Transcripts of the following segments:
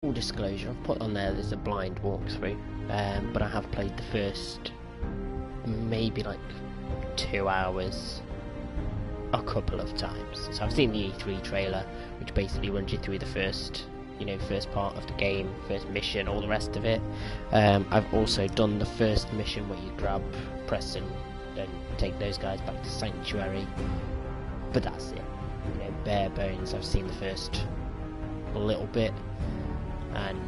full disclosure, I've put on there's a blind walkthrough, but I have played the first maybe like 2 hours a couple of times. So I've seen the E3 trailer, which basically runs you through the first part of the game, first mission, all the rest of it. I've also done the first mission where you grab Preston and take those guys back to Sanctuary, but that's it. Bare bones. I've seen the first little bit and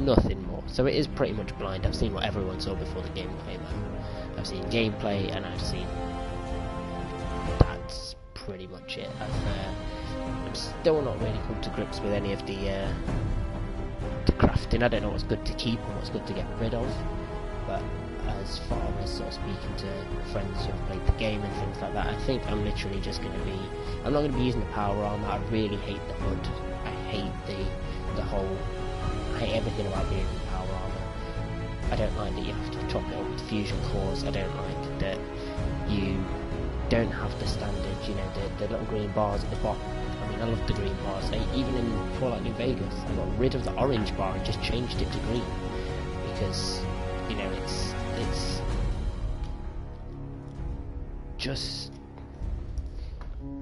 nothing more. So it is pretty much blind. I've seen what everyone saw before the game came out. I've seen gameplay and I've seen that's pretty much it. I'm still not really come to grips with any of the crafting. I don't know what's good to keep and what's good to get rid of, but as far as sort of speaking to friends who have played the game and things like that, I think I'm literally just going to be, I'm not going to be using the power armor. I really hate the hood. I hate the whole, I hate everything about being in power armor. I don't like that you have to top it up with fusion cores. I don't like that you don't have the standard, the little green bars at the bottom. I mean, I love the green bars. Even in Fallout New Vegas, I got rid of the orange bar and just changed it to green because, it's just,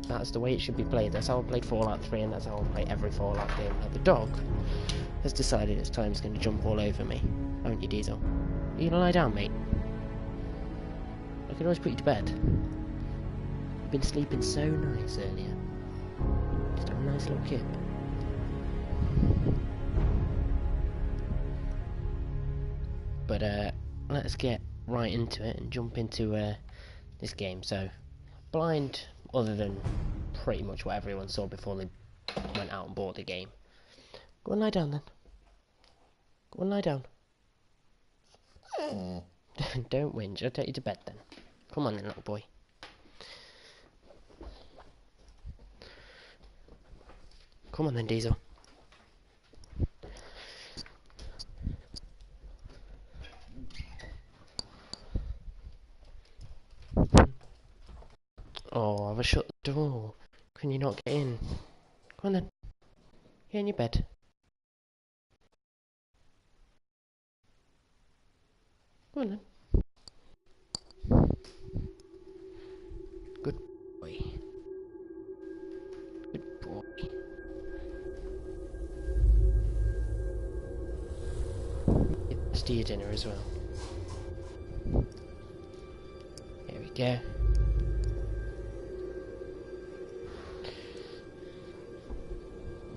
that's the way it should be played. That's how I played Fallout 3 and that's how I play every Fallout game. Now the dog has decided it's time he's going to jump all over me. Haven't you, Diesel? Are you going to lie down, mate? I can always put you to bed. You've been sleeping so nice earlier. Just a nice little kid. But let's get right into it and jump into this game. So, blind, other than pretty much what everyone saw before they went out and bought the game. Go and lie down then. Go and lie down. Don't whinge, I'll take you to bed then. Come on then, little boy. Come on then, Diesel. Oh, I've shut the door. Can you not get in? Come on then. Get in your bed. Come on then. Good boy. Good boy. Let's do your dinner as well. Here we go.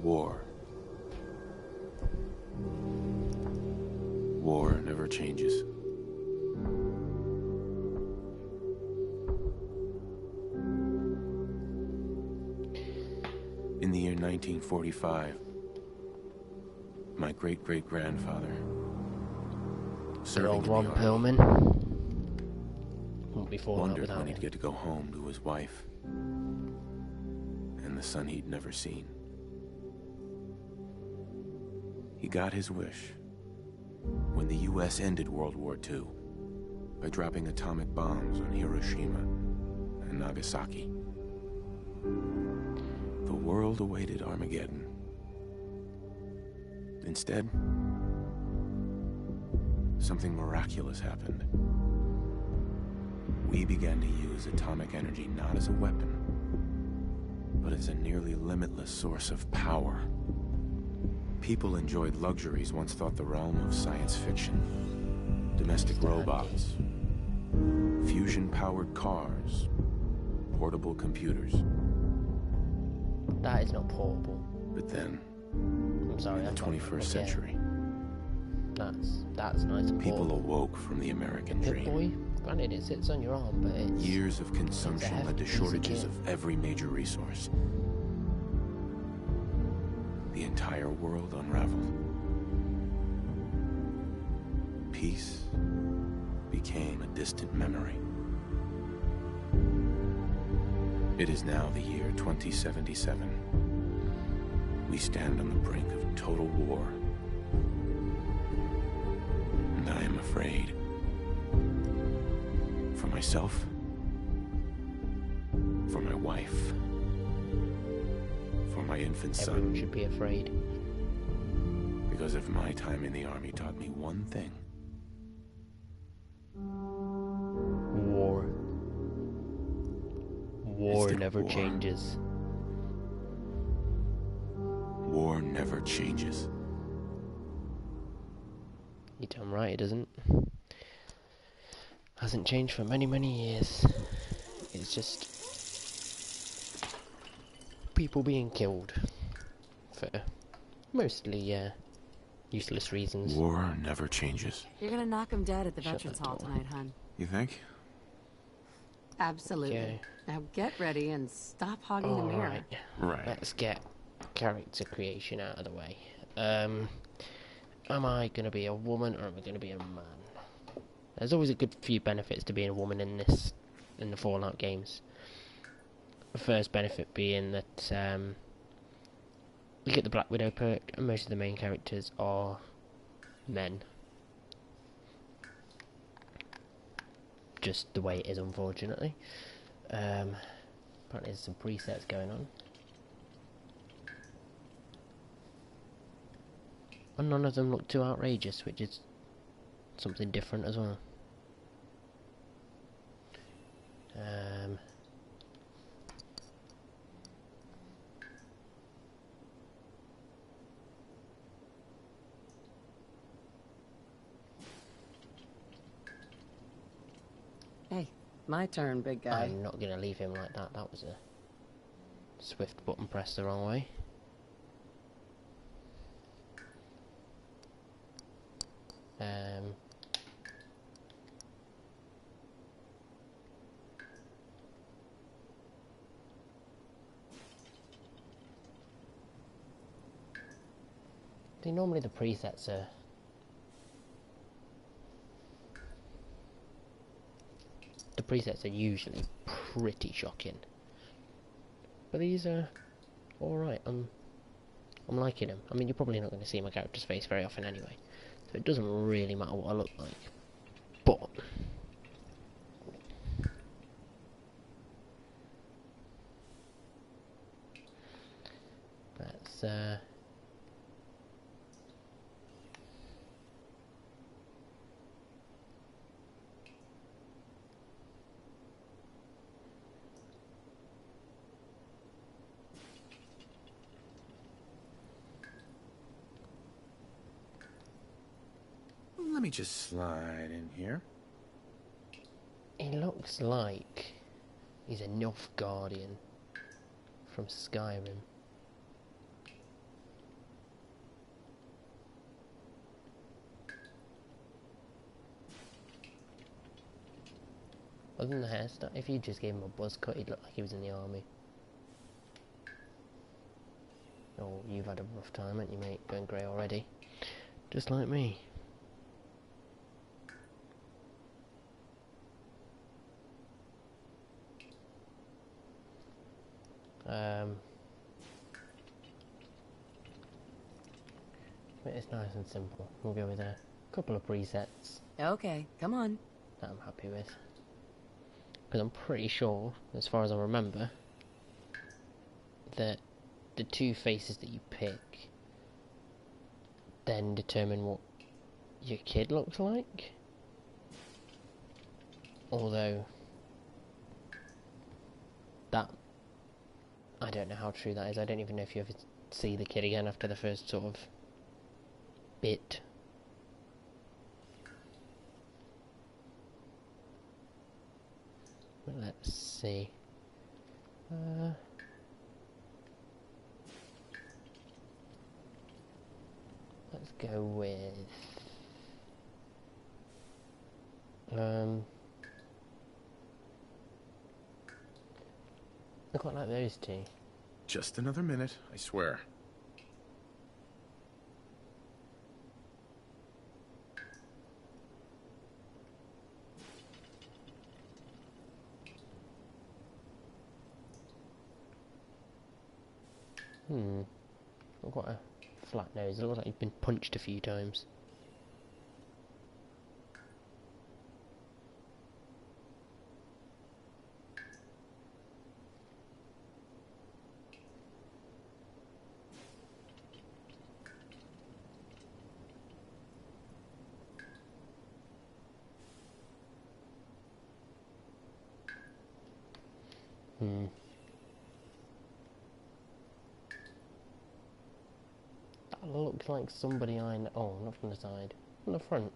War. War never changes. In the year 1945, my great-great-grandfather serving old in Ron the army Perlman. Won't be falling out wondered without when he'd him. get to go home to his wife and the son he'd never seen. He got his wish when the U.S. ended World War II by dropping atomic bombs on Hiroshima and Nagasaki. The world awaited Armageddon. Instead, something miraculous happened. We began to use atomic energy not as a weapon, but as a nearly limitless source of power. People enjoyed luxuries once thought the realm of science fiction. Domestic robots, fusion-powered cars, portable computers. That is not portable. But then, I'm sorry, in the that's not 21st okay. century, That's nice and people portable. awoke from the American Pit dream. Boy, granted it sits on your arm, but it's... Years of consumption hefty led to piece of shortages kit. of every major resource. The entire world unraveled. Peace became a distant memory. It is now the year 2077. We stand on the brink of total war. And I am afraid. For myself, for my wife, for my infant Everyone son, should be afraid. Because if my time in the army taught me one thing... War. War that never war. changes. War never changes. You're damn right it doesn't. Hasn't changed for many, many years. It's just people being killed for mostly useless reasons. War never changes. You're gonna knock him dead at the Shut Veterans that Hall door. tonight, hun. You think? Absolutely. Okay. Now get ready and stop hogging the mirror. Alright, Right. let's get character creation out of the way. Am I going to be a woman or am I going to be a man? There's always a good few benefits to being a woman in the Fallout games. The first benefit being that you get the Black Widow perk, and most of the main characters are men. Just the way it is, unfortunately. Apparently there's some presets going on. And none of them look too outrageous, which is something different as well. Hey, my turn, big guy. I'm not going to leave him like that. That was a swift button press the wrong way. See, normally the presets are usually pretty shocking, but these are alright. I'm liking them. I mean, you're probably not going to see my character's face very often anyway, so it doesn't really matter what I look like. But let's Let me just slide in here. he looks like he's a Nilfgaardian from Skyrim. Other than the hairstyle, if you just gave him a buzz cut, he'd look like he was in the army. Oh, you've had a rough time, haven't you, mate? Going grey already. Just like me. But it's nice and simple. We'll go with a couple of presets Okay, come on. that I'm happy with. Because I'm pretty sure, as far as I remember, that the two faces that you pick then determine what your kid looks like. Although that, I don't know how true that is. I don't even know if you ever see the kid again after the first sort of bit. But let's see. Let's go with I quite like those two. Just another minute, I swear. Got quite a flat nose. It looks like you've been punched a few times. That looks like somebody I know. Oh, not from the side. From the front.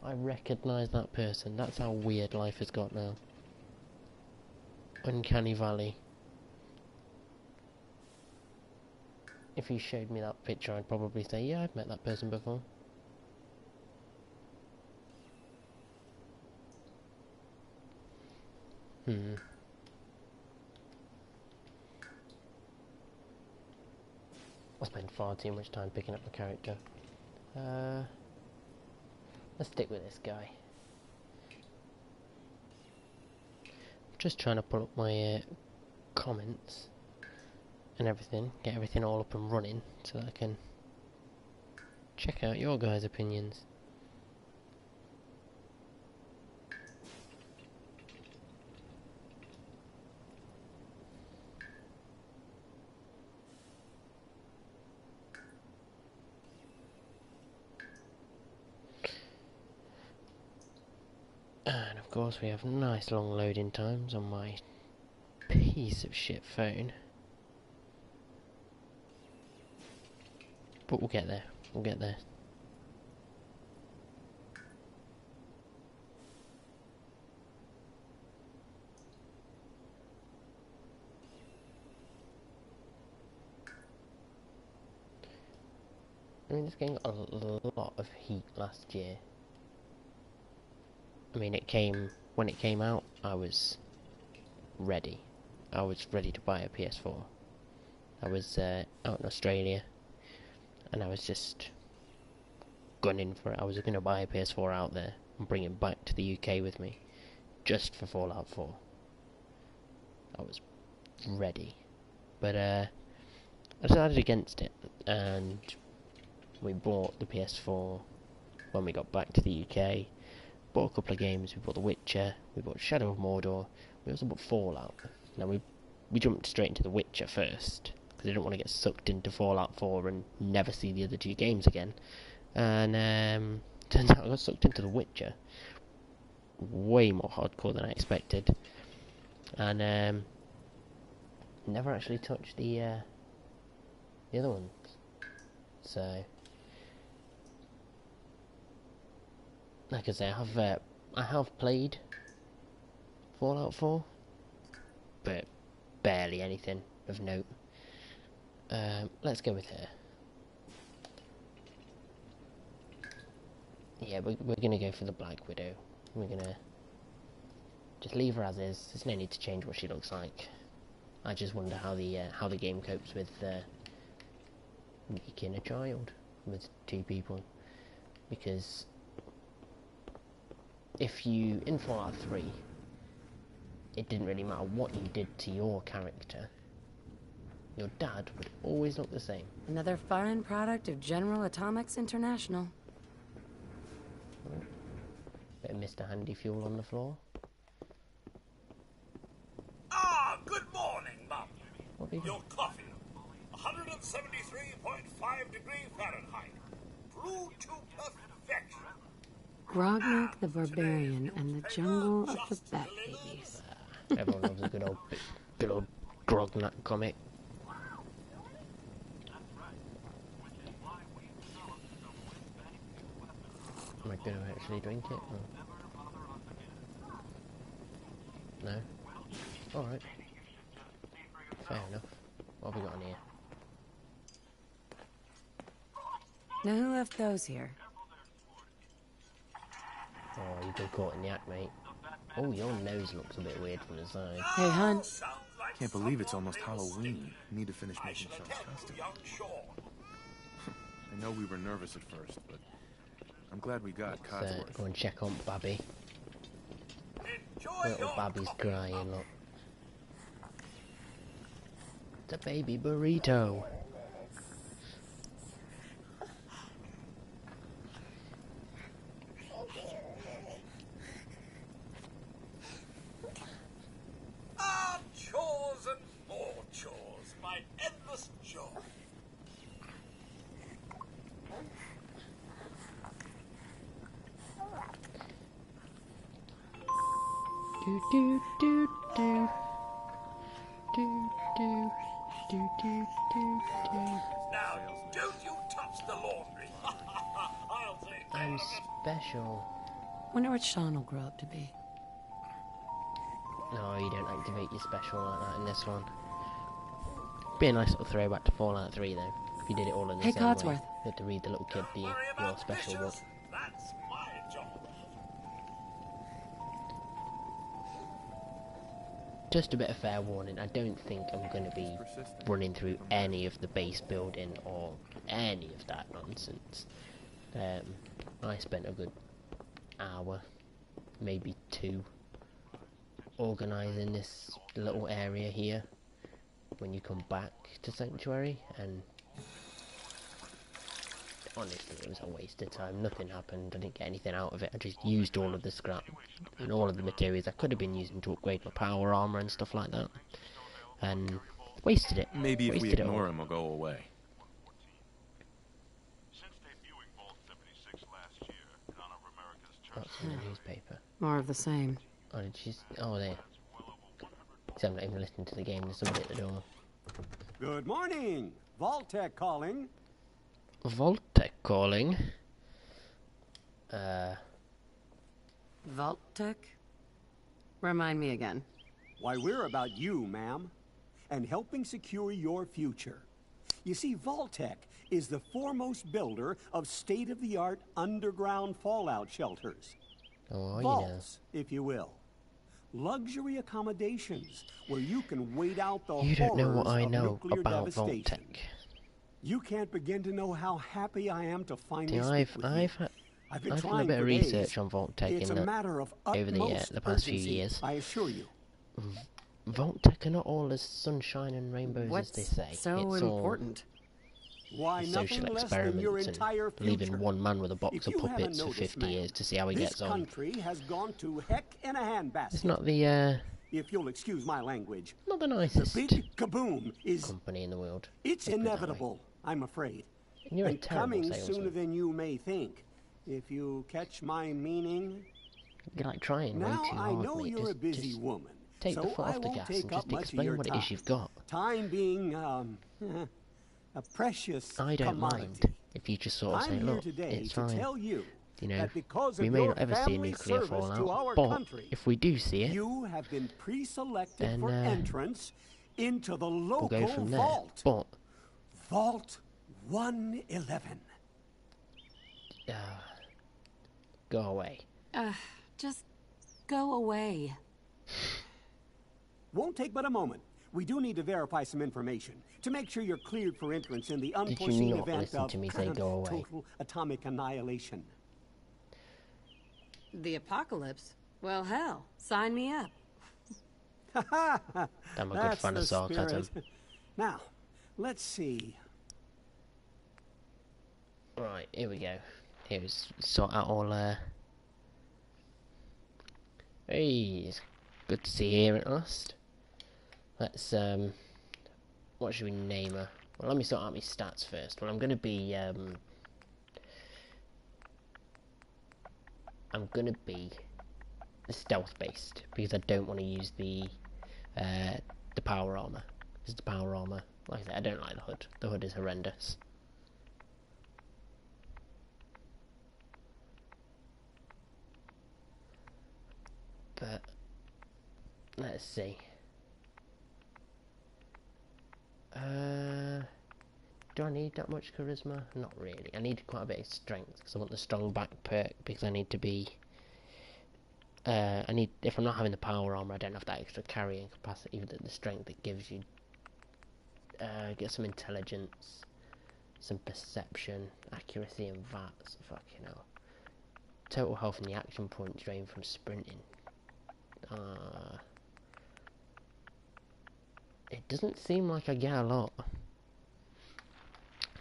I recognise that person. That's how weird life has got now. Uncanny Valley. If you showed me that picture, I'd probably say, yeah, I've met that person before. I spend far too much time picking up the character. Let's stick with this guy. Just trying to pull up my comments and everything, get everything all up and running so that I can check out your guys' opinions. And of course we have nice long loading times on my piece of shit phone. But we'll get there, we'll get there. I mean, this game got a lot of heat last year. I mean, when it came out, I was ready. I was ready to buy a PS4. I was out in Australia, and I was just gunning for it. I was going to buy a PS4 out there and bring it back to the UK with me, just for Fallout 4. I was ready. But I decided against it, and we bought the PS4 when we got back to the UK. Bought a couple of games. We bought The Witcher, we bought Shadow of Mordor, we also bought Fallout. Now we jumped straight into The Witcher first, because I didn't want to get sucked into Fallout 4 and never see the other two games again. And turns out I got sucked into The Witcher. Way more hardcore than I expected. And never actually touched the other ones. So, like I say, I have played Fallout 4, but barely anything of note. Let's go with her. Yeah, we're gonna go for the Black Widow. We're gonna just leave her as is. There's no need to change what she looks like. I just wonder how the game copes with making a child with two people, because if you in Fallout 3, it didn't really matter what you did to your character, your dad would always look the same. Another foreign product of General Atomics International. Bit of Mr. Handy Fuel on the floor. Ah, good morning, Mum. What do you Your coffee. 173.5 degrees Fahrenheit. Brewed to perfection. Grognak the Barbarian and the Jungle of the Bat Babies. Everyone loves a good old Grognak comic. Am I going to actually drink it? Or... No? Alright. Fair enough. What have we got on here? Now who left those here? Oh, you've been caught in the act, mate. Oh, your nose looks a bit weird from the side. Hey, hun. Can't believe it's almost Halloween. Need to finish making Sean's costume. I know we were nervous at first, but I'm glad we got Codsworth. Go and check on Babby. Little Babby's crying, look. It's a baby burrito. Chores and more chores. My endless joy. Do do do do. do, do, do, do, do. Now, don't you touch the laundry. I'll take care I'm of it. special. Wonder what Sean will grow up to be. No, you don't activate your special like that in this one. Be a nice little throwback to Fallout 3 though. If you did it all in the Hey, same way. Codsworth. You had to read the little kid Don't worry your about special pictures. book. That's my job. Just a bit of fair warning, I don't think I'm going to be running through any of the base building or any of that nonsense. I spent a good hour, maybe 2, organising this little area here when you come back to Sanctuary, and honestly it was a waste of time. Nothing happened, I didn't get anything out of it. I just used all of the scrap and all of the materials I could have been using to upgrade my power armor and stuff like that, and wasted it. Maybe if we Wasted it all. ignore him, he'll go away. What's in the newspaper? More of the same. Oh, did she? Oh, there. See, I'm not even listening to the game. There's somebody at the door. Good morning. Vault-Tec calling. Vault-Tec calling. Vault-Tec? Remind me again. Why, we're about you, ma'am, and helping secure your future. You see, Vault-Tec is the foremost builder of state-of-the-art underground fallout shelters. Oh, you know. Vaults, if you will. Luxury accommodations where you can wait out the You don't know what horrors I of know nuclear about devastation. Vault-Tec. You can't begin to know how happy I am to finally See, speak with you. I've been done a trying bit of for days. research on Vault-Tec It's in a the, matter of over utmost the past few urgency, years. I assure you. Vault-Tec are not all as sunshine and rainbows What's as they say. so it's important? Why, all social social less than your experiments entire and leaving future. one man with a box If of you haven't puppets for noticed, 50 ma'am, years to see how he this gets on. country has gone to heck in a handbasket. It's not the If you'll excuse my language. not the The nicest big kaboom is... company in the world. It's Let's put it that way. inevitable, I'm afraid. And you're a And terrible coming salesman. sooner than you may think. If you catch my meaning... You're like trying way Now, too I hard, know mate. you're a busy just woman. take so the foot I off the won't gas take and up just much of explain your what it time. is you've got. Time being, a precious I don't commodity. mind if you just sort of say, I'm here look, today it's to fine. tell you You know, that because we of may your not ever see a family nuclear service to fallout, our but country, if we do see it, you have been pre-selected then, for entrance into the local we'll go from there. vault. But Vault 111. go away. Just go away. Won't take but a moment. We do need to verify some information to make sure you're cleared for entrance in the Did you unforeseen not event listen of to me say go away? total atomic annihilation. The apocalypse? Well, hell, sign me up. I'm a good That's fan the of sarcasm. spirit. Now, let's see. Right, here we go. Here's sort out all hey, it's good to see you here at last. Let's what should we name her? Well, let me sort out my stats first. Well, I'm gonna be stealth based because I don't want to use the power armor. Because the power armor, like I said, I don't like the hood. The hood is horrendous. But let's see. Do I need that much charisma? Not really. I need quite a bit of strength because I want the strong back perk because I need to be. If I'm not having the power armor, I don't have that extra carrying capacity. The strength it gives you. Get some intelligence, some perception, accuracy, and VATs. Fucking hell. Total health and the action points drained from sprinting. It doesn't seem like I get a lot.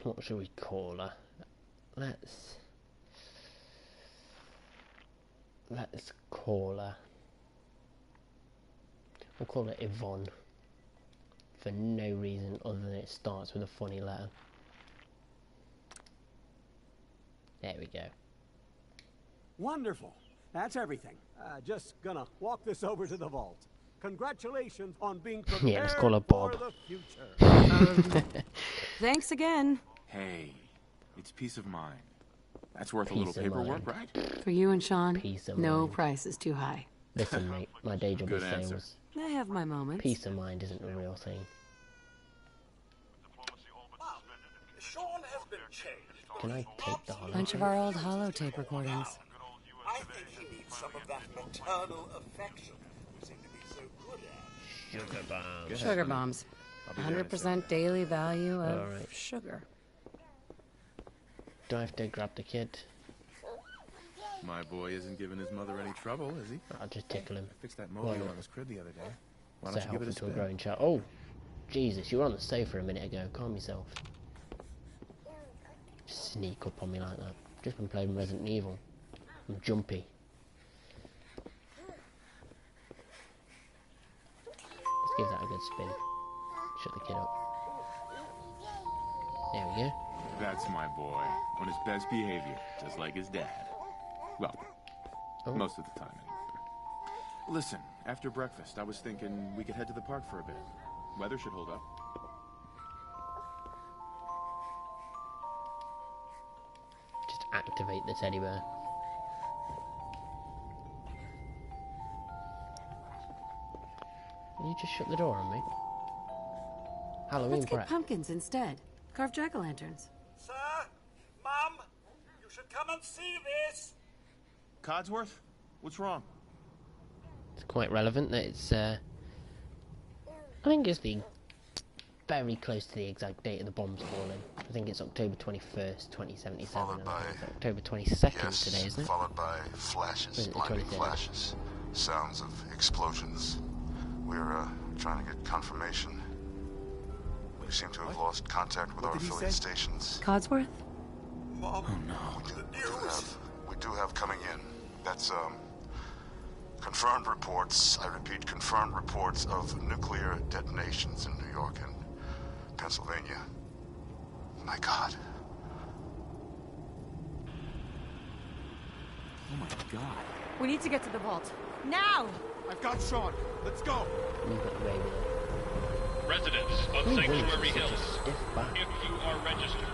What should we call her? Let's call her. We'll call her Yvonne. For no reason other than it starts with a funny letter. There we go. Wonderful. That's everything. Just gonna walk this over to the vault. Congratulations on being Yeah, let's prepared call her for Bob. the future. Thanks again. Hey, it's peace of mind. That's worth a Peace little of paperwork, mind. right? For you and Sean, Peace of no mind. price is too high. Listen, mate, my day job Good is answer. sales. I have my moments. Peace of mind isn't a real thing. Mom, Sean has been changed. Can I take the holotape? Bunch of our old holotape recordings. I think he needs some of that maternal affection we seem to be so good at. Sugar bomb. Sugar bombs. I'll be there in a 100% daily value of Alright. sugar. Do I have to grab the kid? My boy isn't giving his mother any trouble, is he? I'll just tickle him. I fixed that Why mobile not? on his crib the other day. Why Say don't you give helpful it a to a spin? growing child. Oh, Jesus, you were on the sofa a minute ago. Calm yourself. Sneak up on me like that. Just been playing Resident Evil. I'm jumpy. Let's give that a good spin. Shut the kid up. There we go. That's my boy. On his best behavior, just like his dad. Well, Oh. most of the time, anyway. Listen, after breakfast, I was thinking we could head to the park for a bit. Weather should hold up. Just activate the teddy bear. You just shut the door on me. Halloween Let's get prep. pumpkins instead. Carve jack-o'-lanterns. Sir, Mom, you should come and see this. Codsworth? What's wrong? It's quite relevant that it's, I think it's the very close to the exact date of the bombs falling. I think it's October 21st, 2077. Followed and by- I think it's October 22nd Yes, today, isn't it? followed by flashes, Is it the blinding 23rd? flashes, sounds of explosions. We're trying to get confirmation. We seem to have lost contact with What our did he affiliate say? stations. Codsworth? Mom, We do have coming in. That's confirmed reports. I repeat, confirmed reports of nuclear detonations in New York and Pennsylvania. My God. Oh my god. We need to get to the vault. Now! I've got Sean. Let's go. You've got the baby there. Residents of Who Sanctuary wins such a Hills, stiff back? if you are registered,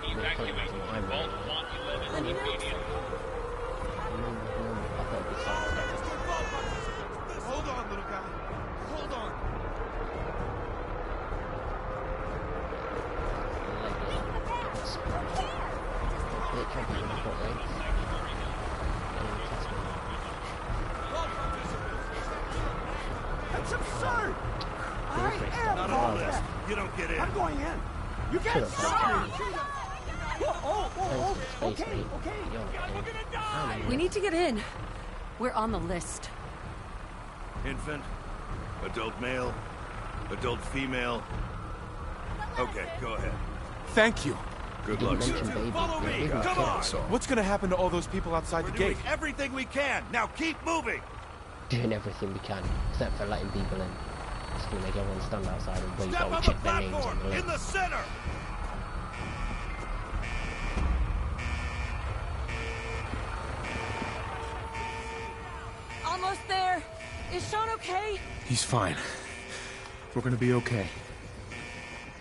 evacuate I'm Vault 111 immediately. I thought it was something. Hold on, little guy. Hold on. That's absurd! not all this. You don't get in. I'm going in. You can't stop me! Okay. We need to get in. We're on the list. Infant, adult male, adult female. Okay, go ahead. Thank you. Good Didn't luck, mention sir. baby. Follow me. Baby Come kid. on. What's gonna happen to all those people outside We're the doing gate? everything we can. Now keep moving. Doing everything we can, except for letting people in. Just gonna make everyone stand outside and wait Step while we on the check their names platform on the in list. the center. Almost there. Is Sean okay? He's fine. We're gonna be okay.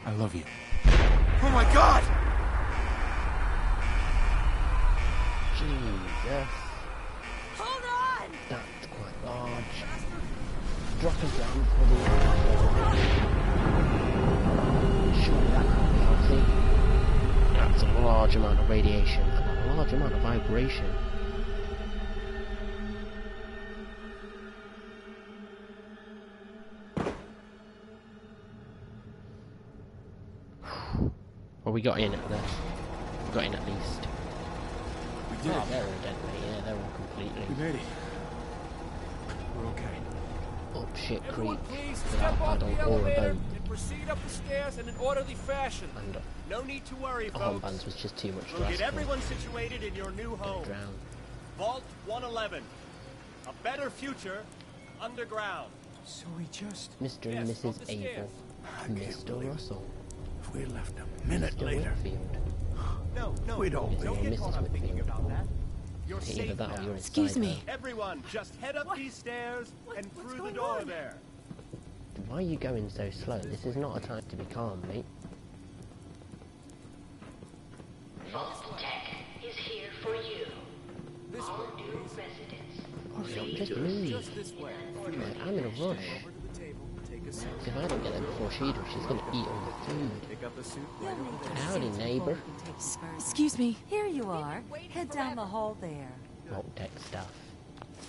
I love you. Oh my god! Jesus, Hold on! that's quite large. Drop us down for the... Surely that can't be healthy. That's a large amount of radiation and a large amount of vibration. Well, we got in at least. We got in at least. We did Oh, it. they're all dead, mate. Yeah, they're all completely We made it. We're okay. up shit creek Everyone, please without step off paddle the or a elevator boat. and proceed up the stairs in an orderly fashion. And No need to worry, armbands folks. was just too much to We'll ask get for. everyone situated in your new home. Drown. Vault 111. A better future underground. So we just... Mr. and Yes, Mrs. up the stairs. Abel. Mr. Russell. If we left a minute Mr. Whitfield. No, We don't leave. don't get Mrs. caught up thinking Whitfield. about that. You're Either safe that or now. you're Excuse inside me. Everyone, just head up these stairs and What's through the going door on? there. Why are you going so slow? This is not a time to be calm, mate. Vault Tech is here for you. This All way, new please. residents. Hurry up, just move. Just this way. Right, I'm in a rush. Over to the table. Take a seat. If I don't get there before she does, she's gonna eat all the food. Pick up a suit right over there. Howdy, neighbour. Excuse me. Here you are. Head down the hall there. Vault Tech stuff.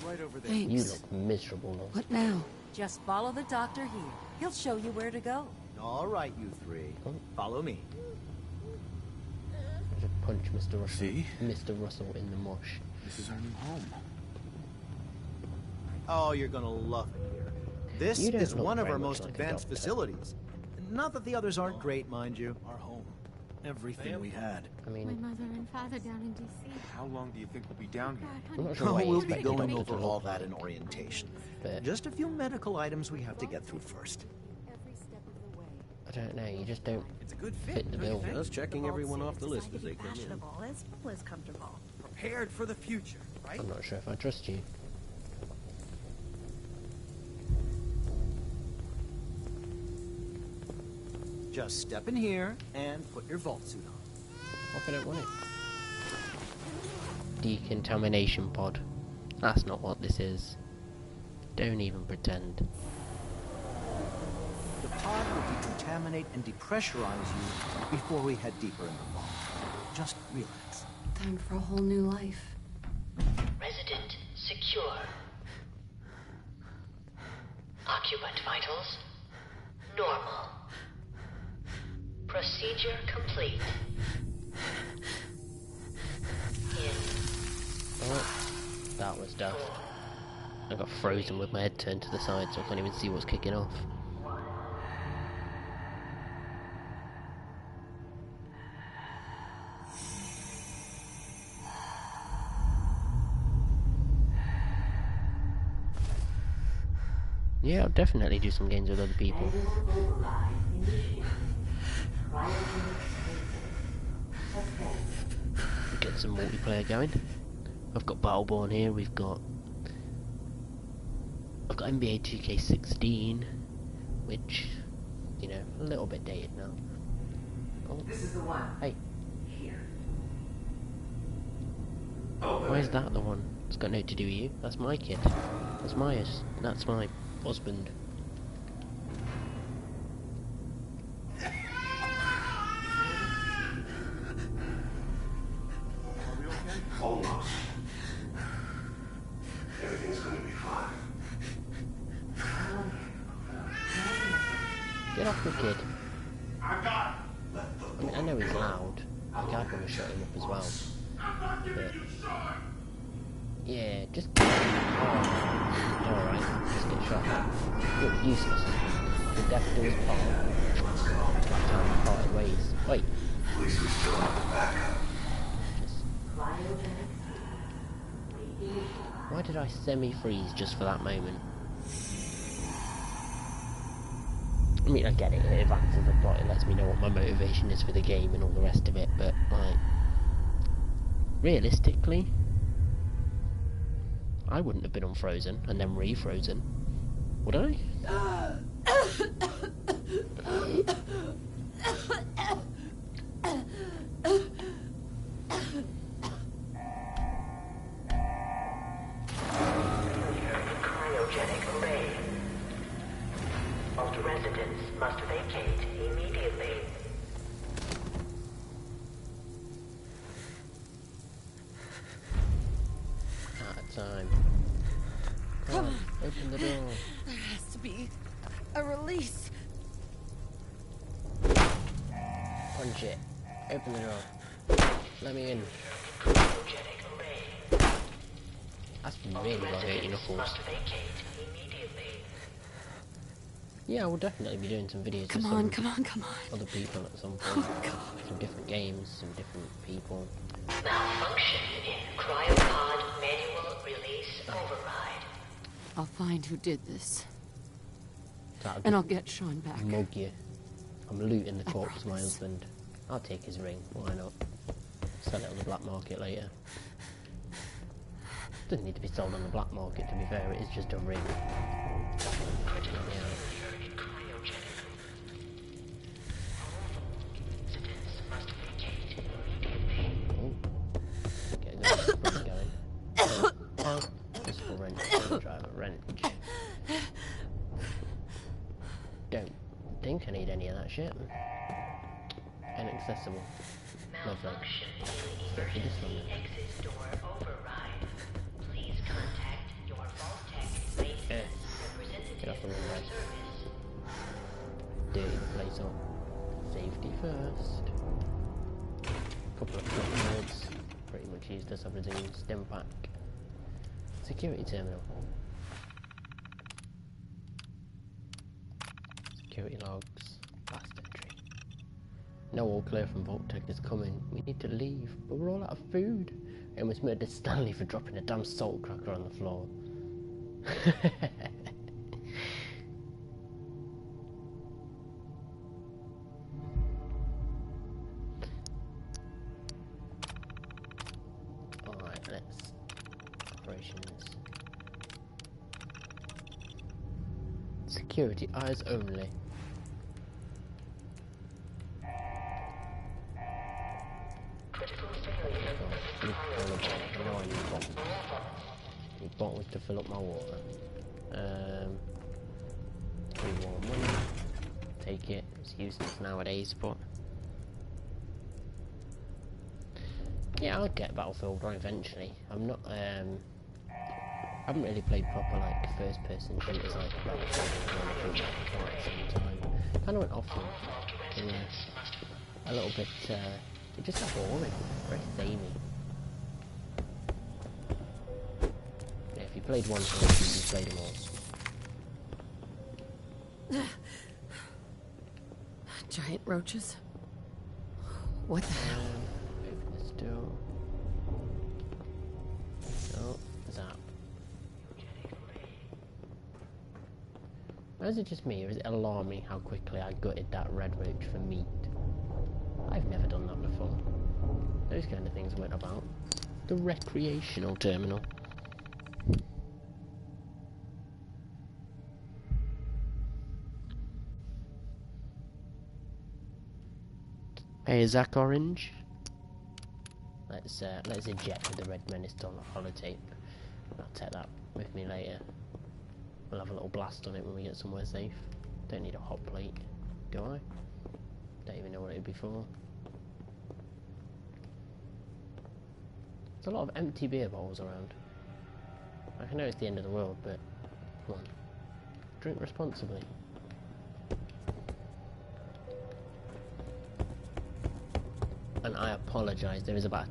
Right over there. You Thanks. look miserable, love. What now? Just follow the doctor here. He'll show you where to go. All right, you three. Follow me. Just punch Mr. Russell. See? Mr. Russell in the mush. This is our new home. Oh, you're gonna love it here. This You don't is look one of very our much most like a advanced doctor. facilities. Not that the others aren't great, mind you. Our home. Everything we had. I My mean, mother and father down in D.C. How long do you think we'll be down here? I'm not sure Oh, why you we'll be expect a going doctor over to all look that like in orientation. but Just a few medical items we have to get through first. Every step of the way. I don't know, you just don't It's a good fit. fit the don't you bill. think? Just checking everyone off the list as they come in. Fashionable as well as comfortable. Prepared for the future, right? I'm not sure if I trust you. Just step in here and put your vault suit on. What if I don't want it? Decontamination pod. That's not what this is. Don't even pretend. The pod will decontaminate and depressurize you before we head deeper in the vault. Just relax. Time for a whole new life. Resident secure. Occupant vitals normal. Procedure complete. In Oh, that was daft. I got frozen with my head turned to the side so I can't even see what's kicking off. Yeah, I'll definitely do some games with other people. Get some multiplayer going. I've got Battleborn here, I've got NBA 2K16, which, you know, a little bit dated now. Oh. This is the one. Hey. Here. Why is that the one? It's got nothing to do with you. That's my kid. That's my husband. Almost. Everything's going to be fine. Get off the kid. I got it. I mean, I know he's loud. Like, I'd want to shut him up as well. But, yeah, just... Oh, alright, just get shot. You're useless. You'll definitely do his part. Time we parted ways. Wait. At least we still have the backup. Why did I semi-freeze just for that moment? I mean, I get it, it advances the plot, it lets me know what my motivation is for the game and all the rest of it, but, like, realistically, I wouldn't have been unfrozen and then refrozen, would I? cryogenic array. Vault residents must vacate immediately. Out of time. Come on, open the door. There has to be a release. Punch it. Open the door. Let me in. Cryogenic array. That's really gonna hurt your knuckles. Must vacate immediately. Yeah, I will definitely be doing some videos Come with on, some come on, come on. other people at some point. Some different games, some different people. Malfunction in cryopod manual release override. I'll find who did this. That'll And just I'll get Sean back. mug you. I'm looting the I corpse of my promise. husband. I'll take his ring, why not? Sell it on the black market later. Doesn't need to be sold on the black market, to be fair, it is just a ring. Yeah. sprint going. This will wrench, drive a wrench. Don't think I need any of that shit. Inaccessible. Lovely. Let's get this one then. Exit door override. Please contact your Vault-Tec maintenance representative Get off the for runway. service. Dirty the place up. Safety first. Couple of quick words. Pretty much used this everything. Stim pack. Security terminal. Security logs. Last entry. No, all clear from Vault-Tec is coming. We need to leave, but we're all out of food. I almost murdered Stanley for dropping a damn salt cracker on the floor. Alright, let's... Operations. Security, eyes only. Need bottles to fill up my water. Pretty warm money. Take it. It's useless nowadays, but yeah, I'll get Battlefield 1 eventually. I'm not. I haven't really played proper like first-person shooters like Battlefield for quite some time. Kind of went off them. Yeah, a little bit. It just got boring, very samey. Yeah, if you played one time, you played them all. Giant roaches? What the hell? Open this door. Oh, zap. Or is it just me, or is it alarming how quickly I gutted that red roach for meat? I've never done that before. Those kind of things went about. The recreational terminal. Hey, Zach Orange. Let's eject the red menace on the holotape. I'll take that with me later. We'll have a little blast on it when we get somewhere safe. Don't need a hot plate, do I? Don't even know what it'd be for. There's a lot of empty beer bottles around. I know it's the end of the world, but come on. Drink responsibly. And I apologise, there is about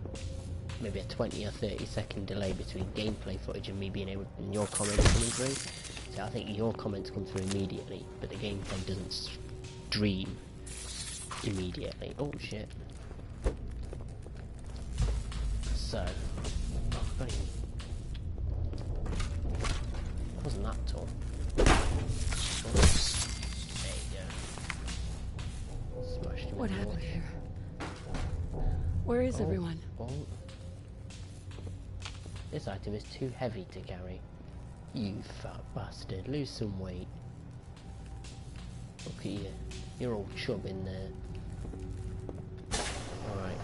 maybe a 20 or 30 second delay between gameplay footage and me being able, and your comments coming through. So I think your comments come through immediately, but the gameplay doesn't stream immediately. Oh shit. So, oh, wasn't that tall? Oh, there you go. Smashed him. What happened here? Where is everyone? Oh. This item is too heavy to carry. You fat bastard, lose some weight. Look at you. You're all chub in there. Alright.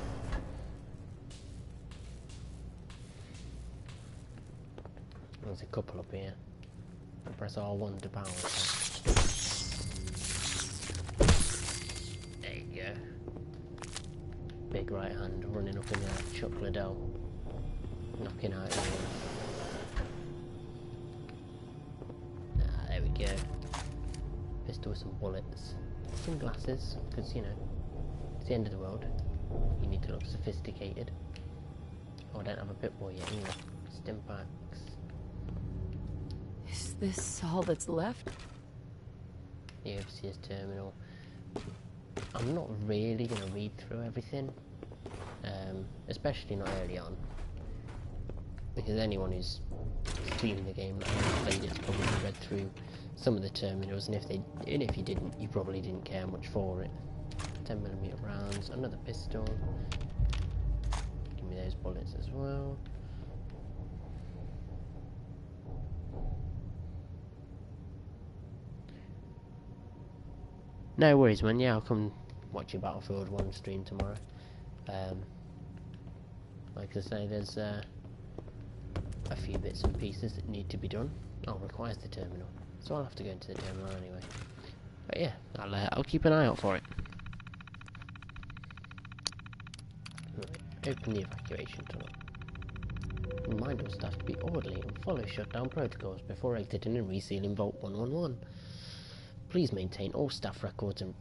There's a couple up here. I'll press R1 to power attack. There you go. Big right hand running up in there, Chuck Liddell. Knocking out everyone. Ah, there we go. Pistol with some bullets. Some glasses, because, you know, it's the end of the world. You need to look sophisticated. Oh, I don't have a pit boy yet either. Stim packs. Is this all that's left? The overseer's terminal. I'm not really going to read through everything. Especially not early on. Because anyone who's seen the game that hasn't played it's probably read through some of the terminals, and if you didn't, you probably didn't care much for it. 10mm rounds, another pistol. Give me those bullets as well. No worries, man. Yeah, I'll come watch your Battlefield 1 stream tomorrow. Like like I say, there's a few bits and pieces that need to be done. Oh, requires the terminal, so I'll have to go into the terminal anyway. But yeah, I'll keep an eye out for it. Right, open the evacuation tunnel. Remind all staff to be orderly and follow shutdown protocols before exiting and resealing Vault 111. Please maintain all staff records and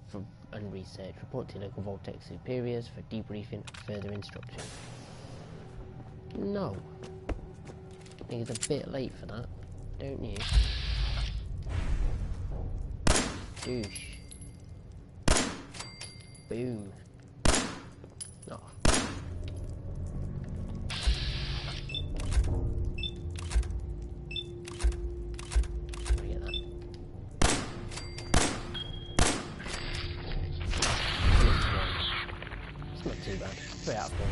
research. Report to local Vault-Tec superiors for debriefing and further instruction. No. I think it's a bit late for that, don't you? Douche. Boom. Oh. Get that. It's not too bad. 3 out of 4.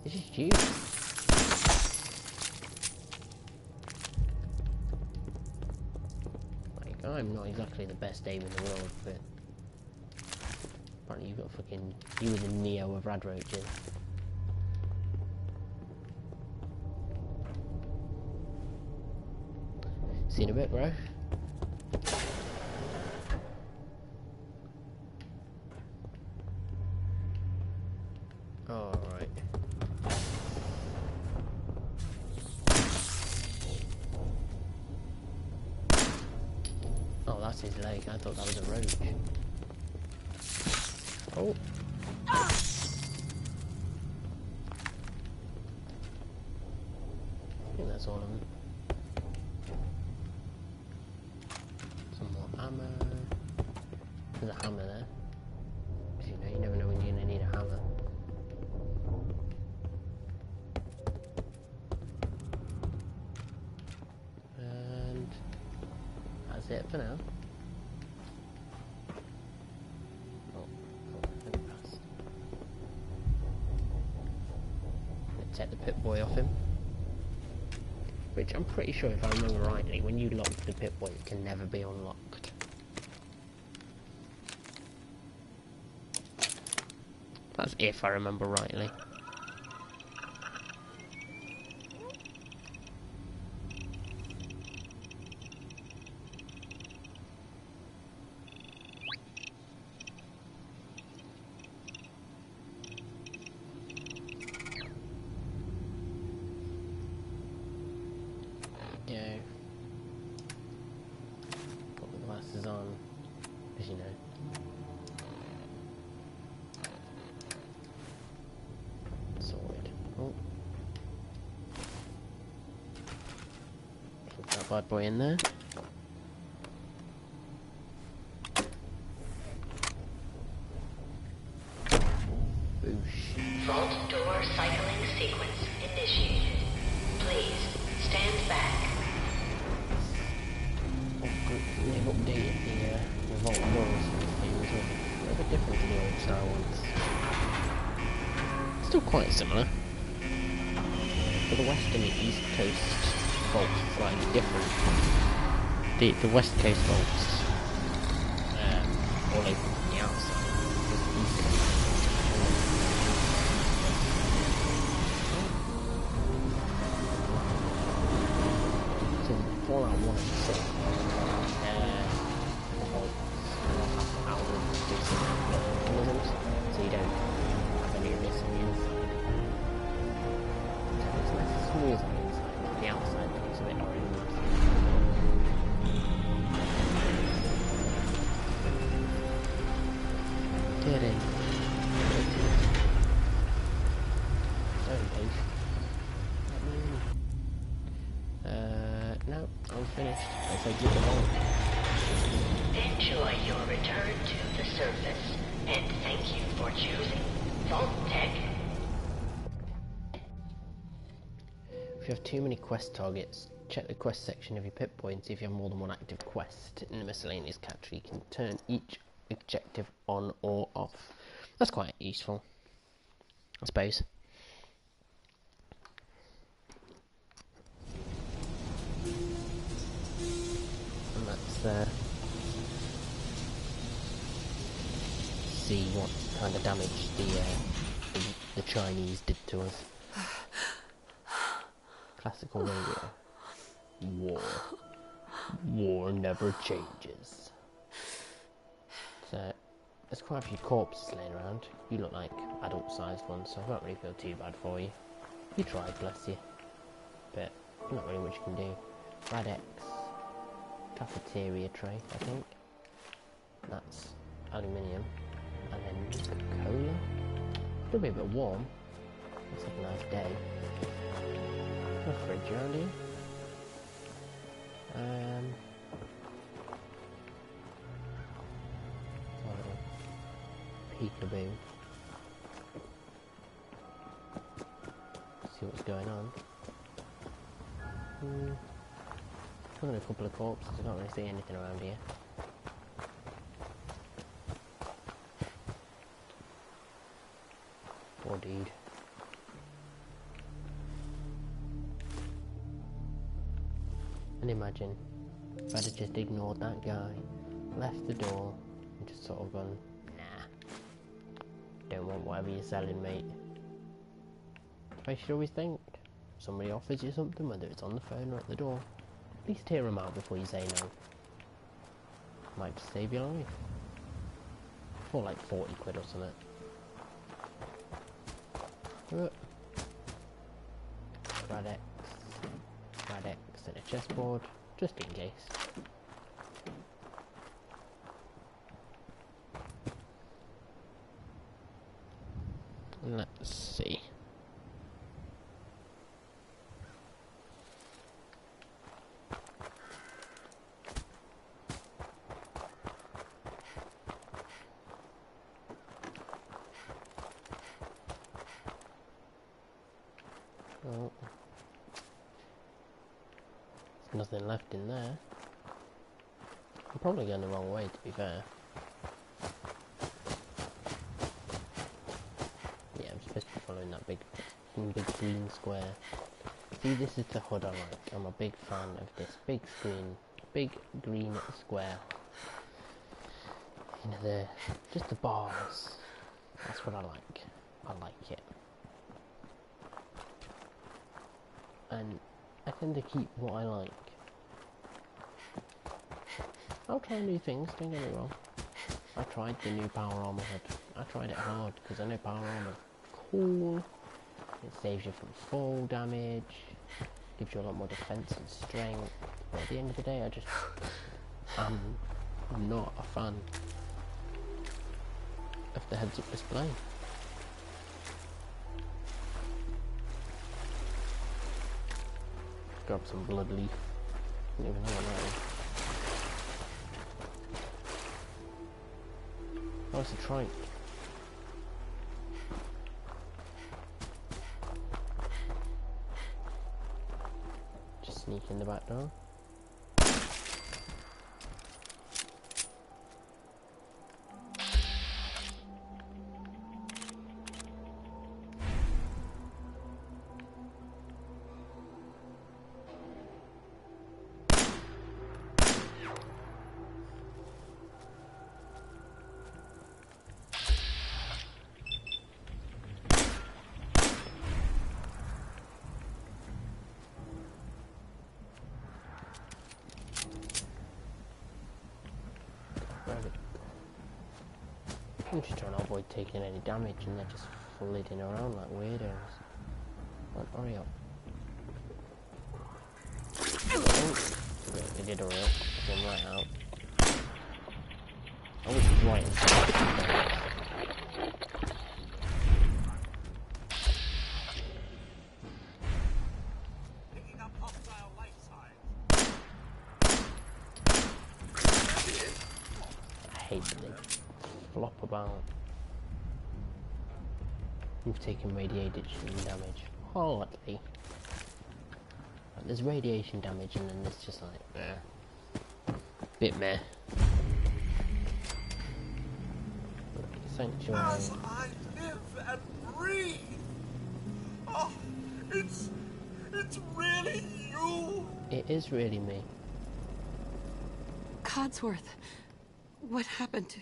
It's just you. Like, I'm not exactly the best aim in the world, but apparently you've got fucking... You were the Neo of rad roaches. See you in a bit, bro. Alright. Oh, that's his leg. I thought that was a roach. Oh. I think that's all of them. Some more ammo. There's a hammer there. As you know, you never know when you're gonna need a hammer. And that's it for now. Oh, let me pass. Let's take the Pip-Boy off him. Which I'm pretty sure, if I remember rightly, when you lock the Pip-Boy, it can never be unlocked. That's if I remember rightly. Go. Put the glasses on, as you know. Sorted. Oh. Put that bad boy in there. Boosh. Vault door cycling sequence initiated. Please stand back. They've updated the vault doors thing as well. They're a bit different to the old style ones. Still quite similar. For the west and the east coast vaults are slightly different. The west coast vaults all open from the outside. The east coast. So 4 out 1 and 6. So you don't have any of this on the inside. It's nice and smooth on the inside, but the outside looks a bit orange. Get in. So impatient. No, I'm finished. Let's exit the vault. Enjoy your return to the surface, and thank you for choosing Vault-Tec. If you have too many quest targets, check the quest section of your Pip-Boy and see if you have more than one active quest. In the miscellaneous category, you can turn each objective on or off. That's quite useful, I suppose. And that's C1. kind of damage the Chinese did to us. Classical radio. War never changes. So there's quite a few corpses laying around. You look like adult-sized ones, so I don't really feel too bad for you. You tried, bless you. But not really much you can do. Red X. Cafeteria tray, I think. That's aluminium. And then Coca-Cola. Still be a bit warm. Looks like a nice day. No fridge around here. Peekaboo. See what's going on. Looking at a couple of corpses, I can't really see anything around here. Poor dude. And imagine if I'd have just ignored that guy, left the door, and just sort of gone, nah, don't want whatever you're selling, mate. I should always think, somebody offers you something, whether it's on the phone or at the door, at least hear them out before you say no. Might just save your life. For like 40 quid or something. Red X and a chessboard, just in case. Let's see. Oh. There's nothing left in there. I'm probably going the wrong way, to be fair. Yeah, I'm supposed to be following that big green square. See, this is the HUD I like. I'm a big fan of this big screen, big green square. You know, just the bars. That's what I like. I like it. And I tend to keep what I like. I'll try new things, don't get me wrong. I tried the new power armor HUD. I tried it hard because I know power armor cool. It saves you from fall damage, gives you a lot more defense and strength. But at the end of the day, I'm not a fan of the heads-up display. Grab some blood leaf. Don't even know what that is. Oh, it's a trike. Just sneak in the back door. I'm just trying to avoid taking any damage and they're just flitting around like weirdos. Like, hurry up. They did hurry up. Came right out. I was right inside. I hate that they flop about. You've taken radiation damage. Hardly. Like, there's radiation damage and then there's just like, bit meh. Sanctuary. As I live and breathe. Oh, it's really you. It is really me. Codsworth, what happened to...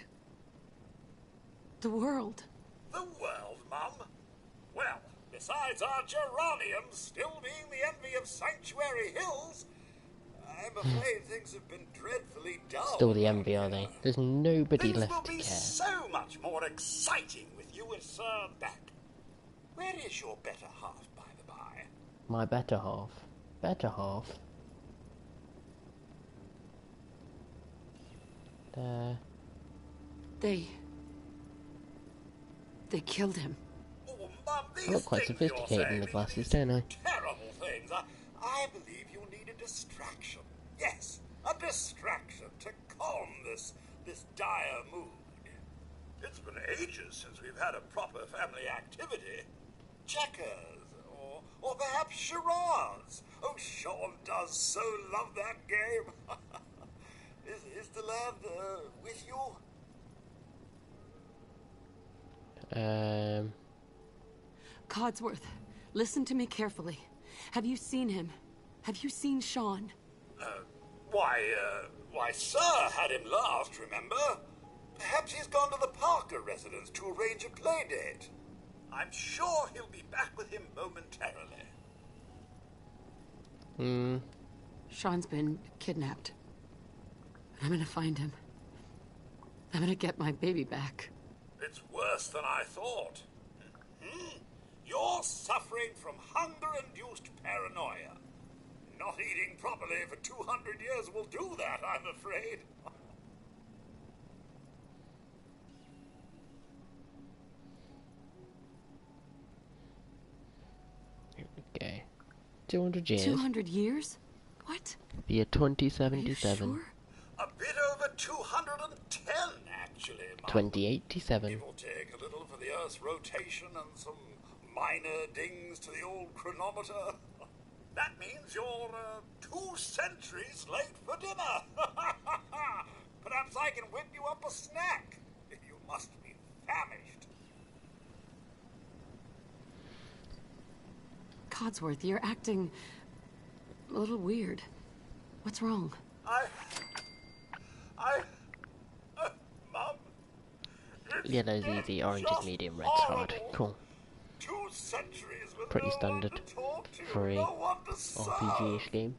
The world. The world, Mum? Well, besides our geraniums still being the envy of Sanctuary Hills, I'm afraid things have been dreadfully dull. Still the envy, are they? There's nobody Things left will to be care. so much more exciting with you and Sir back. Where is your better half, by the by? My better half. Better half? There. They killed him. Oh, Mum, these I look quite things you're sophisticated in the saying, glasses, these don't I? terrible things. I believe you need a distraction. Yes, a distraction to calm this dire mood. It's been ages since we've had a proper family activity. Checkers, or perhaps charades. Oh, Sean does so love that game. Is the lad with you? Codsworth, listen to me carefully. Have you seen him? Have you seen Sean? Why, Sir had him last, remember? Perhaps he's gone to the Parker residence to arrange a play date. I'm sure he'll be back with him momentarily. Sean's been kidnapped. I'm gonna find him. I'm gonna get my baby back. It's worse than I thought. You're suffering from hunger-induced paranoia. Not eating properly for 200 years will do that, I'm afraid. Okay. 200 years. 200 years? What? The year 2077. Sure? A bit over 210, actually, Mum. 2087. Give or take a little for the Earth's rotation and some minor dings to the old chronometer. That means you're 2 centuries late for dinner. Perhaps I can whip you up a snack. You must be famished. Codsworth, you're acting a little weird. What's wrong? Mum. Yeah, those easy. Orange is medium, red's hard. Cool. 2 centuries with Pretty no standard one to talk to, for a no one to serve. RPG-ish game.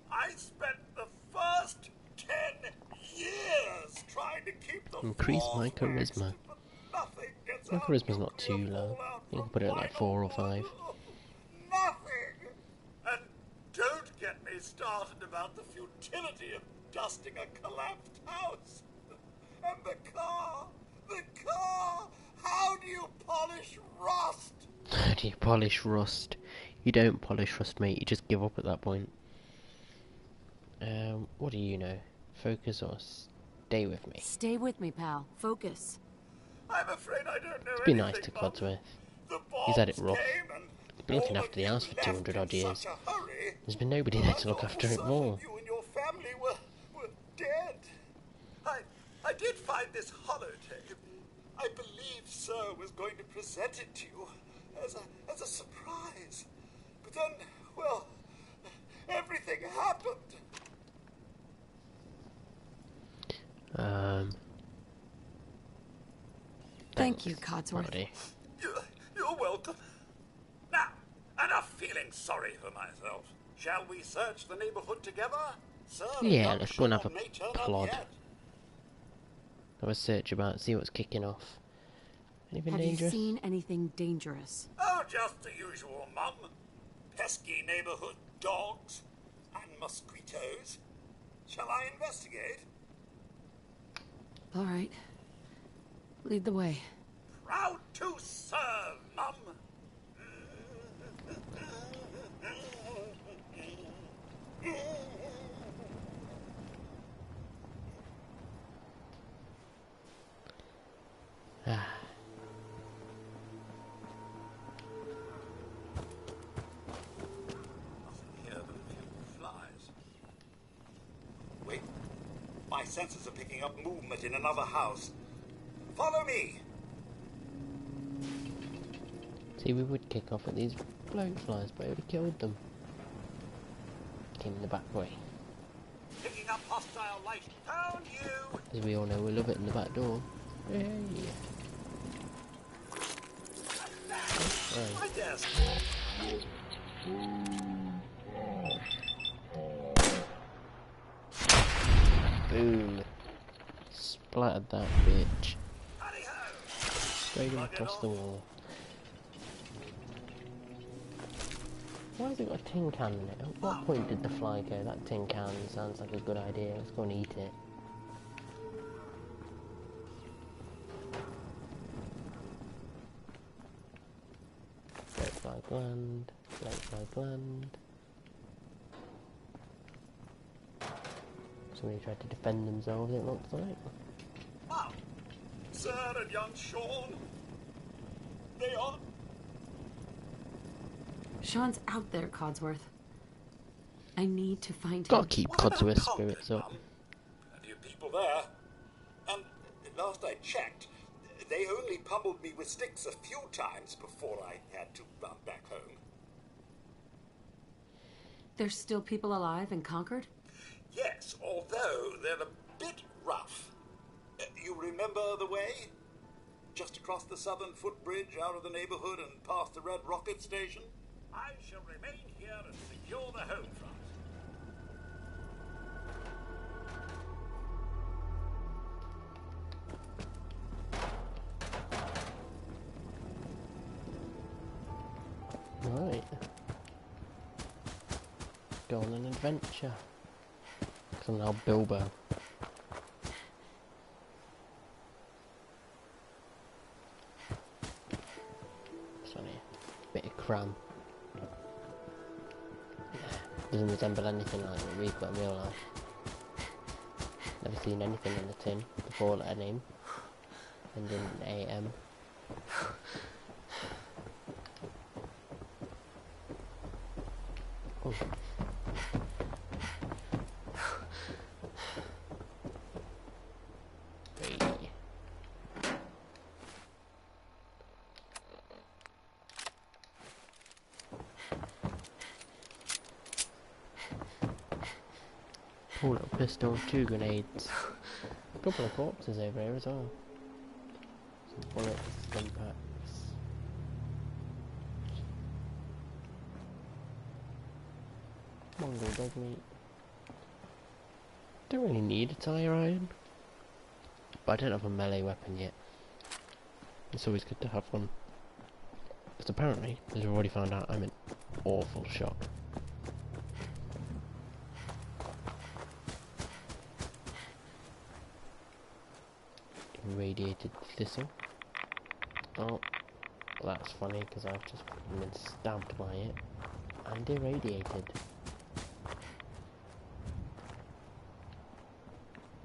I spent the first 10 years trying to keep the Increase my floors waxed, charisma. but nothing gets My out charisma's of not too nuclear low. fallout You can from put it at like 4 or 5. Nothing! And don't get me started about the futility of dusting a collapsed house. And the car! How do you polish rust? How do you polish rust? You don't polish rust, mate. You just give up at that point. What do you know? Focus or stay with me? Stay with me, pal. Focus. I'm afraid I don't know. Let's be nice to Codsworth. He's had it rough. He's been looking after the house for 200 odd years. There's been nobody there to look after it more. You and your family were dead. I did find this holotape. I believe Sir was going to present it to you as a surprise. But then, well, everything happened. Thank you, Codsworth. You're welcome. Now, enough feeling sorry for myself. Shall we search the neighborhood together? Sir, Yeah, let's go and have a may turn up plod. yet. Have a search about, see what's kicking off. Anything Have dangerous? you seen anything dangerous? Oh, just the usual, Mum. Pesky neighborhood dogs and mosquitoes. Shall I investigate? All right. Lead the way. Proud to serve, Mum. Wait, my senses are picking up movement in another house. Follow me. See, we would kick off at these blowflies, but I would have killed them. Came in the back way. Picking up hostile light. Found you. As we all know, we love it in the back door. Hey. My desk. Boom. Splattered that bitch. Straight across the wall. Why has it got a tin can in it? At what point did the fly go? That tin can sounds like a good idea. Let's go and eat it. Blowfly gland. Blowfly gland. Somebody tried to defend themselves, it looks like. Ah, Sir and young Sean. They are. Sean's out there, Codsworth. I need to find him. Gotta keep Codsworth's spirits up. Plenty of people there. And last I checked, they only pummeled me with sticks a few times before I had to run back home. There's still people alive in Concord? Yes, although they're a bit rough. You remember the way? Just across the southern footbridge, out of the neighborhood and past the Red Rocket Station? I shall remain here and secure the home front. Right. Go on an adventure. Because I'm now Bilbo. Sorry. Bit of cram. Doesn't resemble anything like what we've got in real life. Never seen anything in the tin before letter name. And in AM. Oh. Hey. Pull up pistol, 2 grenades. A couple of corpses over here as well. Some bullets, stim packs. Mongol dog meat. Don't really need a tire iron. But I don't have a melee weapon yet. It's always good to have one. Because apparently, as we've already found out, I'm an awful shot. Irradiated thistle. Oh, well, that's funny because I've just been stabbed by it and irradiated.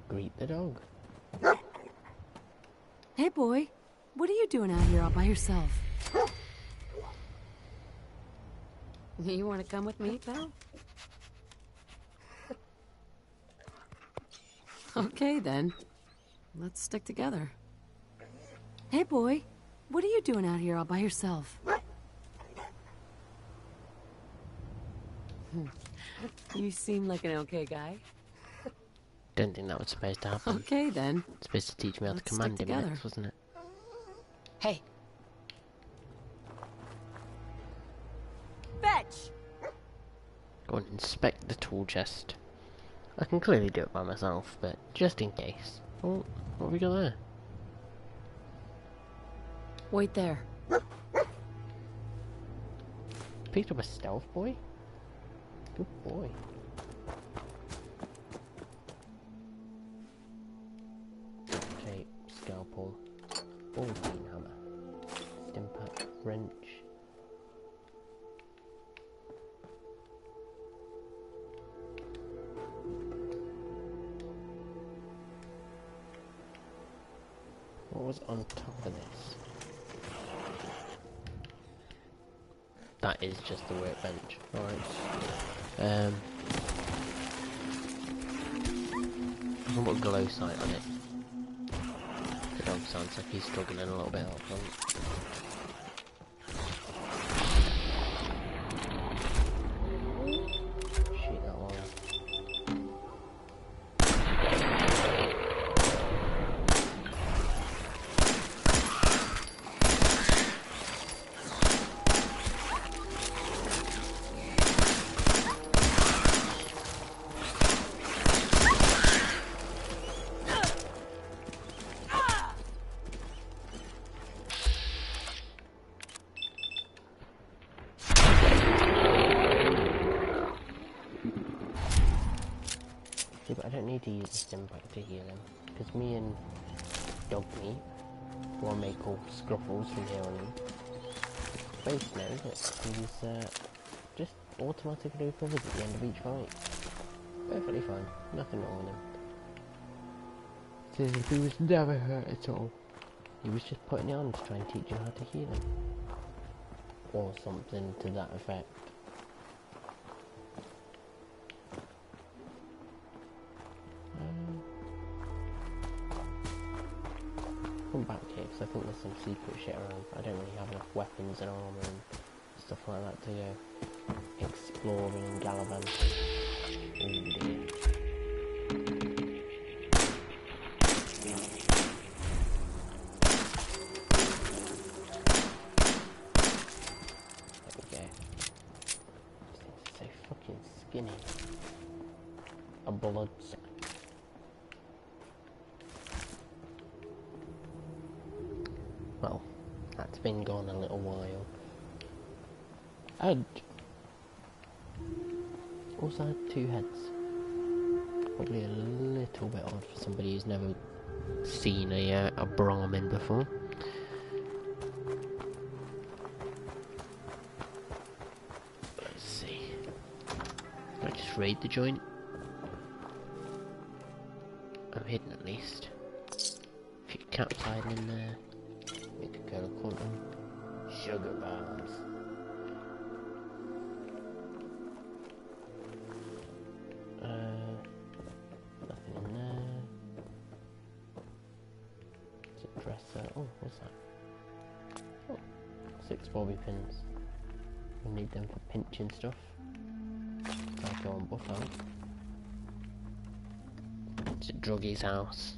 Greet the dog. Hey boy, what are you doing out here all by yourself? You want to come with me, pal? Okay then. Let's stick together. Hey boy, what are you doing out here all by yourself? You seem like an okay guy. Didn't think that was supposed to happen. Okay then. It's supposed to teach me how to command him next, wasn't it? Hey. Fetch! Go and inspect the tool chest. I can clearly do it by myself, but just in case. Oh, what have we got there? Wait there. Picked up a stealth boy? Good boy. Shape, scalpel, ball peen hammer, stimpack, wrench. What was on top of this? That is just the workbench. Alright. I can put a glow sight on it. The dog sounds like he's struggling a little bit up front. Shoot that one. See, but I don't need to use the stim pack to heal him, because me and Dog Meat, who I'll make all Scruffles from here on in, both know that he's just automatically recovers at the end of each fight. Perfectly fine, nothing wrong with him. Says if he was never hurt at all. He was just putting it on to try and teach you how to heal him. Or something to that effect. Come back here because I think there's some secret shit around. I don't really have enough weapons and armour and stuff like that to go exploring and gallivanting. Oh dear. Skinny. A blood sack. Well, that's been gone a little while. And also had 2 heads. Probably a little bit odd for somebody who's never seen a Brahmin before. Raid the joint. I'm hidden at least. If your cat's hiding in there, we could go to quantum sugar bombs. Nothing in there. It's a dresser. Oh, what's that? Oh, 6 bobby pins. We'll need them for pinching stuff. I'll go on Buffalo. It's at Druggy's house.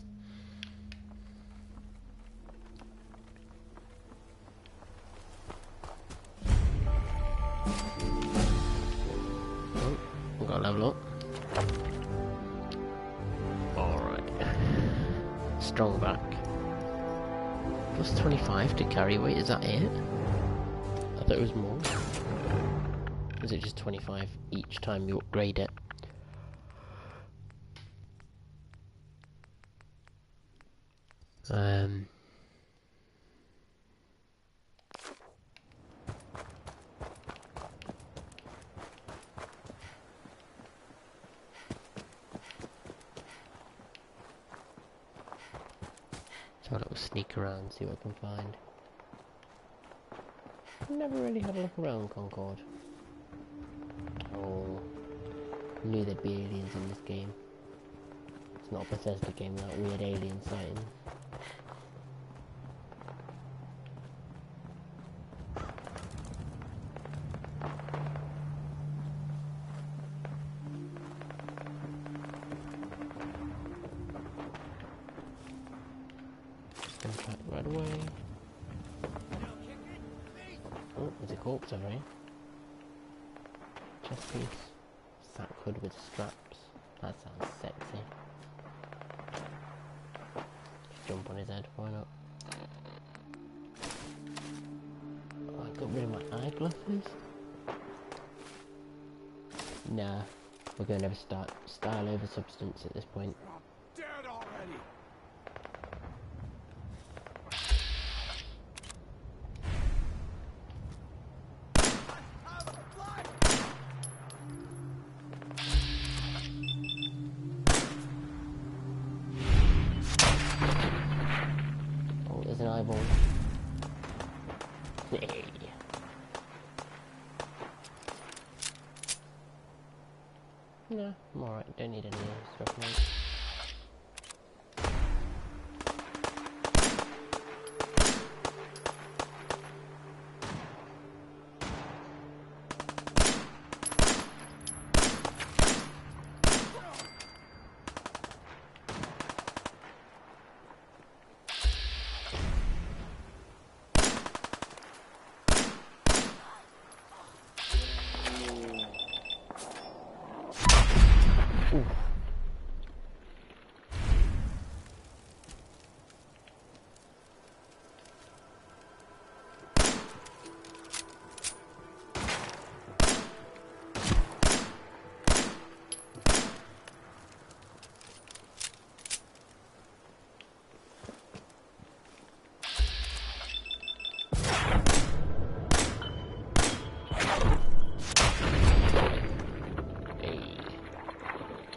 Oh, we've got to level up. Alright. Strong back. Plus 25 to carry weight, is that it? I thought it was more. Is it just 25 each time you upgrade it? So a little sneak around, see what I can find. Never really had a look around Concord. Oh, knew there'd be aliens in this game. It's not a Bethesda game without weird alien sighting. Gonna try it right away. Oh, there's a corpse over here. Chest piece. Sack hood with straps. That sounds sexy. Just jump on his head, why not? Oh, I got rid of my eyeglasses? Nah, we're going to have a style over substance at this point. Dead already. Oh, there's an eyeball. Hey. No, I'm alright, don't need any stuff, mate.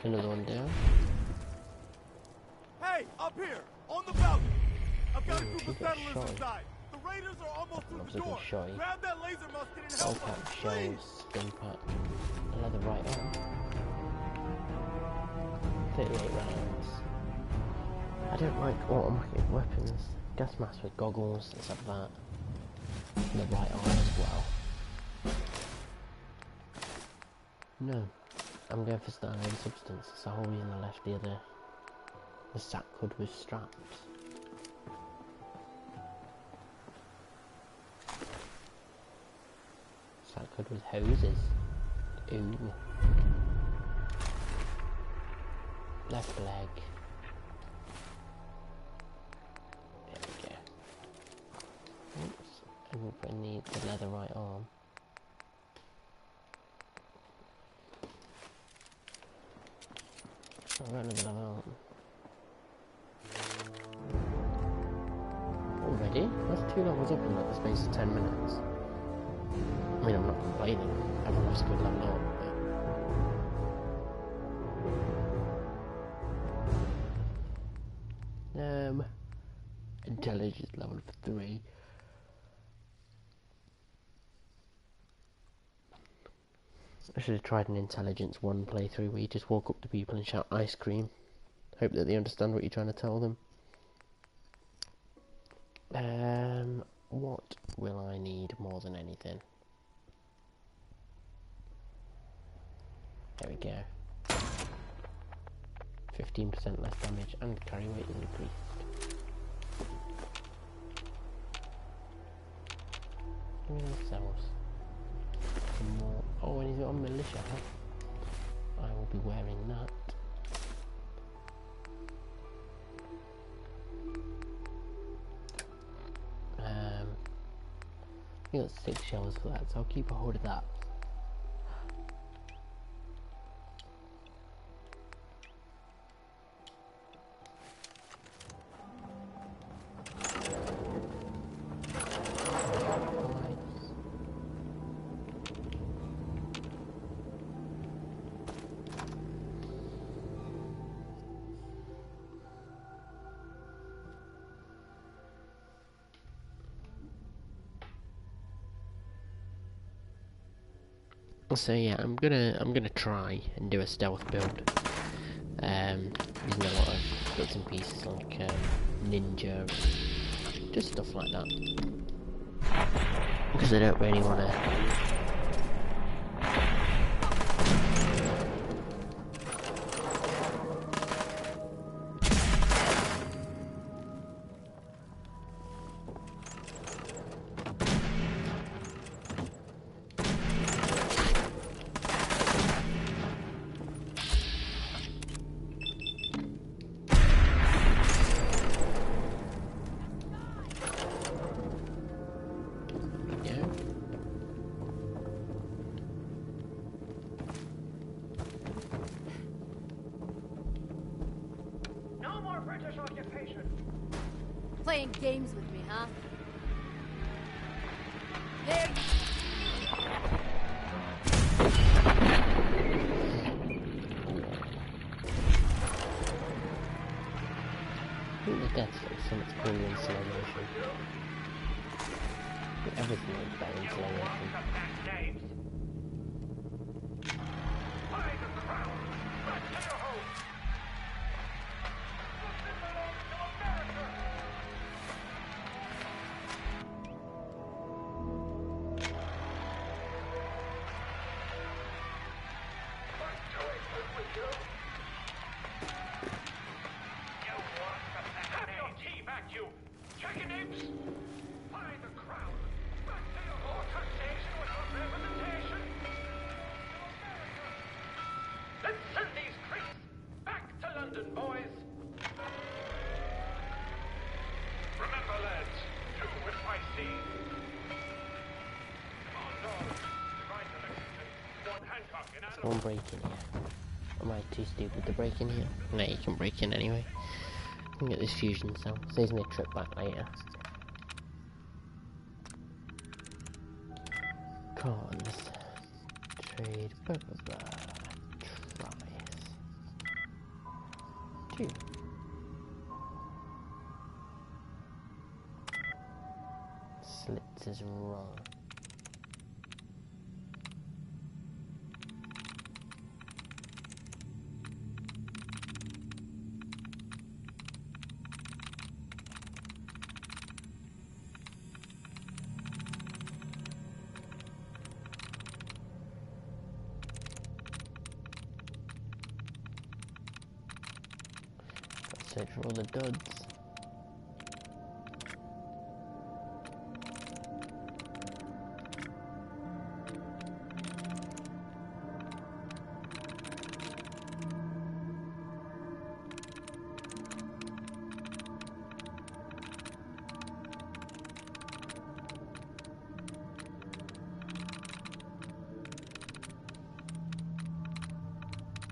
Another one down. Hey, up here, on the balcony. I've got a Ooh, group of she got settlers shy. inside. The raiders are almost through the door. Shy. Grab that laser musket and All help us, cap, please. shells, stim pack, leather right arm. 38 rounds. I don't like automatic weapons. Gas mask with goggles, things like that. And the right arm as well. No. I'm going for styling substance. It's a hole in the left, the sack hood with straps. Sack hood with hoses. Ooh. Left leg. There we go. Oops. And we'll put in the leather right arm. I've got another level arm. Already? That's 2 levels up in like the space of 10 minutes. I mean, I'm not complaining. Everyone's good level up. Intelligence level of 3. I should have tried an intelligence 1 playthrough where you just walk up to people and shout ice cream. Hope that they understand what you're trying to tell them. What will I need more than anything? There we go. 15% less damage and carry weight is increased. Give me those cells. Some more. Oh, and he's got a militia hat. I will be wearing that. I got 6 shells for that, so I'll keep a hold of that. So yeah, I'm gonna try and do a stealth build, using a lot of bits and pieces like ninja, just stuff like that, because I don't really want to. Playing games with me, huh? There. I think the deaths look so much cooler in slow motion. Everything looks better in slow motion. One break in here. Am I too stupid to break in here? No, you can break in anyway. I can get this fusion cell. Saves me a trip back later. Cons. Trade. Blah blah blah. Tries. you. Slits is wrong. Search for all the duds.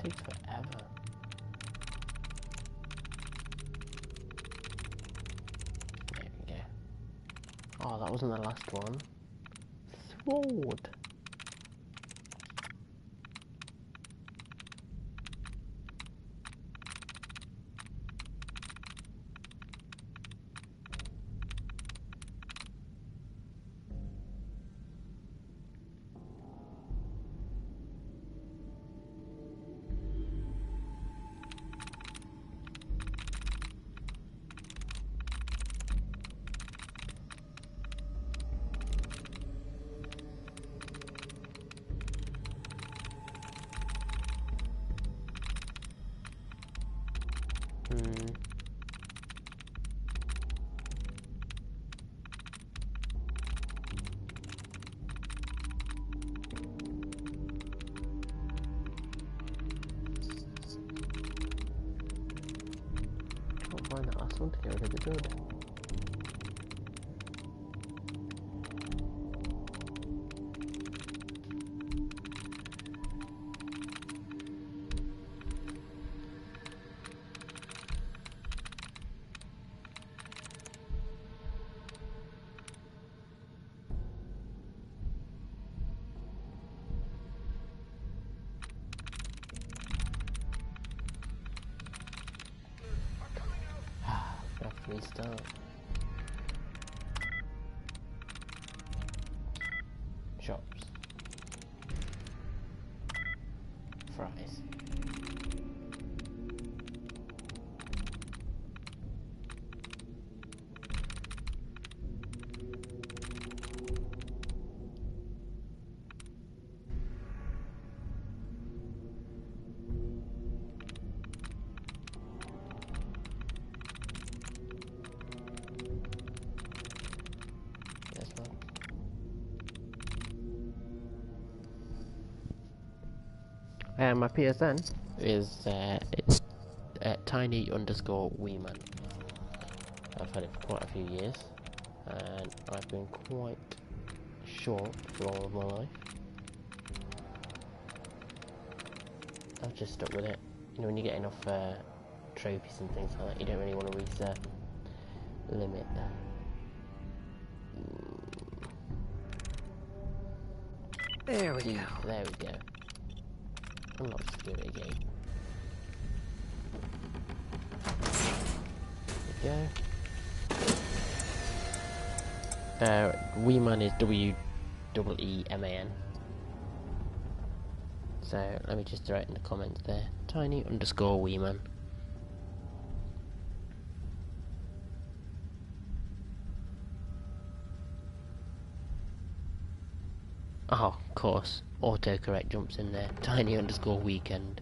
Takes forever. There we go. Oh, that wasn't the last one. Sword. Can't find that last one to get rid of the dud. Restart. Shops. Fries. My PSN is it's tiny_weeman. I've had it for quite a few years, and I've been quite short for all of my life. I've just stuck with it. You know, when you get enough trophies and things like that, you don't really want to reset limit. There we go. There we go. Unlock security gate. There we go. Weeman is W-E-E-M-A-N. So let me just throw it in the comments there. Tiny_Weeman. Oh, of course. Autocorrect jumps in there. Tiny_weekend.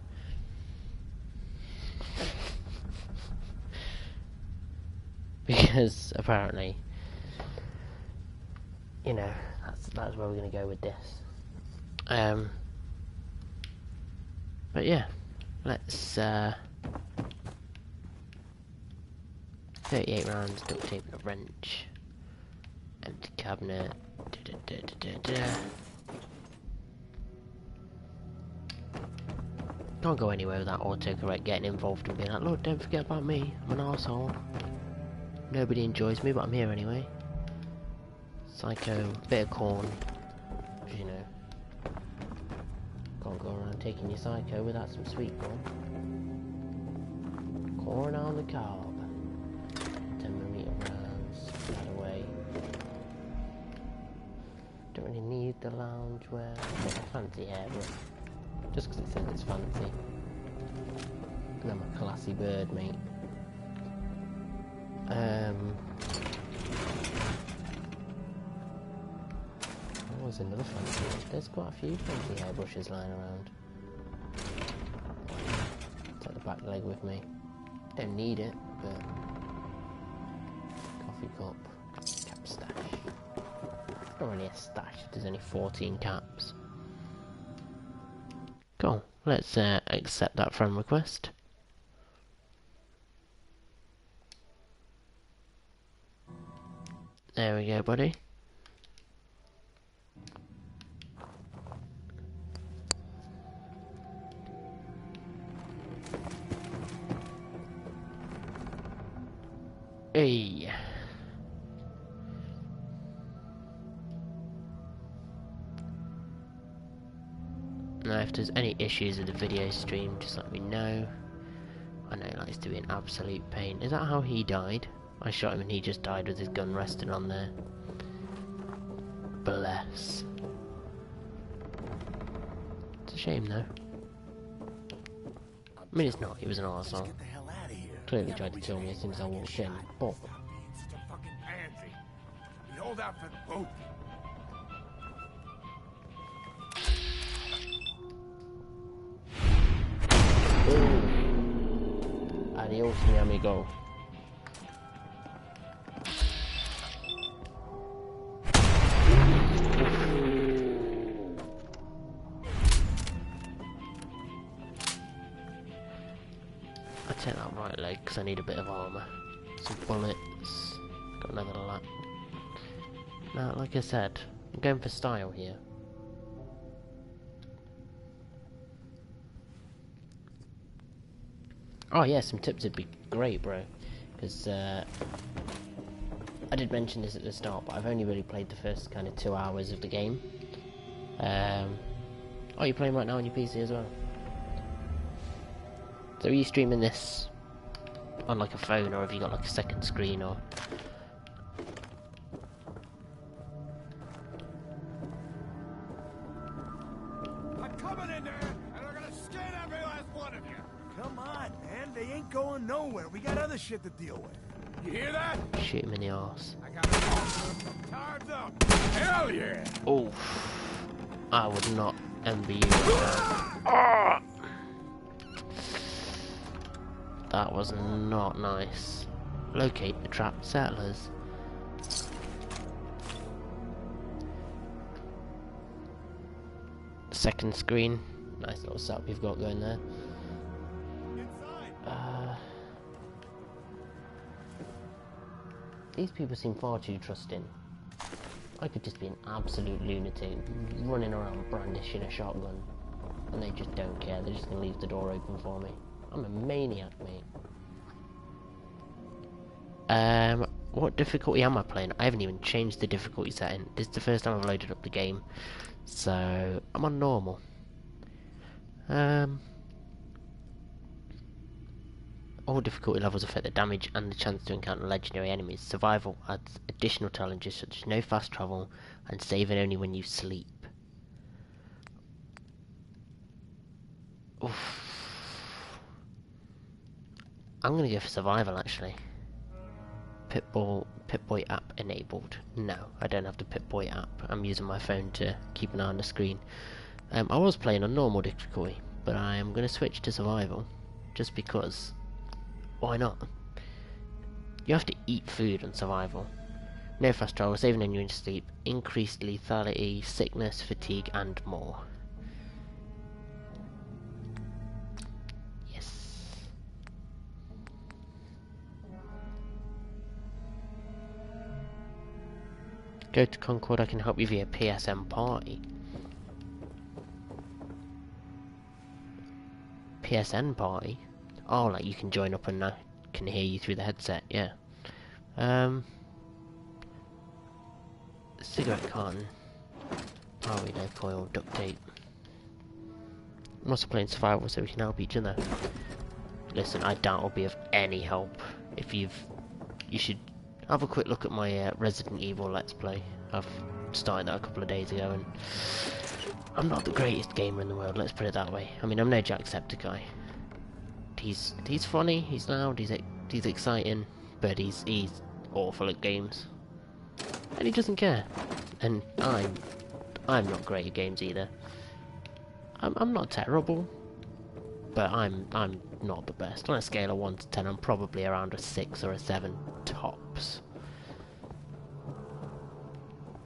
Because apparently, you know, that's where we're gonna go with this. But yeah, let's 38 rounds, duct tape and a wrench, empty cabinet. Can't go anywhere without autocorrect getting involved and being like, look, don't forget about me, I'm an arsehole. Nobody enjoys me, but I'm here anyway. Psycho, bit of corn, you know. Can't go around taking your psycho without some sweet corn. Pouring on the carb. 10mm rounds. That away. Don't really need the loungewear. I fancy hair, but just because it says it's fancy. And I'm a classy bird, mate. What was another fancy? There's quite a few fancy hairbrushes lying around. Take the back leg with me. Don't need it, but coffee cup, cap stash. Not really a stash if there's only 14 caps. Cool. Let's accept that friend request. There we go, buddy. Hey. Now, if there's any issues with the video stream, just let me know. I know it likes to be an absolute pain. Is that how he died? I shot him and he just died with his gun resting on there. Bless. It's a shame though. I mean, it's not, he was an arsehole. Clearly tried to kill me as soon as I walked in, but... Such a fucking pansy. We hold out for the boat. Adios, mi amigo. I take that right leg because I need a bit of armour. Some bullets. Got another lap. Now, like I said, I'm going for style here. Oh yeah, some tips would be great, bro. Because I did mention this at the start, but I've only really played the first kind of 2 hours of the game. Oh, you're playing right now on your PC as well? So are you streaming this on like a phone, or have you got like a second screen, or... I'm coming in there, and I'm gonna skin every last one of you. Come on, man. They ain't going nowhere. We got other shit to deal with. You hear that? Shoot him in the arse. I got it. Time's up. Hell yeah. Oh, I would not envy you. Oh! That was not nice. Locate the trapped settlers. Second screen. Nice little setup you've got going there. These people seem far too trusting. I could just be an absolute lunatic running around brandishing a shotgun, and they just don't care. They're just gonna leave the door open for me. I'm a maniac, mate. What difficulty am I playing? I haven't even changed the difficulty setting. This is the first time I've loaded up the game, so I'm on normal. All difficulty levels affect the damage and the chance to encounter legendary enemies. Survival adds additional challenges such as no fast travel and saving only when you sleep. Oof. I'm gonna go for survival actually. Pip-Boy app enabled. No, I don't have the Pip-Boy app. I'm using my phone to keep an eye on the screen. I was playing on normal difficulty, but I am gonna switch to survival just because. Why not? You have to eat food on survival. No fast travel, saving when you're in sleep, increased lethality, sickness, fatigue, and more. Yes. Go to Concord, I can help you via PSN party. PSN party? Oh, like you can join up and I can hear you through the headset, yeah. Cigarette carton. Oh, we know, coil, duct tape. I'm also playing survival so we can help each other. listen, I doubt I'll be of any help. If you should have a quick look at my Resident Evil Let's Play. I've started that a couple of days ago, and I'm not the greatest gamer in the world, let's put it that way. I mean, I'm no Jacksepticeye. He's funny, he's loud, he's exciting, but he's awful at games. And he doesn't care. And I'm not great at games either. I'm not terrible, but I'm not the best. On a scale of 1 to 10, I'm probably around a 6 or a 7 tops.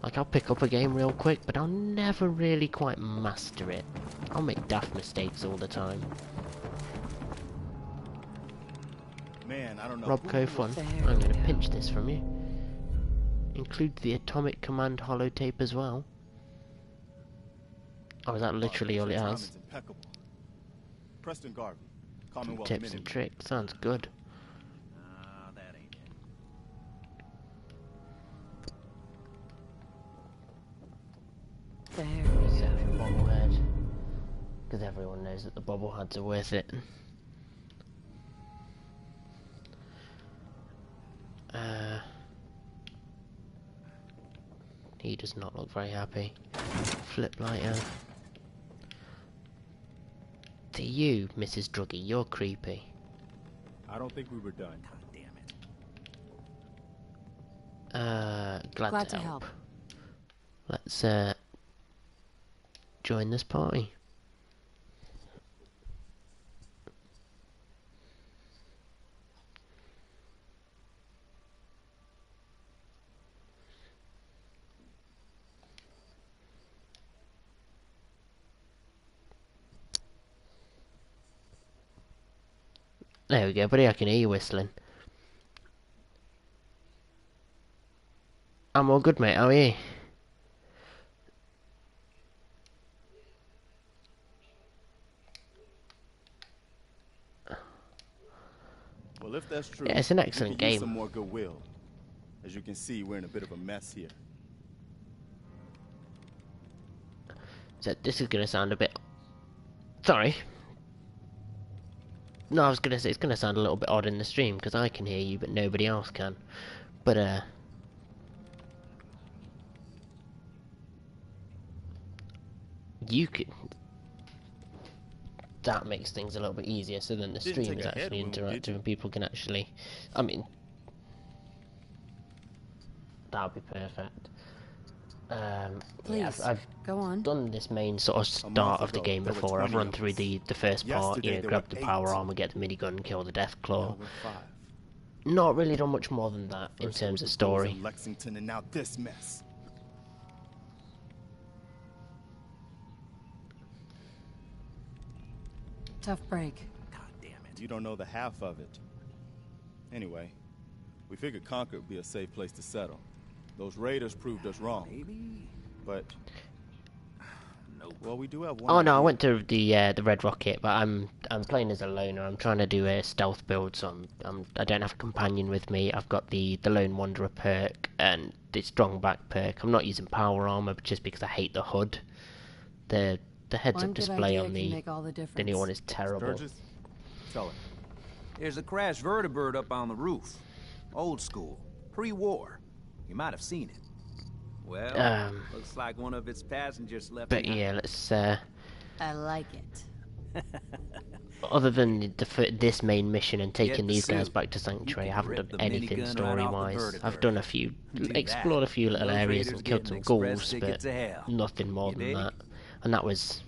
Like, I'll pick up a game real quick, but I'll never really quite master it. I'll make daft mistakes all the time. Man, I don't know. Robco Fun, I'm going to pinch this from you. Include the Atomic Command holotape as well. Oh, is that literally all it has? Preston Garvey, Commonwealth Tips Minute. and tricks, sounds good. That ain't it. Except for Bobblehead. Because everyone knows that the Bobbleheads are worth it. He does not look very happy. Flip lighter. To you, Mrs. Druggy, you're creepy. I don't think we were done. God damn it. Glad to help. Let's join this party. There we go, buddy, I can hear you whistling. I'm all good, mate, how are you? Well, if that's true, yeah, it's an excellent we could use game. some more goodwill. As you can see, we're in a bit of a mess here. So this is gonna sound a bit... Sorry. No, I was gonna say it's gonna sound a little bit odd in the stream because I can hear you but nobody else can. But you could... That makes things a little bit easier, so then the stream is actually interactive and people can actually... I mean... That would be perfect. Please, I've go on. done this main sort of start of the game before. I've run through the first part, you know, grab the power armor, get the minigun, kill the Deathclaw. Not really done much more than that in terms of story. Lexington and now this mess. Tough break. God damn it. You don't know the half of it. Anyway, we figured Concord would be a safe place to settle. Those raiders proved us wrong. Maybe. But nope. Well, we do have one. Oh no, I went to the Red Rocket, but I'm playing as a loner. I'm trying to do a stealth build, so I don't have a companion with me. I've got the Lone Wanderer perk and the Strong Back perk. I'm not using power armor, but just because I hate the HUD. The heads-up display on the new one is terrible. Sturgis? Tell it. There's a crashed vertibird up on the roof. Old school. Pre-war. You might have seen it. Well, looks like one of its passengers left. But yeah, let's. I like it. Other than this main mission and taking these guys back to Sanctuary, I haven't done anything story-wise. I've done a few, explored a few little areas and killed some ghouls, but nothing more than that. And that was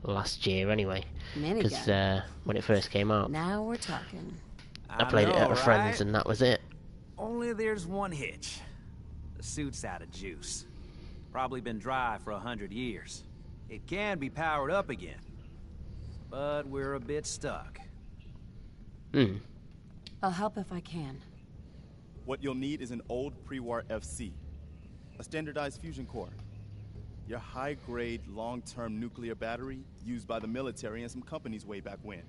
last year anyway, because when it first came out. Now we're talking. I played it at a friend's and that was it. Only there's one hitch. The suit's out of juice. Probably been dry for 100 years. It can be powered up again. But we're a bit stuck. I'll help if I can. What you'll need is an old pre-war FC. A standardized fusion core. Your high-grade, long-term nuclear battery used by the military and some companies way back when.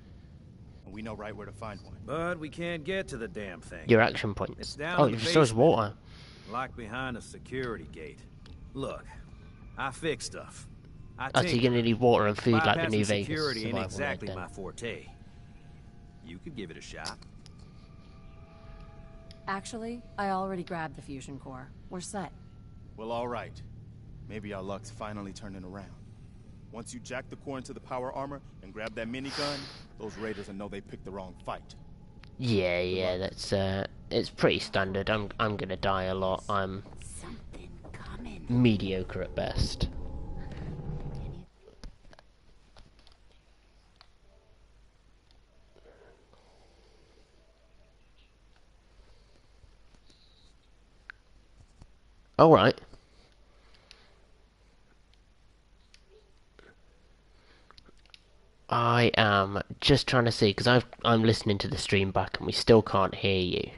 And we know right where to find one. But we can't get to the damn thing. Your action points. It's down Oh, in the it stores basement, water. Locked behind a security gate. Look, I fix stuff. So you're gonna need water and food like the new Bypassing Vegas security ain't survival exactly mode my then. forte. You could give it a shot. Actually, I already grabbed the fusion core. We're set. Well, all right. Maybe our luck's finally turning around. Once you jack the core into the power armor and grab that minigun, those raiders will know they picked the wrong fight. Yeah, that's it's pretty standard. I'm gonna die a lot. I'm mediocre at best. All right. I am just trying to see, because I'm listening to the stream back and we still can't hear you.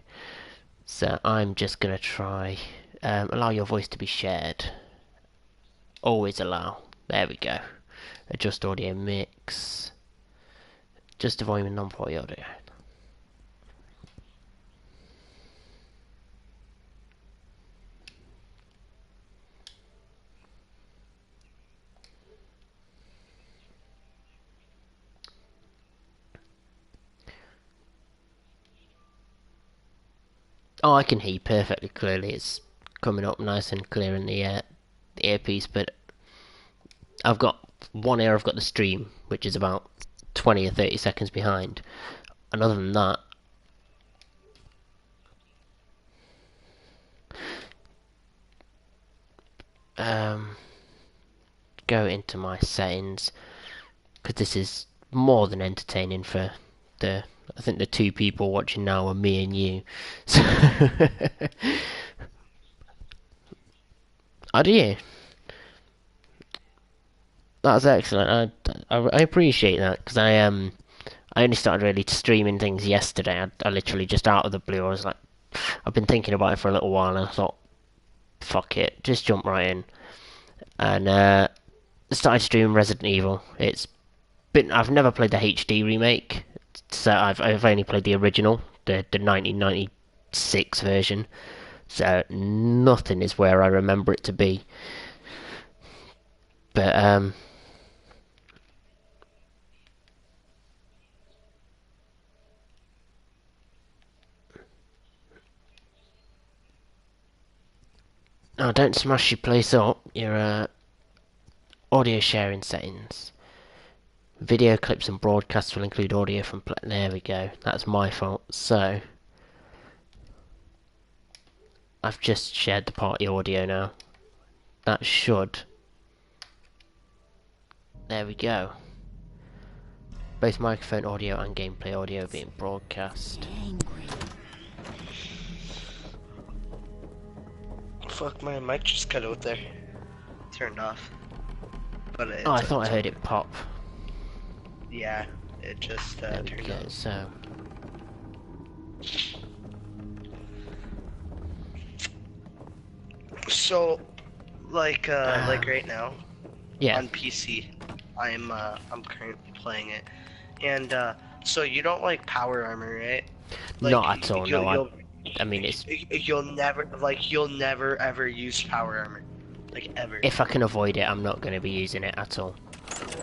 So I'm just going to try allow your voice to be shared. Always allow. There we go. Adjust audio mix. Just avoid non-port audio. Oh, I can hear you perfectly clearly. It's coming up nice and clear in the earpiece, but I've got one ear, I've got the stream, which is about 20 or 30 seconds behind. And other than that, go into my settings, because this is more than entertaining for I think the two people watching now are me and you. So oh, do you? That's excellent. I appreciate that, because I only started really streaming things yesterday. I literally just out of the blue, I was like, I've been thinking about it for a little while, and I thought, fuck it, just jump right in. And started streaming Resident Evil. I've never played the HD remake, so I've only played the original, the 1996 version. So nothing is where I remember it to be. But oh, don't smash your place up. Your audio sharing settings. Video clips and broadcasts will include audio from there we go. That's my fault. So I've just shared the party audio now. That should. There we go. Both microphone audio and gameplay audio being broadcast. Fuck, my mic just cut out there. Turned off. But Oh, I thought I heard it pop. Yeah, it just turned off. So, like right now, on PC, I'm currently playing it, and so you don't like power armor, right? Like, not at all. No, I mean it's. You'll never ever use power armor, like ever. If I can avoid it, I'm not going to be using it at all.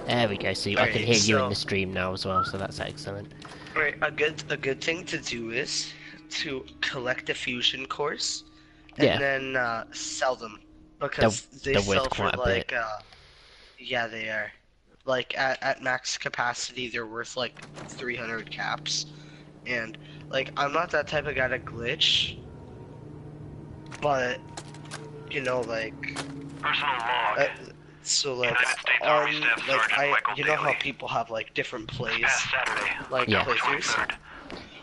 There we go. See, I can hear you in the stream now as well, so that's excellent. Right, a good thing to do is to collect the fusion cores and then sell them, because they sell for like yeah, they are. Like at max capacity, they're worth like 300 caps, and like I'm not that type of guy to glitch, but you know, like personal log. So like on like you know how people have like different plays, like playthroughs.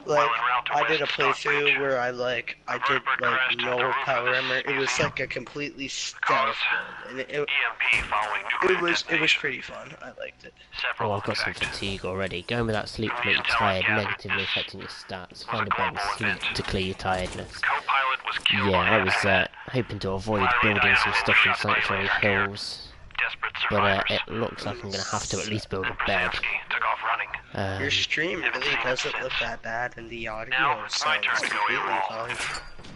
Like I did a playthrough where I did like no power armor. It was like a completely stealth build, and it was pretty fun. I liked it. Oh, I've got some fatigue already. Going without sleep to make you tired, negatively affecting your stats. Find a bed and sleep to clear your tiredness. Yeah, I was hoping to avoid building some stuff in Sanctuary Hills, but it looks like I'm going to have to at least build a bed. Your stream really doesn't look that bad, and the audio sounds completely fine.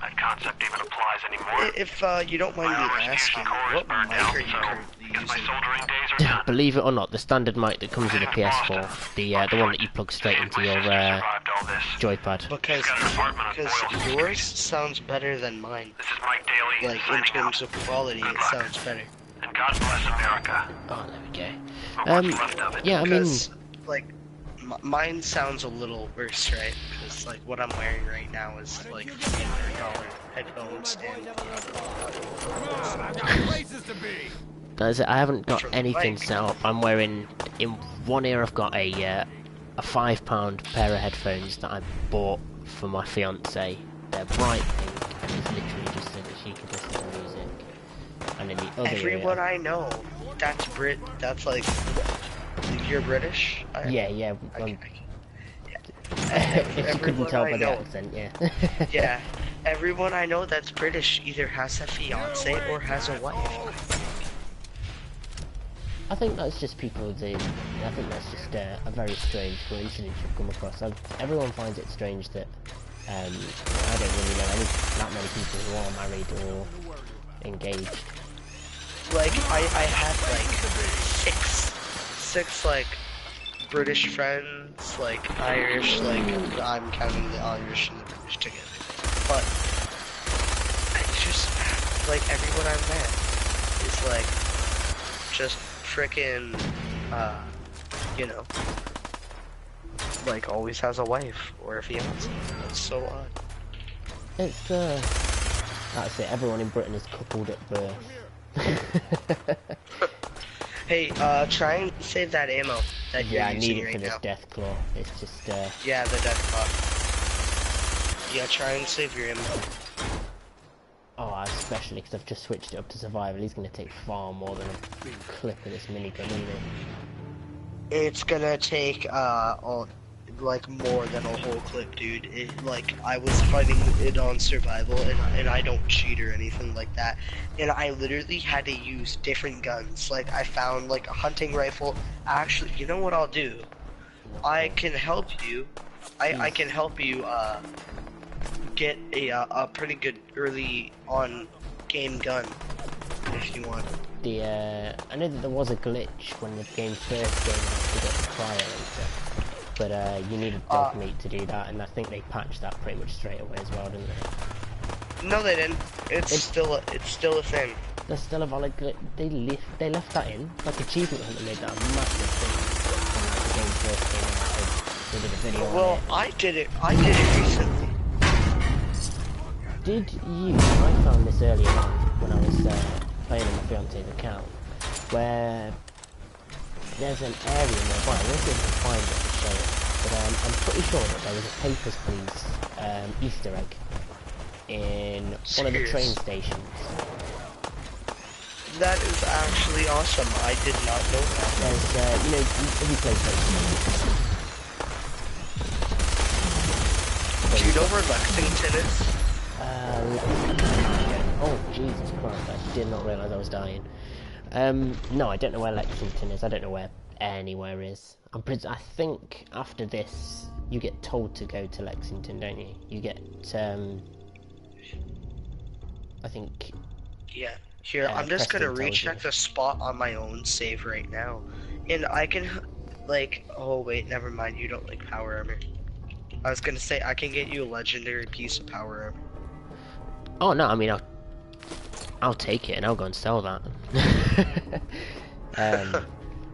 that concept even applies anymore. If you don't mind me asking, what mic are you currently using? My soldering days are done. Believe it or not, the standard mic that comes with the PS4, the one that you plug straight into your joypad. Because yours sounds better than mine. This is Mike Daly. Like in terms of quality, it sounds better. And God bless America. Oh, there we go. What's left of it. Yeah, I mean, like, mine sounds a little worse, right? Because like what I'm wearing right now is like $300 headphones and. That's it. I haven't got anything set up. I'm wearing, in one ear I've got a £5 pair of headphones that I bought for my fiance. They're bright pink, and it's literally just so that she can listen to music. And in the other Everyone ear, I know, that's like, you're British? Yeah. If you couldn't tell by the accent, yeah. Yeah. Everyone I know that's British either has a fiance or has a wife. I think that's just people I think that's just a very strange coincidence you've come across. Everyone finds it strange that I don't really know that many people who are married or engaged. Like I had like six like British friends, like Irish, like I'm counting the Irish and the British together. But I just like everyone I met is like just frickin' you know, like always has a wife or a fiance. That's so odd. It's that's it. Everyone in Britain is coupled at birth. Hey, try and save that ammo that you're I using need it right for this now. death claw. It's just Yeah, the death claw. Yeah, try and save your ammo. Oh, especially because I've just switched it up to survival. He's going to take far more than a clip of this minigun, isn't it? It's gonna take like more than a whole clip, dude. Like I was fighting it on survival, and I don't cheat or anything like that. And I literally had to use different guns. Like I found like a hunting rifle. Actually, you know what I'll do? I can help you. I can help you get a pretty good early on game gun if you want. I know that there was a glitch when the game first came out to get the cryolator, but you needed dog meat to do that, and I think they patched that pretty much straight away as well, didn't they? No, they didn't. It's still a thing. There's still a valid glitch. They left that in. Like Achievement Hunter made that a massive thing when the game first came out. They did a video on it. I did it recently. Did you? I found this earlier on when I was playing on my fiance's account, where there's an area nearby. I won't be able to find it to show it, but I'm pretty sure that there was a Papers, Please Easter egg in one of the train stations. That is actually awesome. I did not know that. There's, you know, if you play Papers, do you know where Lexington is? Oh, Jesus Christ, I did not realise I was dying. No, I don't know where Lexington is. I don't know where anywhere is. I think after this, you get told to go to Lexington, don't you? You get, I think... Yeah. Here, I'm just gonna recheck the spot on my own save right now. And I can, like... Oh, wait, never mind. You don't like power armor. I was gonna say, I can get you a legendary piece of power armor. Oh, no, I mean, I'll take it and I'll go and sell that.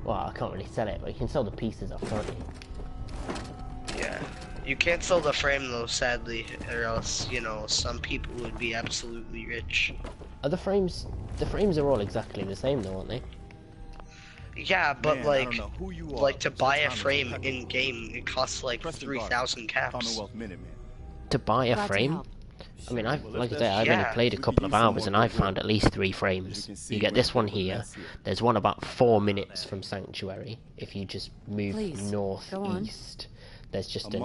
Well, I can't really sell it, but you can sell the pieces off, can't you? Yeah. You can't sell the frame though, sadly, or else, you know, some people would be absolutely rich. Are the frames are all exactly the same though, aren't they? Yeah, but like to buy a frame in game, it costs like 3,000 caps. To buy a frame? I mean, I've only played a couple of hours and I've found at least 3 frames. You get this one here. There's one about 4 minutes from Sanctuary. If you just move northeast, there's just a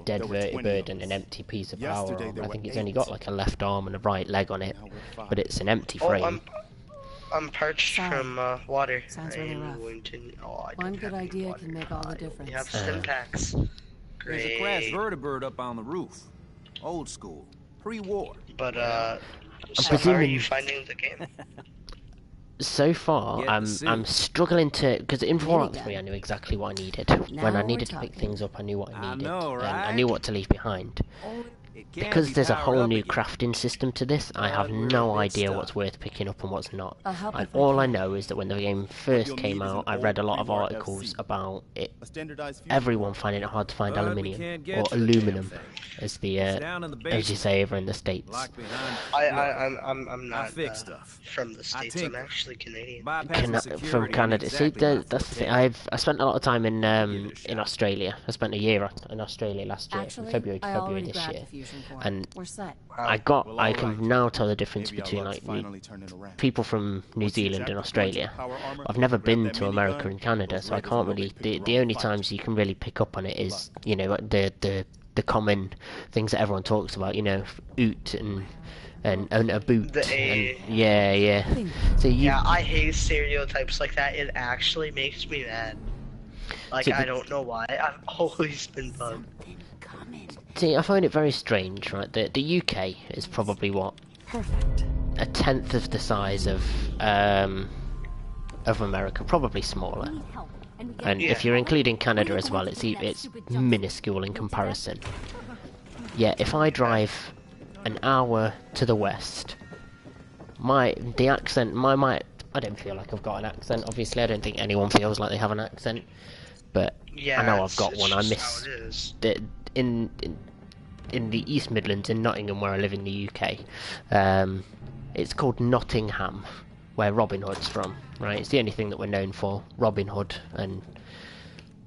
dead vertibird and an empty piece of power armor. I think it's only got like a left arm and a right leg on it, but it's an empty frame. I'm parched from water. Sounds really rough. One good idea can make all the difference. We have stim packs. There's a crashed vertibird up on the roof. Old school. pre-war. But I'm so how are presuming you finding the game? so far I'm struggling to, because in Fallout 3 I knew exactly what I needed. When I needed to pick things up, I knew what I needed, and I knew what to leave behind. Because there's a whole new crafting system to this, I have no idea what's worth picking up and what's not. And all I know is that when the game first came out, I read a lot of articles about it, everyone finding it hard to find aluminium, or aluminum, as you say over in the States. I'm not from the States. I'm actually Canadian. From Canada. See, that's the thing. I spent a lot of time in Australia. I spent a year in Australia last year, from February to February this year. And I can now tell the difference between like people from New Zealand and Australia. I've never been to America and Canada, so I can't really. The only times you can really pick up on it is, you know, the common things that everyone talks about, you know, oot and a boot. Yeah. So yeah, I hate stereotypes like that. It actually makes me mad. Like, I don't know why. I've always been bugged. See, I find it very strange, right? The UK is probably what? A tenth of the size of America, probably smaller. And if you're including Canada as well, it's minuscule in comparison. Yeah, if I drive an hour to the west, I don't feel like I've got an accent. Obviously, I don't think anyone feels like they have an accent, but yeah, I know I've got one. I miss in the East Midlands, in Nottingham, where I live in the UK. It's called Nottingham, where Robin Hood's from. Right, it's the only thing that we're known for, Robin Hood, and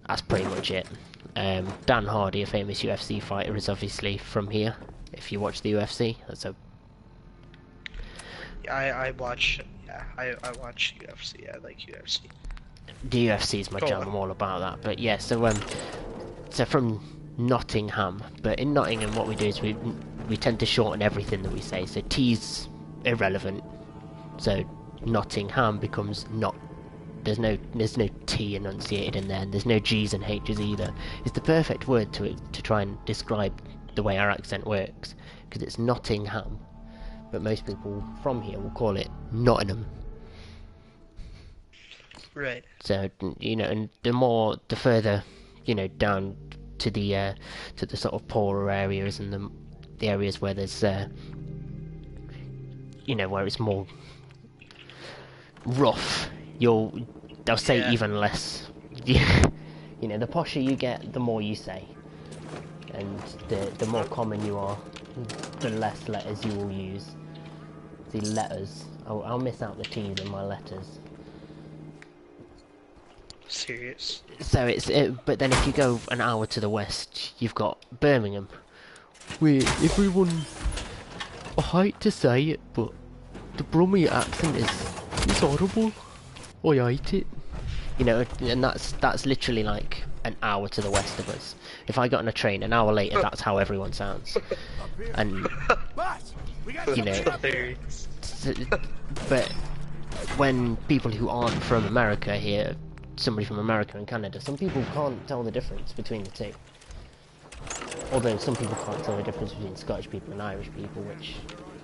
that's pretty much it. Dan Hardy, a famous UFC fighter, is obviously from here. If you watch the UFC, that's a. I watch. Yeah, I watch UFC. I like UFC. The UFC is my jam. I'm all about that. But yeah, so from Nottingham. But in Nottingham, what we do is we tend to shorten everything that we say. So T's irrelevant. So Nottingham becomes not. There's no T enunciated in there, and there's no G's and H's either. It's the perfect word to try and describe the way our accent works, because it's Nottingham, but most people from here will call it Nottingham. Right. So, you know, and the further, you know, down to the sort of poorer areas and the areas where there's you know, where it's more rough, they'll say even less. You know, the posher you get, the more you say, and the more common you are, the less letters you will use. The letters, I'll miss out the T's in my letters. Serious. So but then if you go an hour to the west, you've got Birmingham. Where everyone, I hate to say it, but the Brummie accent is horrible. I hate it. You know, and that's literally like an hour to the west of us. If I got on a train an hour later, that's how everyone sounds. And you know, but when people who aren't from America hear somebody from America and Canada, some people can't tell the difference between the two. Although some people can't tell the difference between Scottish people and Irish people, which,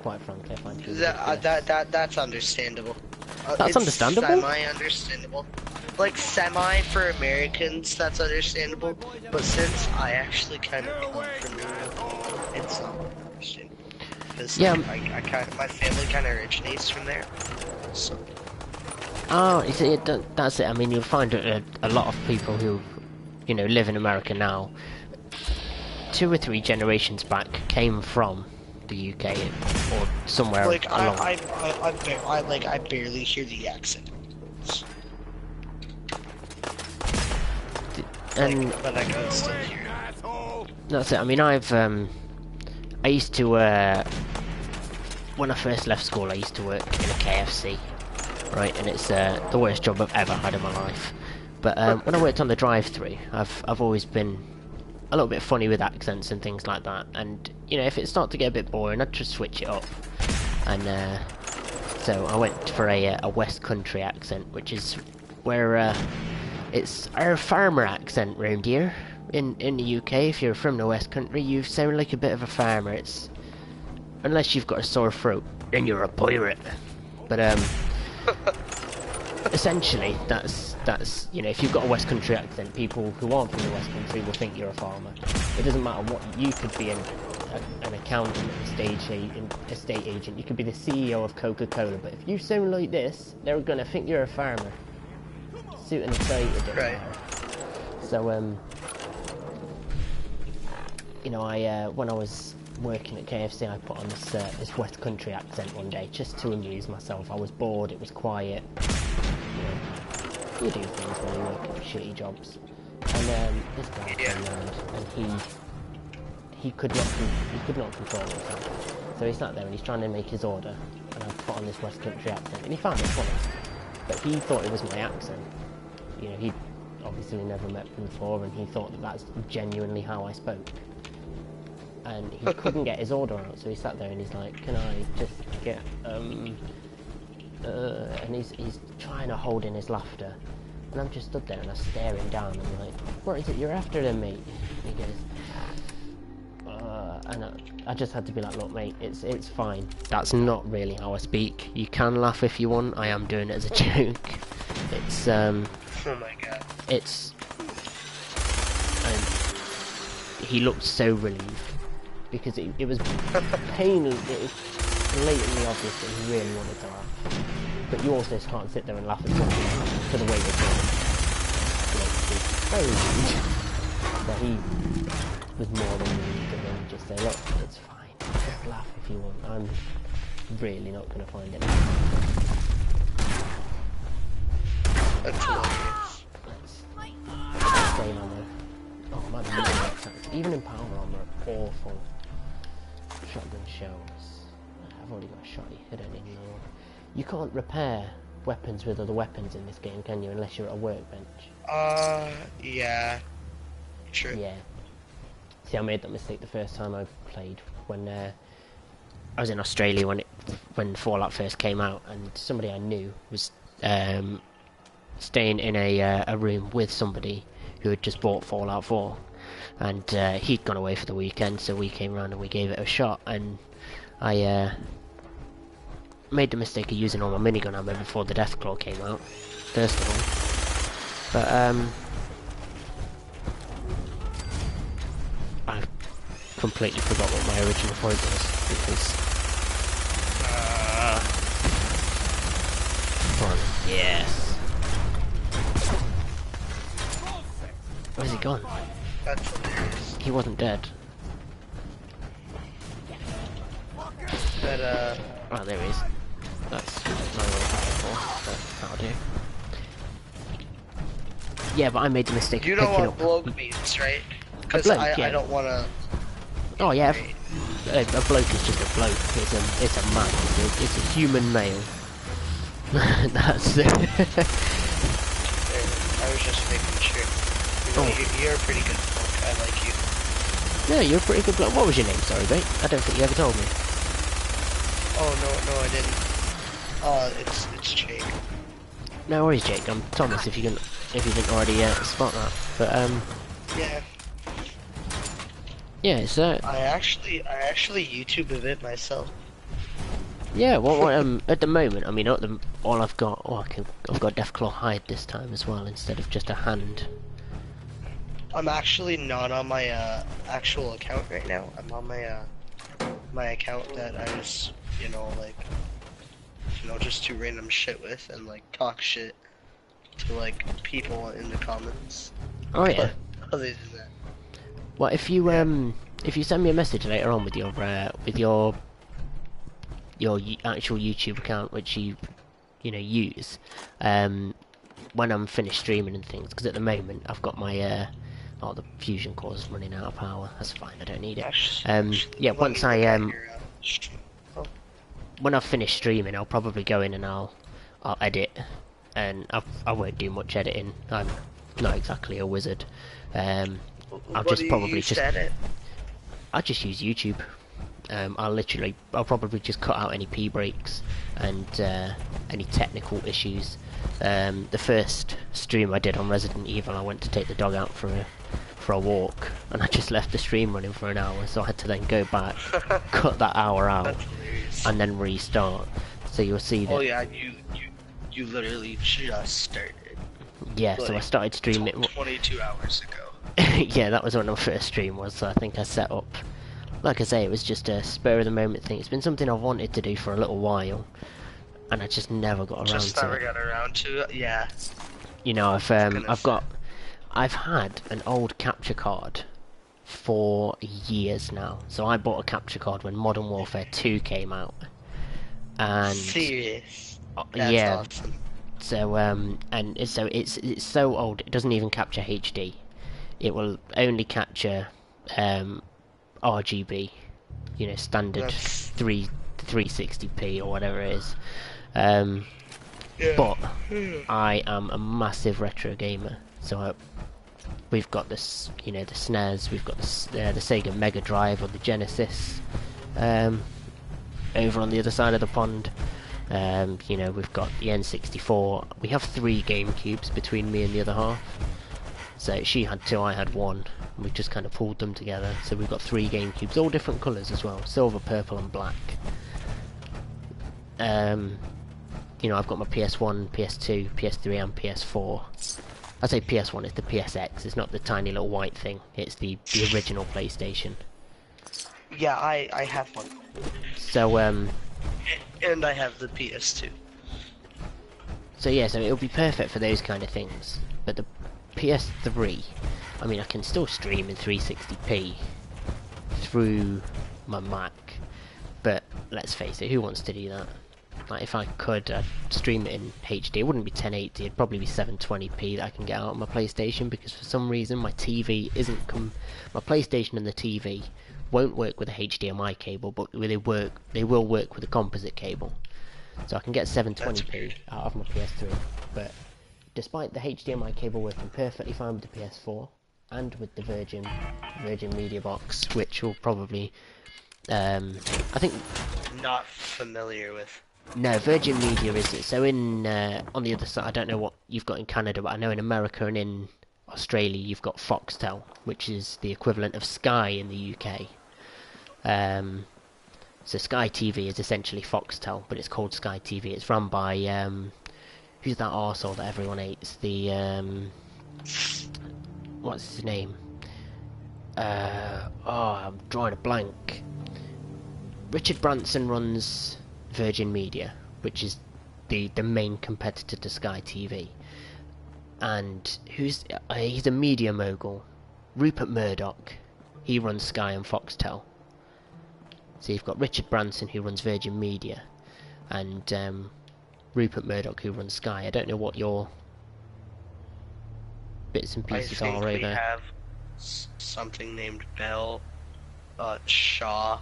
quite frankly, I find that's understandable. That's understandable? Semi-understandable. Like, semi for Americans, that's understandable. But since I actually kind of come from Europe, it's not understandable. Because my family kind of originates from there. So. Oh, that's it. I mean, you'll find a lot of people who, you know, live in America now, 2 or 3 generations back, came from the UK or somewhere like, along. I barely hear the accent. And but I can still hear it. That's it. I mean, I used to, when I first left school, I used to work in a KFC, right? And it's the worst job I've ever had in my life. But when I worked on the drive-thru, I've always been a little bit funny with accents and things like that. And you know, if it started to get a bit boring, I'd just switch it up. And so I went for a West Country accent, which is where it's our farmer accent round here in the UK. If you're from the West Country, you sound like a bit of a farmer. unless you've got a sore throat, then you're a pirate. But essentially, that's you know, if you've got a West Country accent, people who aren't from the West Country will think you're a farmer. It doesn't matter what you could be, an accountant, estate agent. You could be the CEO of Coca-Cola, but if you sound like this, they're gonna think you're a farmer. Suit and tie, it doesn't matter. So you know, when I was working at KFC, I put on this West Country accent one day just to amuse myself. I was bored, it was quiet. You do things when you work at shitty jobs. And this guy came around, and he could not control himself. So he sat there and he's trying to make his order, and I put on this West Country accent, and he found it funny. But he thought it was my accent. You know, he'd obviously never met me before, and he thought that that's genuinely how I spoke. And he couldn't get his order out, so he sat there and he's like, can I just get, and he's trying to hold in his laughter. And I'm just stood there and I stare him down and I'm like, what is it you're after then, mate? And he goes, and I just had to be like, look mate, it's fine. That's not really how I speak. You can laugh if you want, I am doing it as a joke. It's, oh my god. It's, he looked so relieved. Because it was blatantly obvious that he really wanted to laugh. But you also just can't sit there and laugh at something for the way they do it. It's very rude. But he was more than relieved, and then just say, look, it's fine. Just laugh if you want. I'm really not going to find it. That's hilarious. Same armor. Oh man, even in power armor, awful. Shotgun shells. I've already got a shotty. I don't need another one. You can't repair weapons with other weapons in this game, can you? Unless you're at a workbench. Yeah. True. Yeah. See, I made that mistake the first time I played when I was in Australia when Fallout first came out, and somebody I knew was staying in a room with somebody who had just bought Fallout 4. And he'd gone away for the weekend, so we came around and we gave it a shot, and I made the mistake of using all my minigun ammo before the Deathclaw came out, first of all. But I completely forgot what my original point was, because come on, yes. Where's he gone? That's hilarious. He wasn't dead. But, oh, there he is. That's not what I was looking for, but that'll do. Yeah, but I made the mistake of you picking know up... what bloke means, right? Because yeah. I don't want to... Oh, yeah. A bloke is just a bloke. It's a man. It's a human male. That's it. I was just making sure. You know, you're a pretty good bloke. I like you. Yeah, you're a pretty good bloke. What was your name? Sorry, mate. I don't think you ever told me. Oh, no, I didn't. It's Jake. No worries, Jake. I'm Thomas. If you didn't already spot that, but yeah. Yeah, so I actually YouTube a bit myself. Yeah, well, at the moment, I mean, all I've got, I've got Deathclaw hide this time as well instead of just a hand. I'm actually not on my actual account right now. I'm on my account that I was, just do random shit with and like talk shit to like people in the comments. Oh yeah. But other than that. Well, if you send me a message later on with your actual YouTube account, which you use, when I'm finished streaming and things, because at the moment I've got my the fusion core is running out of power. That's fine, I don't need it. Yeah, once when I've finished streaming, I'll probably go in and I'll edit, and I won't do much editing. I'm not exactly a wizard. I'll just use YouTube. I'll probably just cut out any pee breaks and any technical issues. The first stream I did on Resident Evil, I went to take the dog out for for a walk, and I just left the stream running for an hour, so I had to then go back, cut that hour out, and then restart. So you'll see that. Oh yeah, you literally just started. Yeah, so I started streaming 22 hours ago. Yeah, that was when my first stream was, so I think I set up, like I say, it was just a spur of the moment thing. It's been something I've wanted to do for a little while, and I just never got around to it. Got around to it, yeah. You know, I've had an old capture card for years now. So I bought a capture card when Modern Warfare 2 came out. And serious? Yeah. Awesome. So it's so old it doesn't even capture HD. It will only capture RGB, you know, standard 360p or whatever it is. But I am a massive retro gamer, so we've got this, you know, the SNES, we've got the Sega Mega Drive or the Genesis over on the other side of the pond. You know, we've got the N64. We have 3 GameCubes between me and the other half. So she had 2, I had 1. And we just kind of pulled them together. So we've got 3 GameCubes, all different colours as well: silver, purple, and black. You know, I've got my PS1, PS2, PS3, and PS4. I say PS1, it's the PSX. It's not the tiny little white thing. It's the original PlayStation. Yeah, I have one. So and I have the PS2. So yeah, so it'll be perfect for those kind of things. But the PS3, I mean, I can still stream in 360p through my Mac, but let's face it, who wants to do that? Like, if I could, I'd stream it in HD. It wouldn't be 1080, it'd probably be 720p that I can get out on my PlayStation, because for some reason my TV isn't my PlayStation and the TV won't work with a HDMI cable, but they will work with a composite cable. So I can get 720p out of my PS3, but despite the HDMI cable working perfectly fine with the PS4 and with the Virgin Media box, which will probably I think not familiar with. No, Virgin Media is it. So in on the other side, I don't know what you've got in Canada, but I know in America and in Australia you've got Foxtel, which is the equivalent of Sky in the UK. So Sky TV is essentially Foxtel, but it's called Sky TV. It's run by who's that arsehole that everyone hates? The what's his name? I'm drawing a blank. Richard Branson runs Virgin Media, which is the main competitor to Sky TV. And he's a media mogul. Rupert Murdoch, he runs Sky and Foxtel. So you've got Richard Branson, who runs Virgin Media, and Rupert Murdoch, who runs Sky. I don't know what your bits and pieces are over. I think we have something named Bell, Shaw.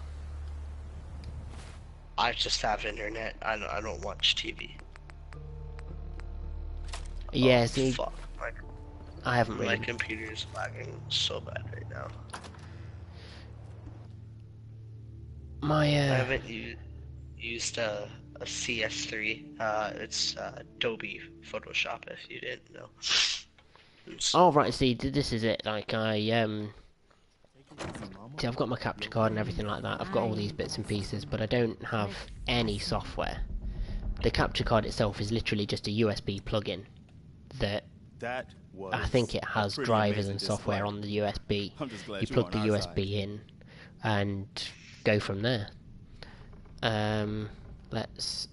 I just have internet. I don't watch TV. Yeah, see, fuck. I haven't really. My computer's lagging so bad right now. I haven't used a CS3. It's Adobe Photoshop, if you didn't know. Oh right, see, this is it. Like see, I've got my capture card and everything like that. I've got all these bits and pieces, but I don't have any software. The capture card itself is literally just a USB plug-in that I think it has drivers and software on the USB. You plug the USB in and go from there. Let's